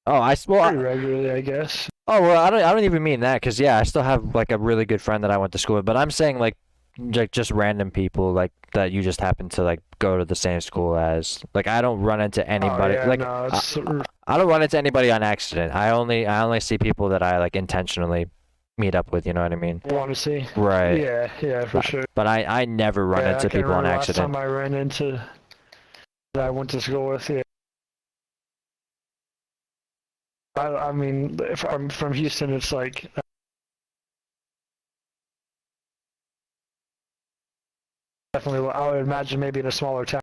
pretty regularly, I guess. Oh, well, I don't even mean that, because yeah, I still have like a really good friend that I went to school with, but I'm saying like just random people like that you just happen to like go to the same school as. Like I don't run into anybody I don't run into anybody on accident. I only see people that I like intentionally meet up with, you know what I mean? Want to see? Right. Yeah, for sure. But I never run Yeah, into I can't people on remember accident. last time I ran into that I went to school with. Yeah. I mean, if I'm from Houston, it's like definitely. I would imagine maybe in a smaller town.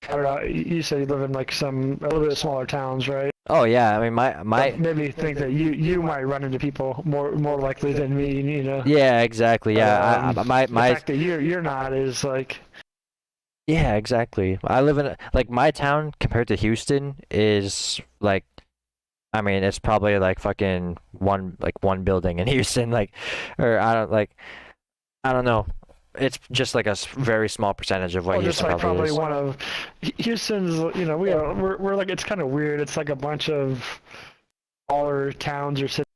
I don't know. You said you live in like a little bit smaller towns, right? Oh yeah, I mean my Maybe think that you might run into people more likely than me, Yeah, exactly. Yeah, the my fact that you're not is like. Yeah, exactly. I live in like my town compared to Houston is like, I mean, it's probably like fucking one building in Houston, like, or I don't know. It's just like a very small percentage of what Well, just Houston like probably probably is. one of Houston's. We're like, it's kind of weird. It's like a bunch of smaller towns or cities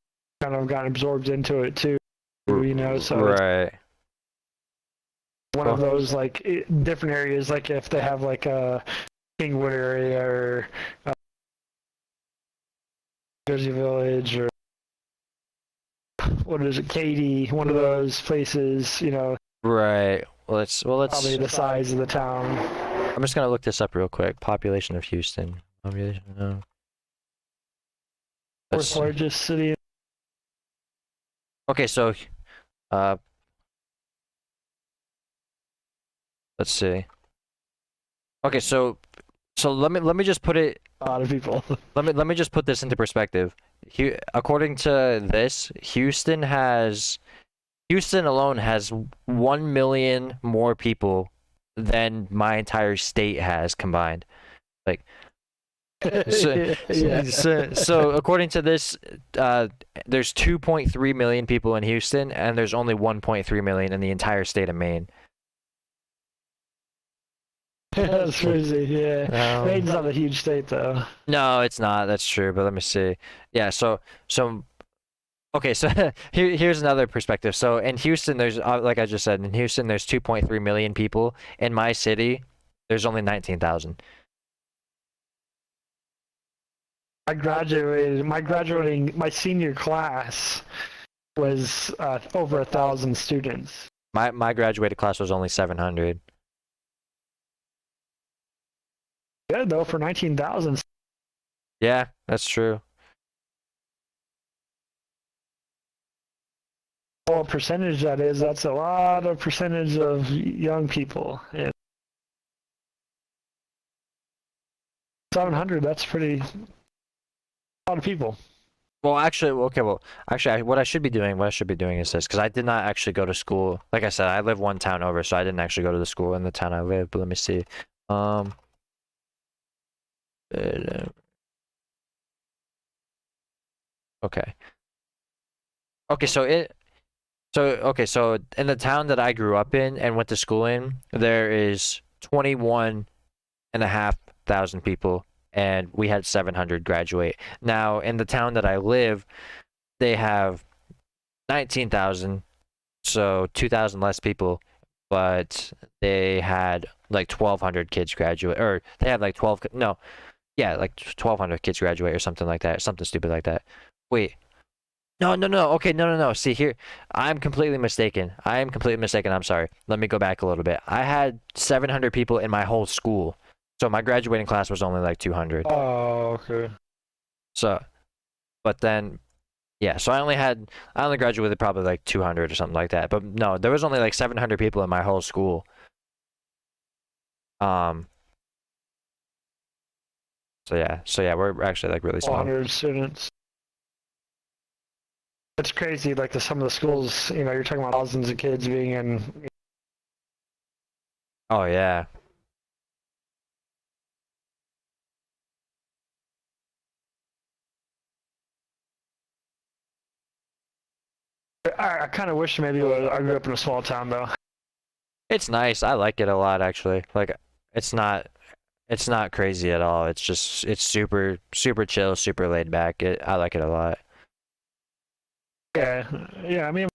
kind of got absorbed into it too. So it's Right. one of those like different areas. Like if they have like a Kingwood area or Jersey Village or what is it, Katy, one of those places, you know, Right. Well, probably the size of the town. I'm just gonna look this up real quick. Population of Houston. Population. No. Fourth largest city. Okay, so uh, let's see. Okay, so let me just put it. A lot of people. Let me just put this into perspective. According to this, Houston alone has 1 million more people than my entire state has combined. Like, so, Yeah. so according to this, there's 2.3 million people in Houston, and there's only 1.3 million in the entire state of Maine. That's crazy, yeah. Maine's not a huge state, though. No, it's not. That's true. But let me see. Yeah. Okay. So here's another perspective. So in Houston, there's like I just said, in Houston, there's 2.3 million people. In my city, there's only 19,000. My senior class was over 1,000 students. My graduated class was only 700. Good though for 19,000. Yeah, that's true. What percentage that is? That's a lot of percentage of young people. Yeah. 700. That's pretty. A lot of people. Well, actually, okay. Well, actually, what I should be doing is this, because I did not actually go to school. Like I said, I live one town over, so I didn't actually go to the school in the town I live. But let me see. Okay. Okay, so in the town that I grew up in and went to school in, there is 21,500 people, and we had 700 graduate. Now, in the town that I live, they have 19,000, so 2,000 less people, but they had like 1,200 kids graduate, or they had like 12, no, yeah, like 1,200 kids graduate or something like that, something stupid like that. Wait. No, no, no. Okay, no, no, no. See here, I'm completely mistaken. I am completely mistaken. I'm sorry. Let me go back a little bit. I had 700 people in my whole school. So my graduating class was only like 200. Oh, okay. So, but then, yeah, so I only graduated probably like 200 or something like that. But no, there was only like 700 people in my whole school. So yeah, we're actually like really small. 100 students. It's crazy, like some of the schools, you know, you're talking about thousands of kids being in. Oh yeah. I kind of wish maybe I grew up in a small town though. It's nice. I like it a lot actually. Like it's not crazy at all. It's super chill, super laid back. I like it a lot. Yeah, yeah. I mean,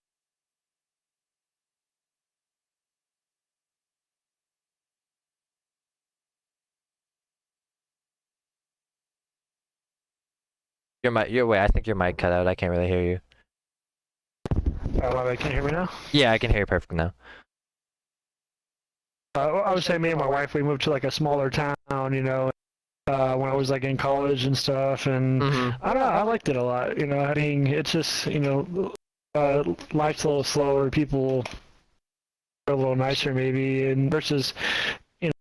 I think your mic cut out. I can't really hear you. can you hear me now? Yeah, I can hear you perfect now. I would say me and my wife, we moved to like a smaller town, you know, when I was like in college and stuff, and I don't know, I liked it a lot, you know. I mean, it's just, you know, life's a little slower, people are a little nicer maybe, and versus, you know,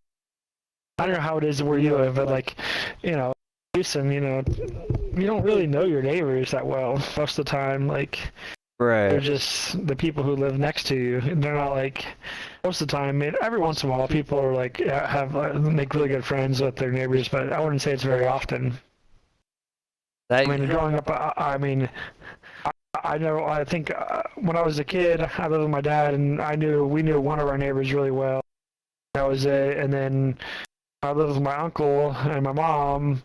I don't know how it is where you live, but like, you know, Houston, you know, you don't really know your neighbors that well most of the time, like. Right. They're just the people who live next to you. They're not like most of the time. I mean, every once in a while, people are like make really good friends with their neighbors, but I wouldn't say it's very often. I mean, growing up, I mean, I know. I think when I was a kid, I lived with my dad, and we knew one of our neighbors really well. That was it. And then I lived with my uncle and my mom.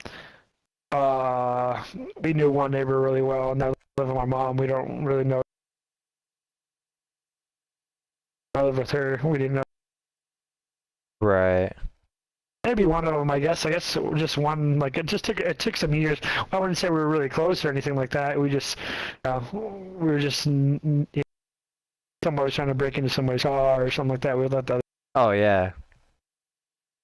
We knew one neighbor really well, and now I live with my mom. We don't really know. I live with her. We didn't know. Right. Maybe one of them, I guess. I guess just one. Like it took some years. I wouldn't say we were really close or anything like that. We just, we were just, somebody was trying to break into somebody's car or something like that. We let the other. Oh yeah.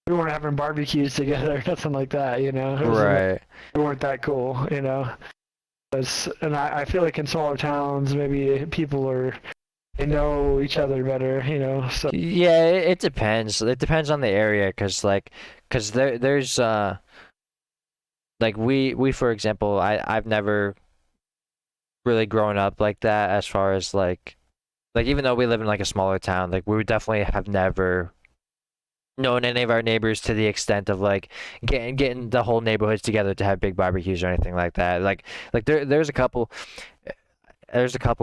We weren't having barbecues together, nothing like that. You know, Right. we weren't that cool. You know, and I feel like in smaller towns, maybe they know each other better. You know, so. Yeah, it depends. It depends on the area, cause there's like we for example, I've never really grown up like that as far as like even though we live in like a smaller town, like we would definitely have never known any of our neighbors to the extent of like getting the whole neighborhoods together to have big barbecues or anything like that. Like there's a couple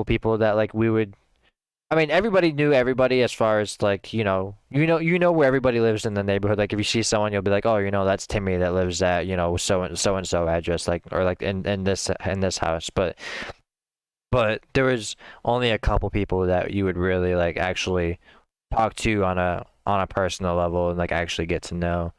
people that like we would. I mean, everybody knew everybody as far as like you know where everybody lives in the neighborhood. Like if you see someone, you'll be like, oh, that's Timmy that lives at so and so address, like or like in this house. But there was only a couple people that you would really like actually talk to on a personal level and like actually get to know.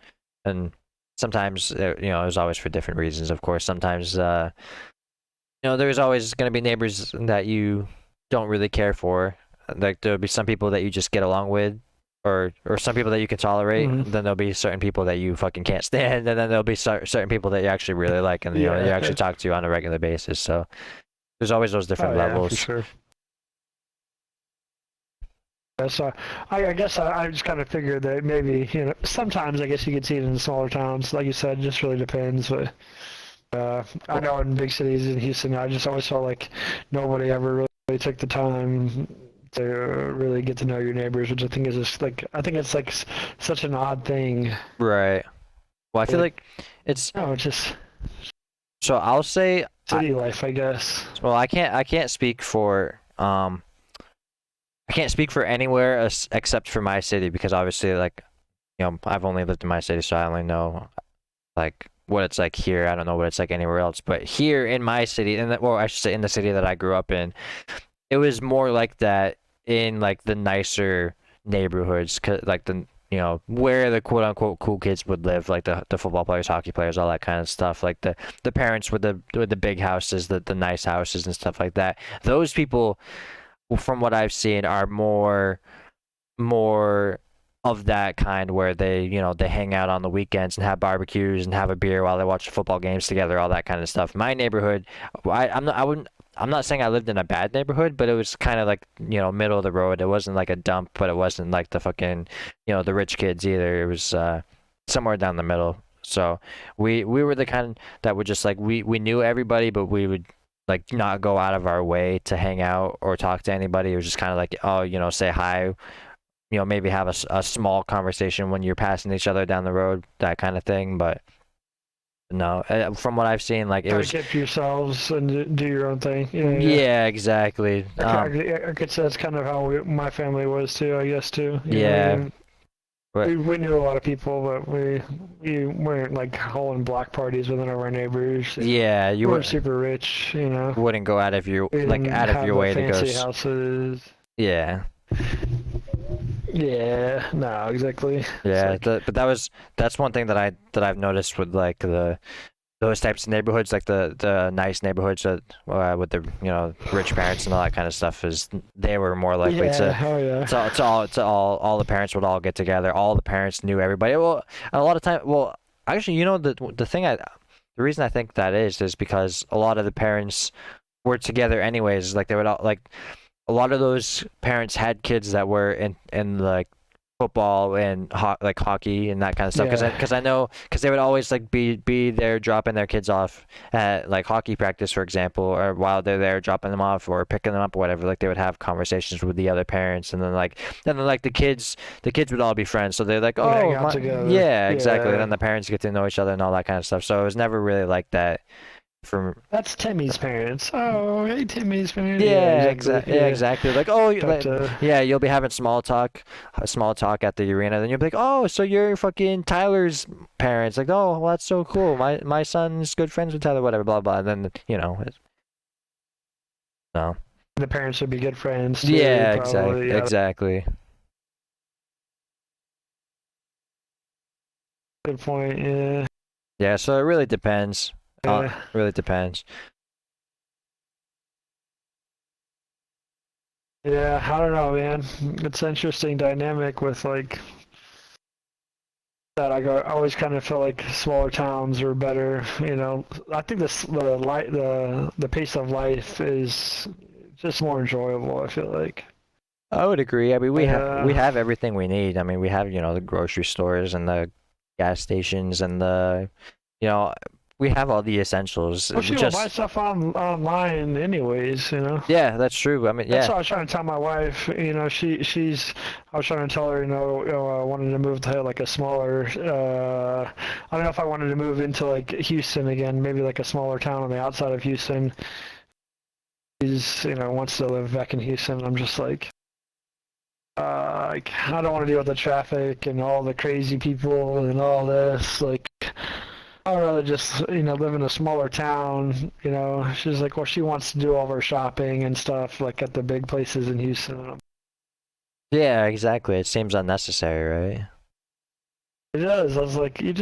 And sometimes it was always for different reasons, of course. Sometimes there's always going to be neighbors that you don't really care for. Like there'll be some people that you just get along with, or some people that you can tolerate. Mm-hmm. Then there'll be certain people that you fucking can't stand, and then there'll be certain people that you actually really like, and you actually talk to on a regular basis. So there's always those different levels. For sure. Yeah, so I guess I just kind of figured that maybe sometimes I guess you could see it in smaller towns, like you said, it just really depends. But I know in big cities in Houston, I just always felt like nobody ever really took the time to really get to know your neighbors, which I think is just it's like such an odd thing. Right. Well, I feel like it's. No, it's just. So I'll say city life, I guess. Well, I can't speak for I can't speak for anywhere except for my city, because obviously like I've only lived in my city, so I only know like what it's like here. I don't know what it's like anywhere else, but here in my city, I should say in the city that I grew up in, it was more like that in like the nicer neighborhoods, like where the quote unquote cool kids would live, like the football players, hockey players, all that kind of stuff, like the parents with the big houses, the nice houses and stuff like that. Those people, from what I've seen, are more of that kind, where they they hang out on the weekends and have barbecues and have a beer while they watch football games together, all that kind of stuff. My neighborhood, I'm not saying I lived in a bad neighborhood, but it was kind of like middle of the road. It wasn't like a dump, but it wasn't like the fucking the rich kids either. It was somewhere down the middle. So we were the kind that would just like we knew everybody, but we would like not go out of our way to hang out or talk to anybody. It was just kind of like, oh, say hi, maybe have a small conversation when you're passing each other down the road, that kind of thing. But no, from what I've seen, like it was keep yourselves and do your own thing. Yeah, exactly. I could say that's kind of how my family was too, I guess too. Yeah. We knew a lot of people, but we weren't like holding block parties with our neighbors. Yeah, you were super rich, Wouldn't go out of your way to go. Fancy houses. Yeah. Yeah, no, exactly. Yeah, but that's one thing that I've noticed with like those types of neighborhoods, like the nice neighborhoods that with the rich parents and all that kind of stuff, is they were more likely to all the parents would all get together. All the parents knew everybody. Well, a lot of time. Well, actually, the reason I think that is because a lot of the parents were together anyways. Like they would all like. A lot of those parents had kids that were in like football and like hockey and that kind of stuff. Because they would always like be there dropping their kids off at like hockey practice, for example, or while they're there dropping them off or picking them up or whatever. Like they would have conversations with the other parents, and then the kids would all be friends. So they're like, oh, yeah, exactly. And then the parents get to know each other and all that kind of stuff. So it was never really like that. That's Timmy's parents. Oh, hey, Timmy's parents. Yeah, exactly. Yeah, exactly. Like, oh, you'll be having small talk at the arena. Then you'll be like, oh, so you're fucking Tyler's parents. Like, oh, well, that's so cool. My son's good friends with Tyler, whatever, blah blah. And then no. The parents would be good friends too, yeah, probably, exactly. Good point. Yeah. Yeah, so it really depends. Yeah. Really depends. Yeah. I don't know, man. It's an interesting dynamic with like that. I always kind of feel like smaller towns are better. You know, I think the pace of life is just more enjoyable. I feel like. I would agree. I mean, we Yeah. have everything we need. I mean, we have, the grocery stores and the gas stations and you know, we have all the essentials. Well, We she will buy just, stuff online anyways. You know. yeah, that's true. I mean, That's yeah. what I was trying to tell my wife. You know, I was trying to tell her, I wanted to move to like a smaller. I don't know if I wanted to move into like Houston again, maybe like a smaller town on the outside of Houston. She's, wants to live back in Houston. I'm just like I don't want to deal with the traffic and all the crazy people and all this. Like, I'd rather just, live in a smaller town. She's like, well, she wants to do all of her shopping and stuff like at the big places in Houston. Yeah, exactly. It seems unnecessary, It does. I was like, I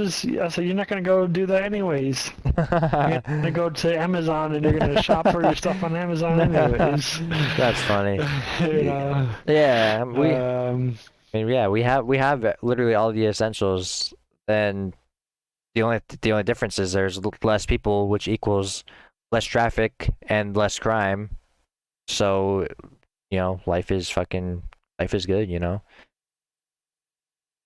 said, you're not going to go do that anyways. You're going to right? go to Amazon and you're going to shop for your stuff on Amazon anyways. That's funny. you know, Yeah, um, I mean, yeah, we have literally all the essentials, and the only difference is there's less people, which equals less traffic and less crime. So, life is good.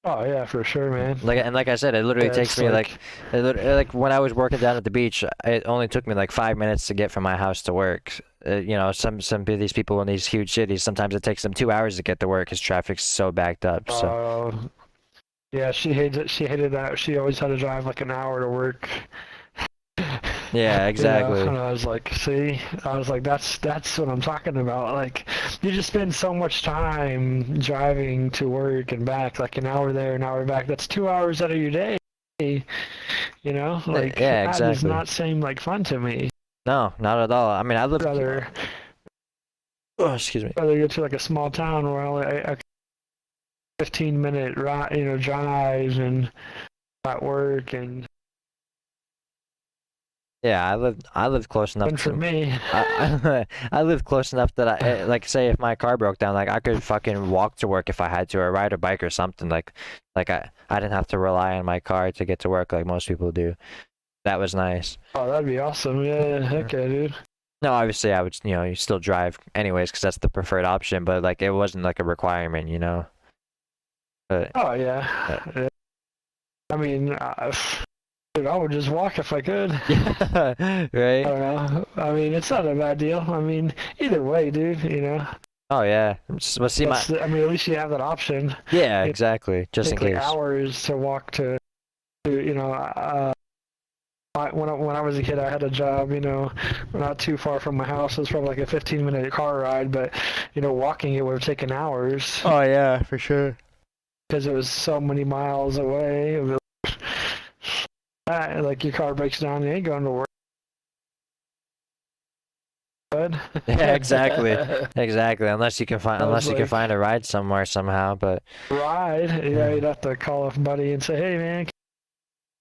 oh yeah, for sure, man. Like I said, it literally Yeah, takes it's me like, like when I was working down at the beach, it only took me like 5 minutes to get from my house to work. Some of these people in these huge cities, sometimes it takes them 2 hours to get to work because traffic's so backed up. So uh, yeah, she hates it. She hated that. She always had to drive like an hour to work. yeah, exactly. And I was like, see, I was like, that's what I'm talking about. Like, you just spend so much time driving to work and back, like an hour there, an hour back. That's 2 hours out of your day. Like Yeah, that does exactly. not seem like fun to me. No, not at all. I mean, I live. Rather, Oh, excuse me. rather go to like a small town where only a 15-minute ride, drive and at work and Yeah, I live close enough for to me. I live close enough that like say if my car broke down, like I could fucking walk to work if I had to, or ride a bike or something. Like I didn't have to rely on my car to get to work like most people do. That was nice. Oh, that'd be awesome. Yeah, heck yeah, dude. No, obviously I would, you still drive anyways because that's the preferred option, but like it wasn't like a requirement. But, Oh but yeah. I mean, dude, I would just walk if I could. yeah, I right? don't know. I mean, it's not a bad deal. I mean, either way, dude. Oh yeah. But see my I mean, at least you have that option. yeah, It exactly. Just in take like case. hours to walk when I was a kid, I had a job, not too far from my house. It was probably like a 15-minute car ride, but walking it would have taken hours Oh yeah, for sure. because it was so many miles away. Like your car breaks down, you ain't going to work. Bud. Yeah, exactly. Exactly. I was Unless you can like, find a ride somewhere somehow, but ride. Yeah, you'd have to call a buddy and say, "Hey, man."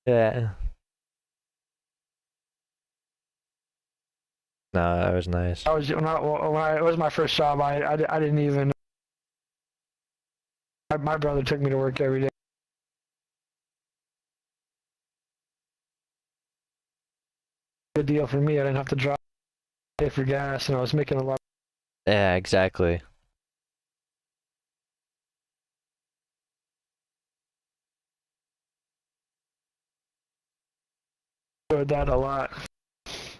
yeah. No, that was nice. It was my first job. I didn't even. My brother took me to work every day. Good deal for me. I didn't have to drive, pay for gas, and I was making a lot. Yeah, exactly. Enjoyed that a lot.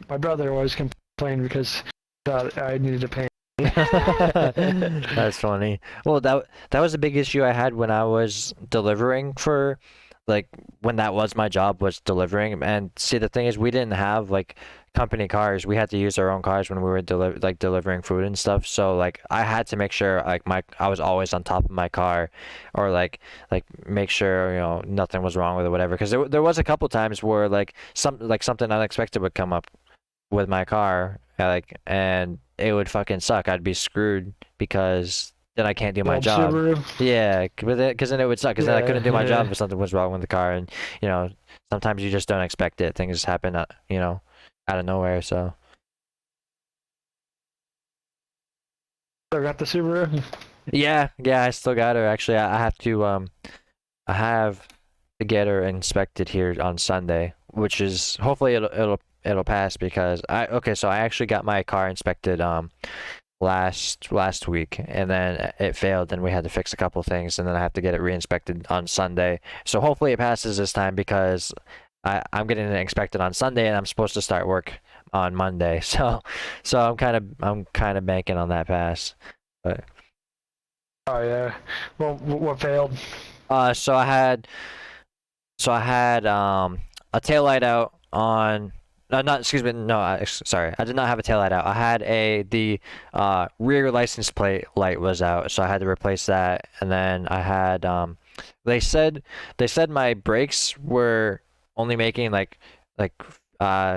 My brother always complained because I needed to pay. That's funny. Well, that was a big issue I had when I was delivering for like when that was my job was delivering. And see, the thing is we didn't have like company cars. We had to use our own cars when we were delivering food and stuff. So like I had to make sure like I was always on top of my car, or like make sure nothing was wrong with it, whatever. Because there was a couple times where like something unexpected would come up with my car, and it would fucking suck. I'd be screwed because then I can't do The my old job. Subaru. Yeah, because then it would suck. Because then I couldn't do my Yeah. job if something was wrong with the car, and sometimes you just don't expect it. Things just happen, out of nowhere. So I got the Subaru. yeah, I still got her. Actually, I have to I have to get her inspected here on Sunday, which is hopefully it'll pass because so I actually got my car inspected last week, and then it failed, and we had to fix a couple things, and then I have to get it re-inspected on Sunday. So hopefully it passes this time because I'm getting it inspected on Sunday, and I'm supposed to start work on Monday. So I'm kind of banking on that pass. But Oh yeah. Well, what failed? so I had a tail light out on. No, not excuse me. No, sorry. I did not have a tail light out. I had the rear license plate light was out, so I had to replace that. And then I had they said my brakes were only making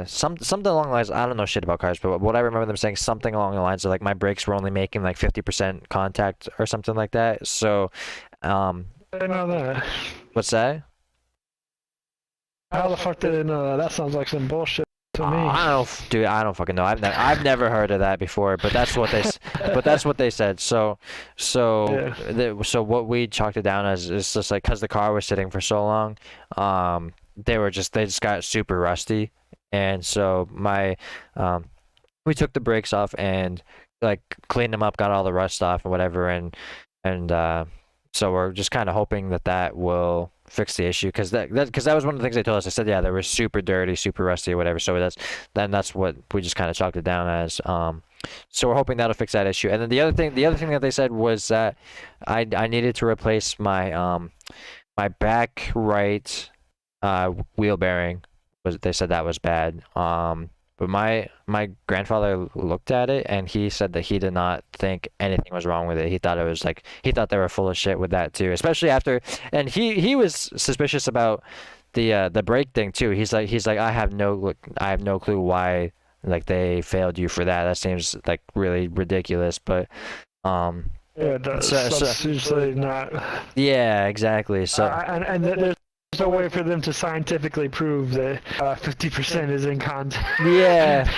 something along the lines. I don't know shit about cars, but what I remember them saying something along the lines of like my brakes were only making like 50% contact or something like that. So I didn't know that. what's that? How the fuck did I know that? That sounds like some bullshit to me. I don't, dude. I don't fucking know. I've never heard of that before. But that's what they said. So so what we chalked it down as is just like because the car was sitting for so long, they just got super rusty, and so we took the brakes off and like cleaned them up, got all the rust off and whatever, and so we're just kind of hoping that will fix the issue because that was one of the things they told us. They said yeah, they were super dirty, super rusty or whatever. So that's what we just kind of chalked it down as. So we're hoping that'll fix that issue. And then the other thing that they said was that I needed to replace my my back right wheel bearing. They said that was bad. But my grandfather looked at it and he said that he did not think anything was wrong with it. He thought it was he thought they were full of shit with that too, especially after. And he was suspicious about the brake thing too. He's like I have no clue why like they failed you for that. That seems like really ridiculous. But Yeah, it does. That's usually not. yeah, exactly. So and there's no way for them to scientifically prove that 50% is in contact. yeah.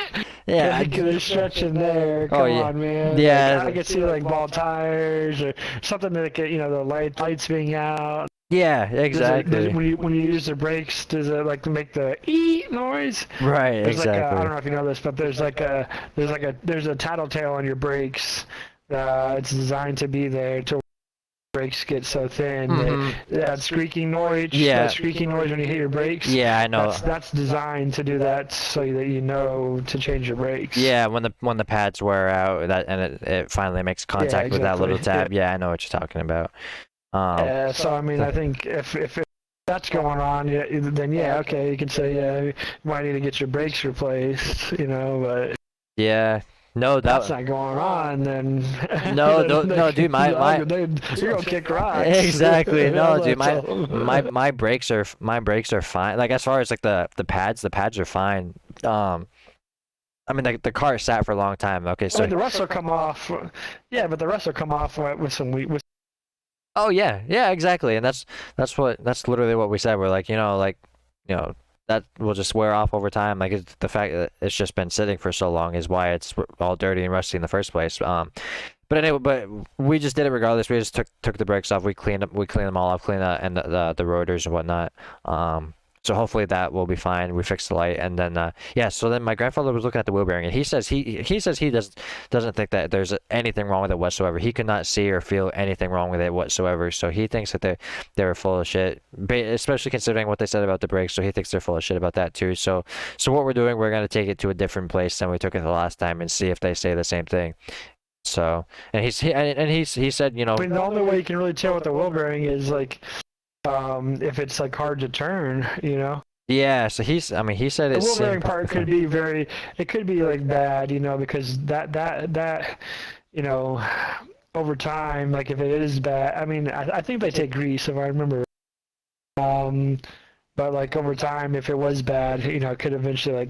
Yeah, They're stretching there. Come on, man. Yeah, I could see like bald tires or something that could, the lights being out. Yeah, exactly. When you use the brakes, does it like make the ee noise? Right, There's exactly. I don't know if you know this, but there's a tattletale on your brakes. It's designed to be there to brakes get so thin that squeaking noise. Yeah. That squeaking noise when you hit your brakes. Yeah, I know. That's designed to do that so that you know to change your brakes. Yeah, when the pads wear out, it finally makes contact with that little tab. Yeah, I know what you're talking about. Yeah, so I mean, I think if that's going on, then yeah, okay, you can say you might need to get your brakes replaced, but yeah. No, that's not going on. Then no, dude, you're gonna kick rocks. Exactly. No, dude, my brakes are fine. Like as far as like the pads are fine. I mean, the car sat for a long time. Okay, so the rust will come off. Yeah, but the rust will come off with some with. Oh yeah, exactly, and that's literally what we said. We're like, that will just wear off over time. Like the fact that it's just been sitting for so long is why it's all dirty and rusty in the first place. But anyway, but we just did it regardless. We just took the brakes off. We cleaned them all off, cleaned and the rotors and whatnot. So hopefully that will be fine. We fixed the light, and then so then my grandfather was looking at the wheel bearing, and he says he doesn't think that there's anything wrong with it whatsoever. He could not see or feel anything wrong with it whatsoever. So he thinks that they were full of shit, especially considering what they said about the brakes. So he thinks they're full of shit about that too. So what we're doing, we're gonna take it to a different place than we took it the last time and see if they say the same thing. So and he said, I mean, the only way you can really tell what the wheel bearing is like. If it's like hard to turn, Yeah, so he said it's the wheel bearing part could be it could be like bad, because that over time, like if it is bad, I mean, I think they take grease if I remember. But like over time, if it was bad, it could eventually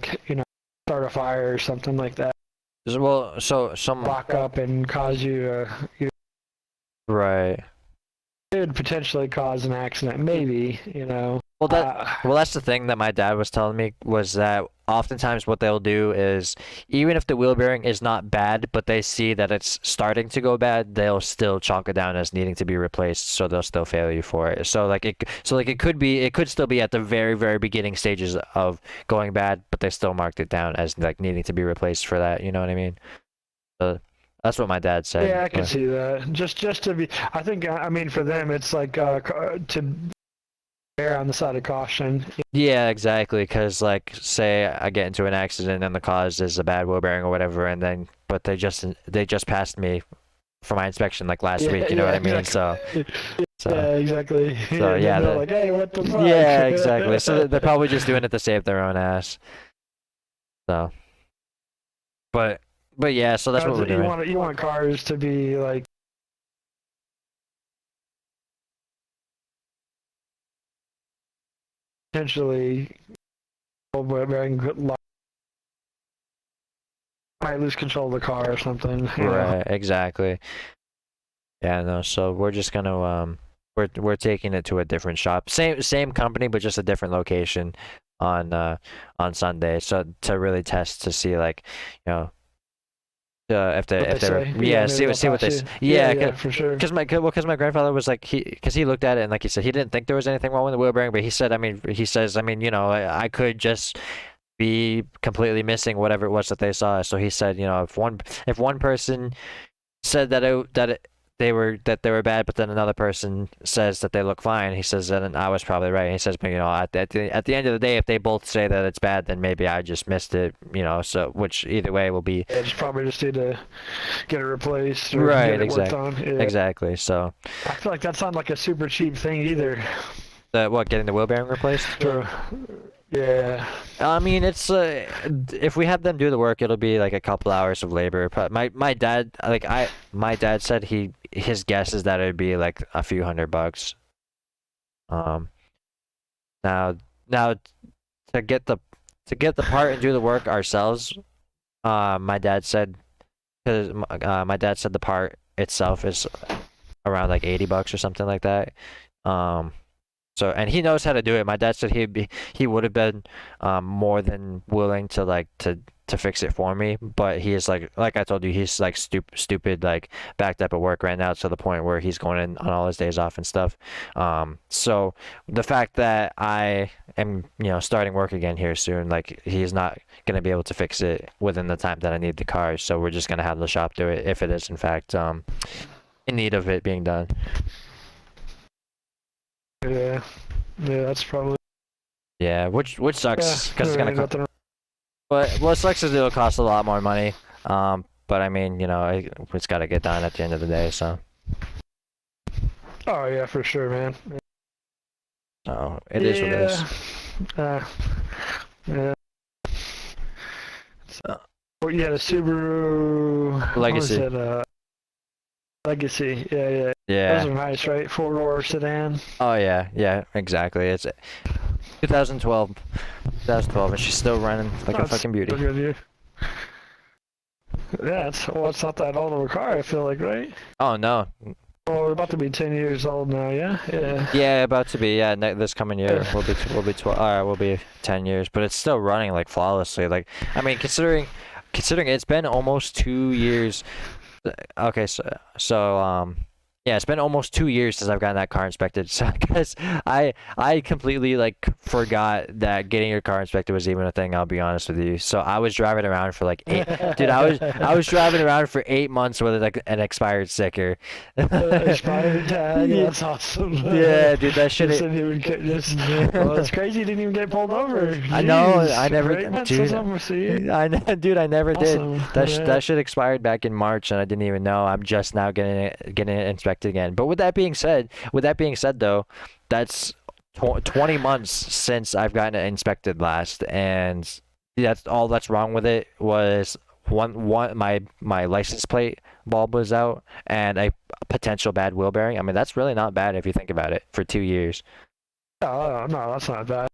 start a fire or something like that. Well, so some lock up and cause you Right. It would potentially cause an accident, maybe, you know. Well, that's the thing that my dad was telling me was that oftentimes what they'll do is even if the wheel bearing is not bad, but they see that it's starting to go bad, they'll still chalk it down as needing to be replaced, so they'll still fail you for it. It could still be at the very, very beginning stages of going bad, but they still marked it down as like needing to be replaced for that. You know what I mean? So that's what my dad said. Yeah, I can see that. Just to be, I think, I mean, for them, it's like to err on the side of caution. Yeah, exactly. Because like, say I get into an accident and the cause is a bad wheel bearing or whatever, and then but they just passed me for my inspection like last week. You know what I mean? Exactly. So Yeah, exactly. so yeah, they're like, hey, what the fuck? yeah, exactly. So they're probably just doing it to save their own ass. So, but yeah, so that's what we're doing. You want cars to be like potentially might lose control of the car or something. Right, exactly. Yeah, no. So we're just gonna we're taking it to a different shop. Same company, but just a different location on Sunday. So to really test to see like, you know, if they're yeah, see what they yeah, for sure. Because my grandfather was like he looked at it and like he said he didn't think there was anything wrong with the wheel bearing, but he says you know I could just be completely missing whatever it was that they saw. So he said, you know, if one person said they were bad, but then another person says that they look fine. He says that I was probably right. He says, but you know, at the end of the day, if they both say that it's bad, then maybe I just missed it. You know, so which either way will be. Yeah, just probably just need to get it replaced or right. get it Exactly. worked on. Yeah. Exactly. So. I feel like that's not like a super cheap thing either. Getting the wheel bearing replaced? Sure. Yeah. I mean, it's if we have them do the work, it'll be like a couple hours of labor. But my dad, my dad said his guess is that it'd be like a few $100. Now to get the part and do the work ourselves, my dad said because my dad said the part itself is around like $80 or something like that. So, and he knows how to do it. My dad said he would have been more than willing to to fix it for me, but he is like I told you, he's like stupid like backed up at work right now to the point where he's going in on all his days off and stuff. So the fact that I am, you know, starting work again here soon, like he's not gonna be able to fix it within the time that I need the car. So we're just gonna have the shop do it if it is in fact in need of it being done. Yeah, that's probably. Yeah, which sucks because it's gonna. Nothing. But what sucks is it'll cost a lot more money. But I mean, you know, it's got to get done at the end of the day. So. Oh yeah, for sure, man. So it is what it is. Yeah. So, you had a Subaru Legacy. What was it? Legacy. Yeah. Yeah. Those are nice, right? 4-door sedan. Oh yeah, exactly. It's 2012, and she's still running like a fucking beauty. Good, yeah, it's not that old of a car, I feel like, right? Oh no. Well, we're about to be 10 years old now, yeah? Yeah. Yeah, about to be. Yeah, this coming year we'll be 12. We'll be 10 years, but it's still running like flawlessly. Like, I mean, considering it's been almost 2 years. Okay, so yeah, it's been almost 2 years since I've gotten that car inspected. So, because I completely like forgot that getting your car inspected was even a thing. I'll be honest with you. So I was driving around for like dude, I was driving around for 8 months with like an expired sticker. Expired tag. That's awesome. Yeah, dude, that shit. Well, it's crazy you didn't even get pulled over. Jeez, I know. I never. Dude, I know, dude. I never awesome. did. That shit expired back in March, and I didn't even know. I'm just now getting it inspected again. But with that being said though, that's 20 months since I've gotten it inspected last, and that's all that's wrong with it was my license plate bulb was out and a potential bad wheel bearing. I mean, that's really not bad if you think about it for 2 years. Oh, no, that's not bad.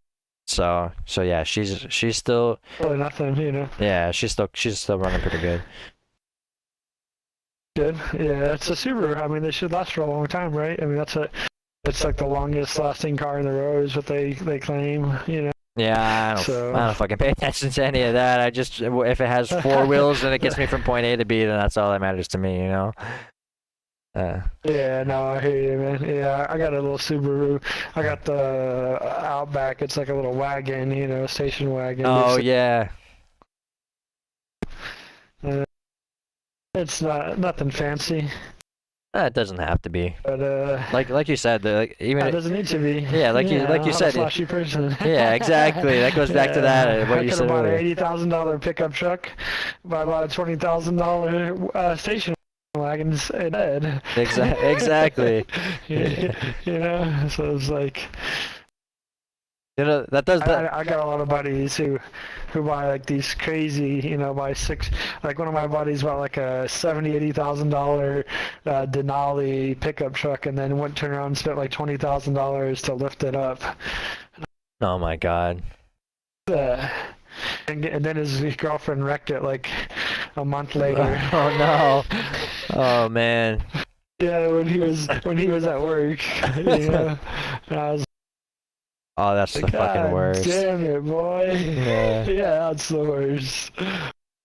So yeah, she's still really nothing, you know. Yeah, she's still running pretty good. good. Yeah, it's a Subaru. I mean, they should last for a long time, right? I mean, it's like the longest lasting car in the road is what they claim, you know. Yeah, I don't fucking pay attention to any of that. I just, if it has four wheels and it gets me from point A to B, then that's all that matters to me, you know? Yeah, no, I hear you, man. Yeah, I got a little Subaru. I got the Outback. It's like a little wagon, you know, station wagon. Oh, yeah. It's nothing fancy. It doesn't have to be. But like you said, even it doesn't need to be. Yeah, like you said. I'm a flashy person. Yeah, exactly. That goes back to that. What you said earlier. I could have bought an $80,000 pickup truck, but I bought a $20,000 station wagon instead. Exactly. You know, so it's like. You know, that does that. I got a lot of buddies who buy like these crazy, you know, like one of my buddies bought like a $70,000-$80,000 Denali pickup truck, and then went turn around and spent like $20,000 to lift it up. Oh my God. And then his girlfriend wrecked it like a month later. Oh no. Oh man. Yeah, when he was at work, you know, and I was. Oh, that's the fucking worst. Damn it, boy. Yeah, that's the worst.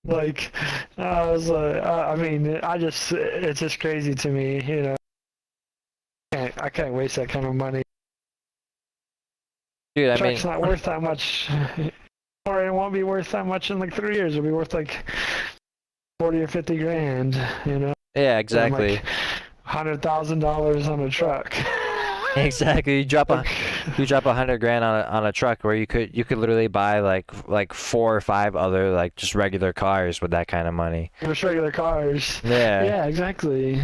Like, I was like, I mean, it's just crazy to me, you know. I can't waste that kind of money. Dude, I Truck's mean, not worth that much. Or it won't be worth that much in like 3 years. It'll be worth like 40 or 50 grand, you know. Yeah, exactly. Like $100,000 on a truck. Exactly. You drop $100 grand on a truck where you could literally buy like 4 or 5 other like just regular cars with that kind of money. Just regular cars. Yeah. Yeah, exactly.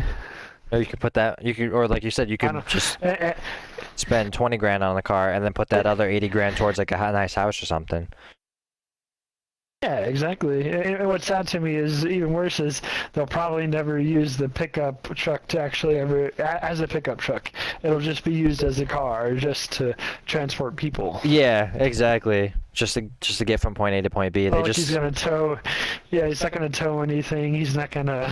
Or you could put that, or like you said, you could just spend 20 grand on the car and then put that other 80 grand towards like a nice house or something. Yeah, exactly. And what's sad to me is even worse is they'll probably never use the pickup truck to actually as a pickup truck. It'll just be used as a car just to transport people. Yeah, exactly. Just to get from point A to point B. Well, he's gonna tow. Yeah, he's not gonna tow anything. He's not gonna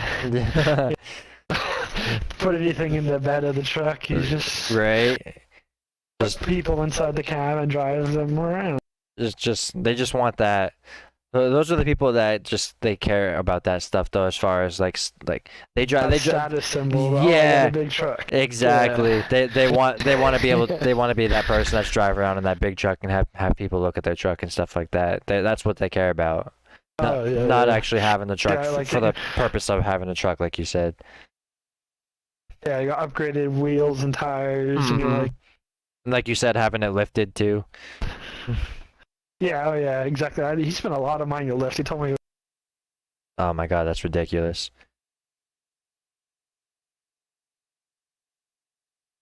put anything in the bed of the truck. He's just puts people inside the cab and drives them around. They just want that. Those are the people that they care about that stuff though, as far as like they drive status symbol. Yeah, the big truck. Exactly. Yeah. They want to be able they want to be that person that's driving around in that big truck and have people look at their truck and stuff like that. That's what they care about. Not actually having the truck for the purpose of having a truck, like you said. Yeah, you got upgraded wheels and tires. Mm-hmm. And like you said, having it lifted too. Yeah, oh yeah, exactly. He spent a lot of money to lift. He told me. Oh my God, that's ridiculous.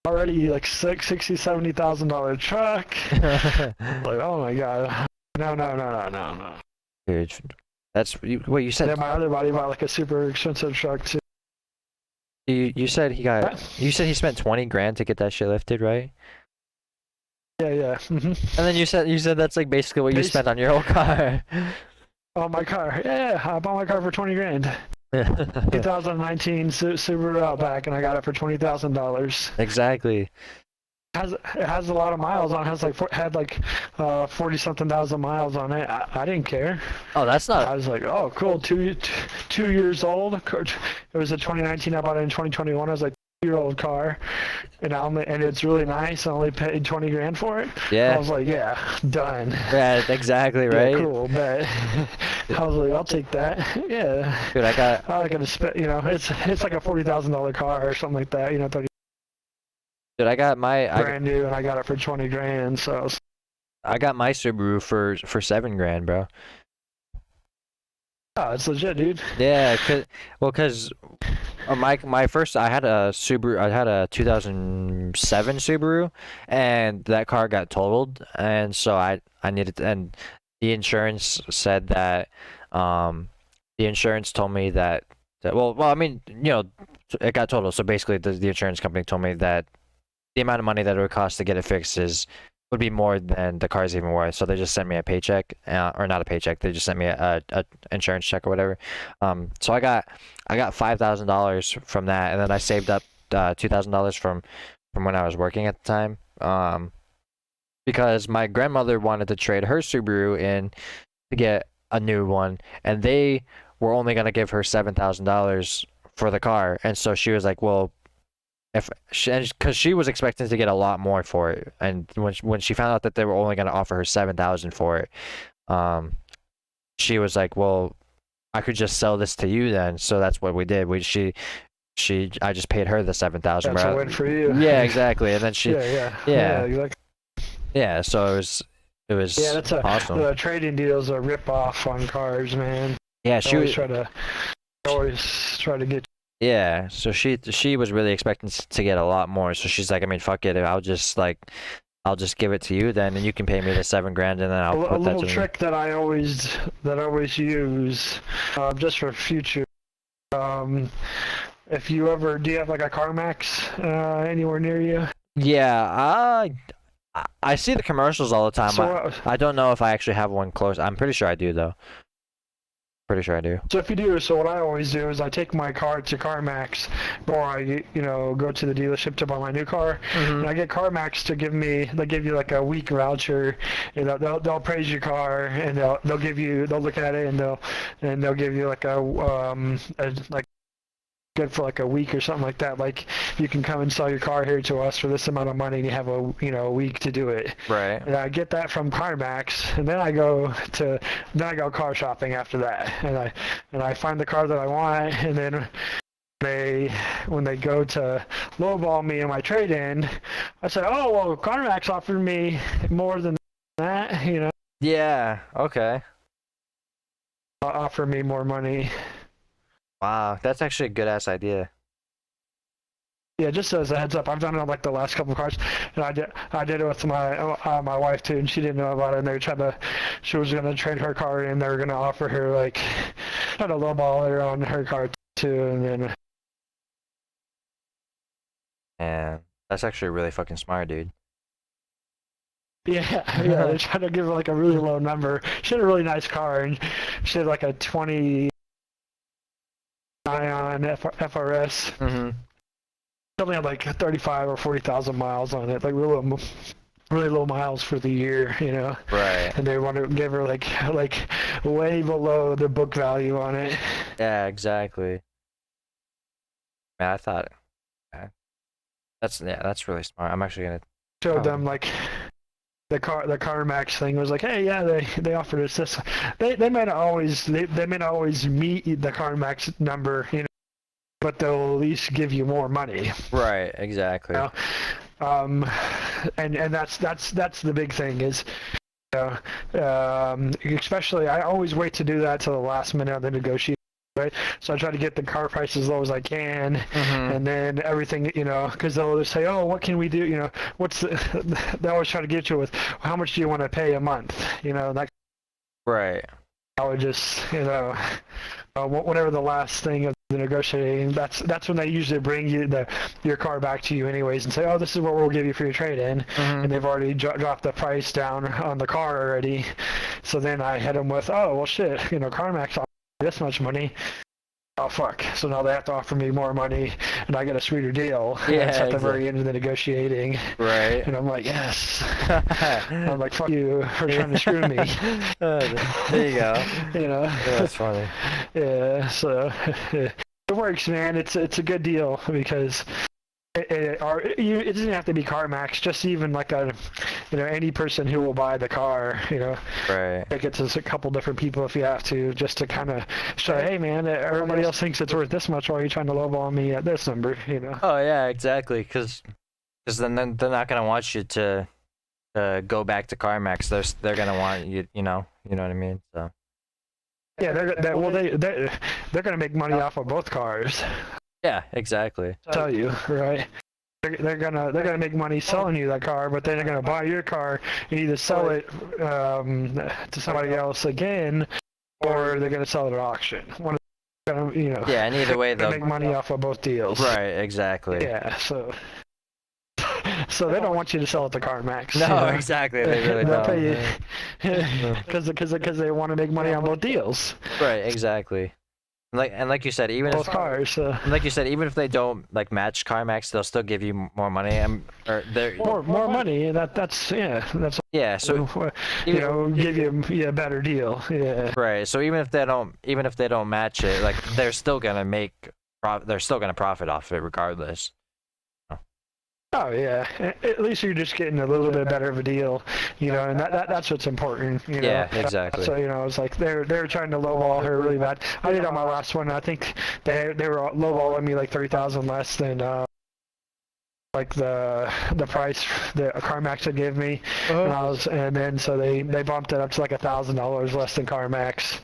Already like $60,000-$70,000 truck. Like, oh my God. No. Dude, that's what you said. Yeah, my other buddy bought like a super expensive truck too. You said you said he spent 20 grand to get that shit lifted, right? Yeah. Mm-hmm. And then you said that's like basically what you spent on your whole car. On my car. Yeah, I bought my car for 20 grand. 2019 Subaru Outback, and I got it for $20,000. Exactly. It has a lot of miles on it. Had like 40-something thousand miles on it. I didn't care. Oh, that's not. I was like, oh, cool. 2 years old. It was a 2019. I bought it in 2021. I was like, 2-year-old car, and it's really nice. I only paid 20 grand for it. Yeah. I was like, yeah, done. Yeah, exactly right. Yeah, cool, bet. I was like, I'll take that. Yeah. Dude, I gotta spend. You know, it's like a $40,000 car or something like that. You know, dude, I got my brand new, and I got it for 20 grand. So I got my Subaru for 7 grand, bro. Oh, it's legit, dude. Yeah, cause my first, I had a 2007 Subaru, and that car got totaled, and so I needed, and the insurance said that, the insurance told me that well, I mean, you know, it got totaled, so basically the insurance company told me that the amount of money that it would cost to get it fixed is would be more than the car's even worth. So they just sent me a paycheck, or not a paycheck. They just sent me a insurance check or whatever. So I got $5,000 from that, and then I saved up $2,000 from when I was working at the time. Because my grandmother wanted to trade her Subaru in to get a new one, and they were only gonna give her $7,000 for the car, and so she was like, well, if because she was expecting to get a lot more for it, and when she found out that they were only gonna offer her 7,000 for it, she was like, well, I could just sell this to you then. So that's what we did. I just paid her the 7,000. That's a win for you. Yeah, exactly. And then she yeah, exactly. Yeah, so it was yeah, that's awesome. The trading deal's a rip off on cars, man. Yeah, she always try to get. Yeah, so she was really expecting to get a lot more. So she's like, I mean, fuck it, I'll just give it to you then, and you can pay me the $7,000, and then I'll put a little that to trick that I always use, just for future. If you ever do you have like a CarMax anywhere near you? Yeah, I see the commercials all the time. So, I don't know if I actually have one close. I'm pretty sure I do though. Pretty sure I do. So if you do, so what I always do is I take my car to CarMax, or I go to the dealership to buy my new car, and I get CarMax to give you like a week voucher, and they'll praise your car, and they'll look at it, and they'll give you like like good for like a week or something like that. Like, you can come and sell your car here to us for this amount of money, and you have a week to do it. Right. And I get that from CarMax, and then I go car shopping after that, and I find the car that I want, and then when they go to lowball me in my trade-in, I say, oh well, CarMax offered me more than that, Yeah. Okay. Offer me more money. Wow, that's actually a good ass idea. Yeah, just as a heads up, I've done it on like the last couple of cars, and I did it with my wife too, and she didn't know about it. And she was gonna trade her car in, and they were gonna offer her like, try to lowball her on her car too, and then. And that's actually really fucking smart, dude. Yeah, they tried to give her like a really low number. She had a really nice car, and she had like a 20 Ion FRS. Mm-hmm. She only had like 35 or 40,000 miles on it, like really low miles for the year, Right. And they want to give her like way below the book value on it. Yeah, exactly. Man, I thought, that's really smart. I'm actually gonna showed them like the CarMax thing was like, hey, yeah, they offered us this. They may not always meet the CarMax number, but they'll at least give you more money. Right, exactly. And that's the big thing is, especially I always wait to do that till the last minute of the negotiation. Right? So I try to get the car price as low as I can, and then everything, because they'll say, oh, what can we do? They always try to get you with, how much do you want to pay a month? That. Right. I would just, whatever the last thing of the negotiating, that's when they usually bring your car back to you anyways and say, oh, this is what we'll give you for your trade-in, and they've already dropped the price down on the car already. So then I hit them with, oh, well, shit, CarMax this much money. Oh fuck! So now they have to offer me more money, and I get a sweeter deal. Yeah, it's at the very end of the negotiating. Right. And I'm like, yes. I'm like, fuck you for trying to screw me. There you go. Yeah, that's funny. Yeah. So it works, man. It's a good deal because. It doesn't have to be CarMax, just even like any person who will buy the car, Right. Take it to a couple different people if you have to, just to kind of show, hey man, everybody else thinks it's worth this much, why are you trying to lowball me at this number, Oh yeah, exactly, because then they're not gonna want you to go back to CarMax. They're gonna want you, you know what I mean, so. Yeah, they're gonna make money off of both cars. Yeah, exactly. I'll tell you, right? They're gonna make money selling you that car, but then they're gonna buy your car and either sell it to somebody else again, or they're gonna sell it at auction. Yeah, and either way they'll make money off of both deals. Right, exactly. Yeah, so So they don't want you to sell it to CarMax. No, exactly. They really They'll don't. pay you because they want to make money on both deals. Right, exactly. Like you said, even Both if cars. like you said, even if they don't like match CarMax, they'll still give you more money. Or they're More money. That's yeah. So you know, give you a better deal. Yeah. right. So even if they don't match it, like they're still gonna they're still gonna profit off it regardless. Oh yeah, at least you're just getting a little bit better of a deal, you know, and that's what's important. You know? Yeah, exactly. So you know, it's like they're trying to lowball her really bad. I did on my last one. I think they were lowballing me like 3,000 less than like the price that CarMax had give me, and then so they bumped it up to like $1,000 less than CarMax.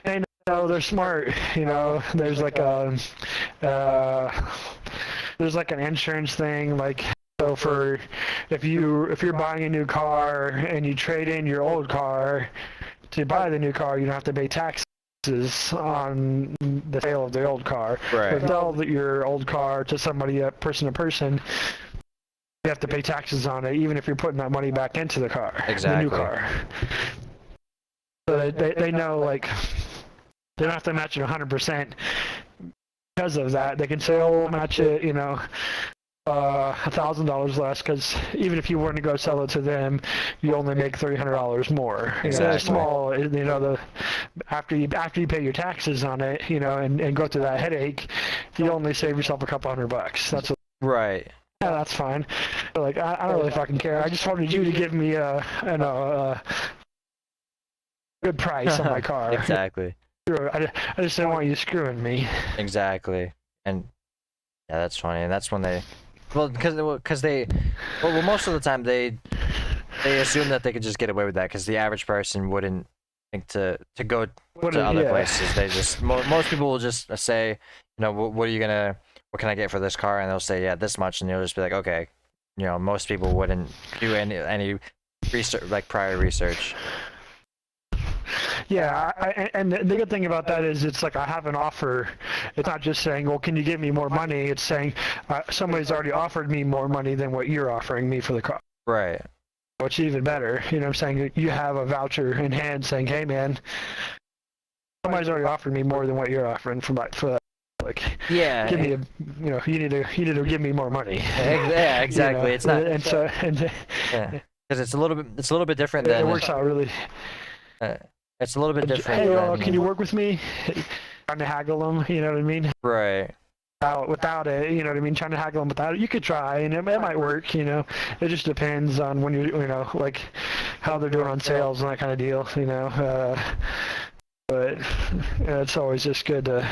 And they're smart, you know. There's like there's like an insurance thing, like so for if you're buying a new car and you trade in your old car to buy the new car, you don't have to pay taxes on the sale of the old car. Right. If you sell your old car to somebody, person to person, you have to pay taxes on it, even if you're putting that money back into the car, exactly. the new car. So they know, like, they don't have to match it 100%. Because of that, they can say, "Oh, we'll match it," you know, $1,000 less. Because even if you were to go sell it to them, you only make $300 more. Exactly. Small, you know, after you pay your taxes on it, you know, and go through that headache, you only save yourself a couple $100. That's right. Yeah, that's fine. Like I don't really fucking care. I just wanted you to give me a good price on my car. Exactly. I just didn't want you screwing me. Exactly. And yeah, that's funny. And that's when they, well, because they, well, most of the time they assume that they could just get away with that because the average person wouldn't think to go to other places. They just most people will just say, you know, what can I get for this car? And they'll say, yeah, this much, and you'll just be like, okay. You know, most people wouldn't do any research, like prior research. Yeah, and the good thing about that is it's like I have an offer. It's not just saying, well, can you give me more money? It's saying somebody's already offered me more money than what you're offering me for the car. Right. Which is even better. You know what I'm saying? You have a voucher in hand saying, hey, man, somebody's already offered me more than what you're offering for that. Like, yeah, give me you know, you need to give me more money. Yeah, exactly. You know? It's not, and so yeah, because it's a little bit different than it works out really. It's a little bit different. Hey, can you work with me? Trying to haggle them, you know what I mean? Right. Without it, you know what I mean? Trying to haggle them without it, you could try, and it might work, you know. It just depends on when you know, like how they're doing on sales and that kind of deal, you know. But it's always just good to.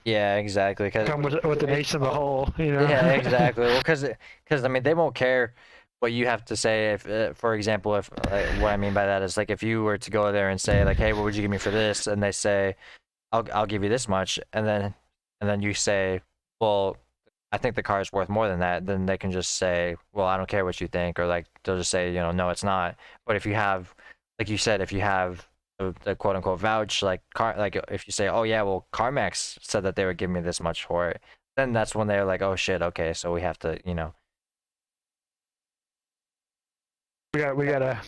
Yeah, exactly. Come with the base of the whole, you know. Yeah, exactly. Well, because I mean, they won't care what you have to say. If, for example, if what I mean by that is like if you were to go there and say like, hey, what would you give me for this? And they say, I'll give you this much, and then you say, well, I think the car is worth more than that. Then they can just say, well, I don't care what you think, or like they'll just say, you know, no, it's not. But if you have, like you said, if you have the quote unquote vouch, like if you say, oh yeah, well, CarMax said that they would give me this much for it, then that's when they're like, oh shit, okay, so we have to, you know. We gotta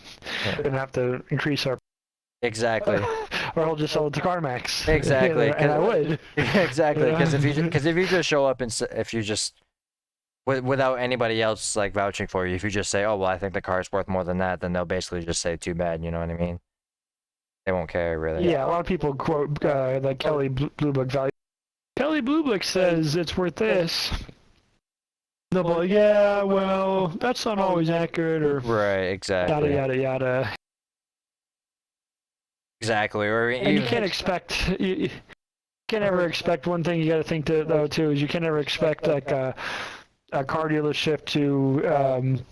gonna have to increase our. Exactly. Or I'll just sell it to CarMax. Exactly. And I would. Exactly, because if you just show up and if you just without anybody else like vouching for you, if you just say, oh well, I think the car is worth more than that, then they'll basically just say, too bad. You know what I mean? They won't care really. Yeah, a lot of people quote like Kelly Blue Book value. Kelly Blue Book says it's worth this. They'll be like, yeah, well, that's not always accurate, or right, exactly. Yada yada yada. Exactly, or and you can't expect. You can't ever expect one thing. You got to think though too is you can never expect like a car dealership to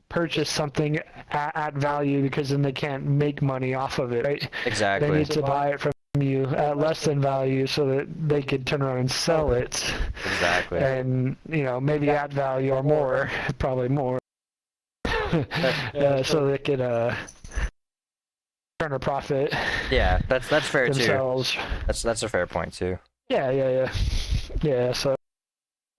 purchase something at value, because then they can't make money off of it, right? Exactly. They need to buy it from you at less than value so that they could turn around and sell it. Exactly. And, you know, maybe add value or more, probably more, so they could turn a profit. Yeah, that's fair themselves. too. That's a fair point too. Yeah, so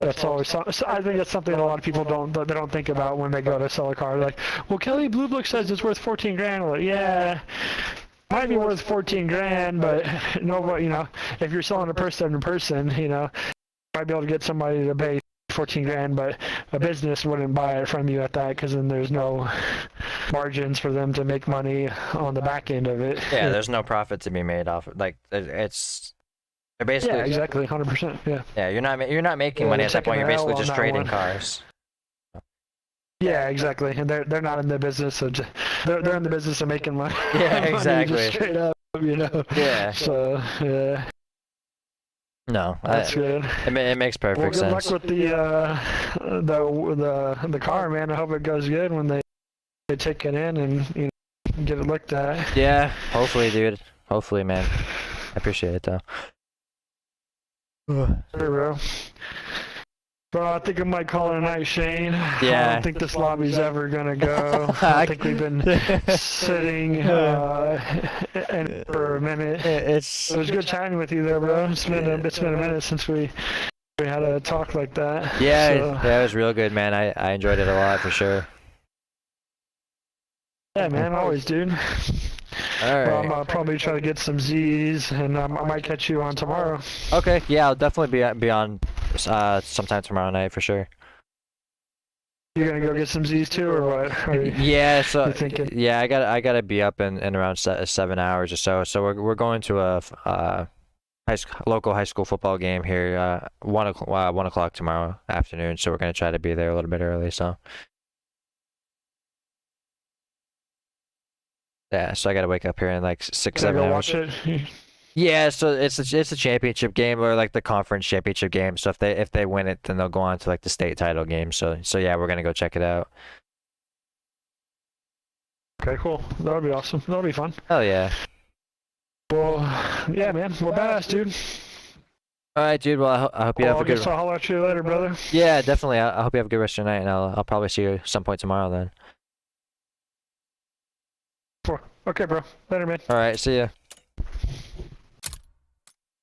That's always so I think that's something a lot of people don't think about when they go to sell a car. Like, well, Kelly Blue Book says it's worth 14 grand. Well, yeah, might be worth 14 grand, but nobody, if you're selling a person to person, you might be able to get somebody to pay 14 grand, but a business wouldn't buy it from you at that because then there's no margins for them to make money on the back end of it. Yeah, there's no profit to be made off. Like it's they're basically. Yeah, exactly, 100%. Yeah. Yeah, you're not making money at that point. You're basically just trading cars. Yeah, exactly, and they're not in the business of they're in the business of making money. Yeah, exactly. Just straight up, Yeah. So yeah. No, That's good. It makes perfect sense. Well, good luck with the car, man. I hope it goes good when they take it in and get it looked at. Yeah, hopefully, dude. Hopefully, man. I appreciate it though. Sure, bro, I think I might call it a night, Shane. Yeah. I don't think this lobby's ever gonna go. I think we've been sitting in for a minute. It was good chatting with you there, bro. It's been a minute since we had a talk like that. Yeah, so. Yeah, it was real good, man. I enjoyed it a lot for sure. Yeah, man, always, dude. Alright. Well, I'm gonna probably try to get some Z's, and I might catch you on tomorrow. Okay, yeah, I'll definitely be on sometime tomorrow night for sure. You gonna go get some Z's too, or what? Yeah, so thinking? yeah, I gotta be up in around 7 hours or so. So we're going to a local high school football game here 1 o'clock tomorrow afternoon. So we're gonna try to be there a little bit early. So. Yeah, so I gotta wake up here in like 6-7 hours. Watch it. Yeah, so it's a championship game or like the conference championship game. So if they win it, then they'll go on to like the state title game. So yeah, we're gonna go check it out. Okay, cool. That'll be awesome. That'll be fun. Hell yeah. Well, yeah, man. Well, badass, dude. All right, dude. Well, I hope you have a good. I'll holler at you later, brother. Yeah, definitely. I hope you have a good rest of your night, and I'll probably see you some point tomorrow then. Okay, bro. Later, man. All right, see ya.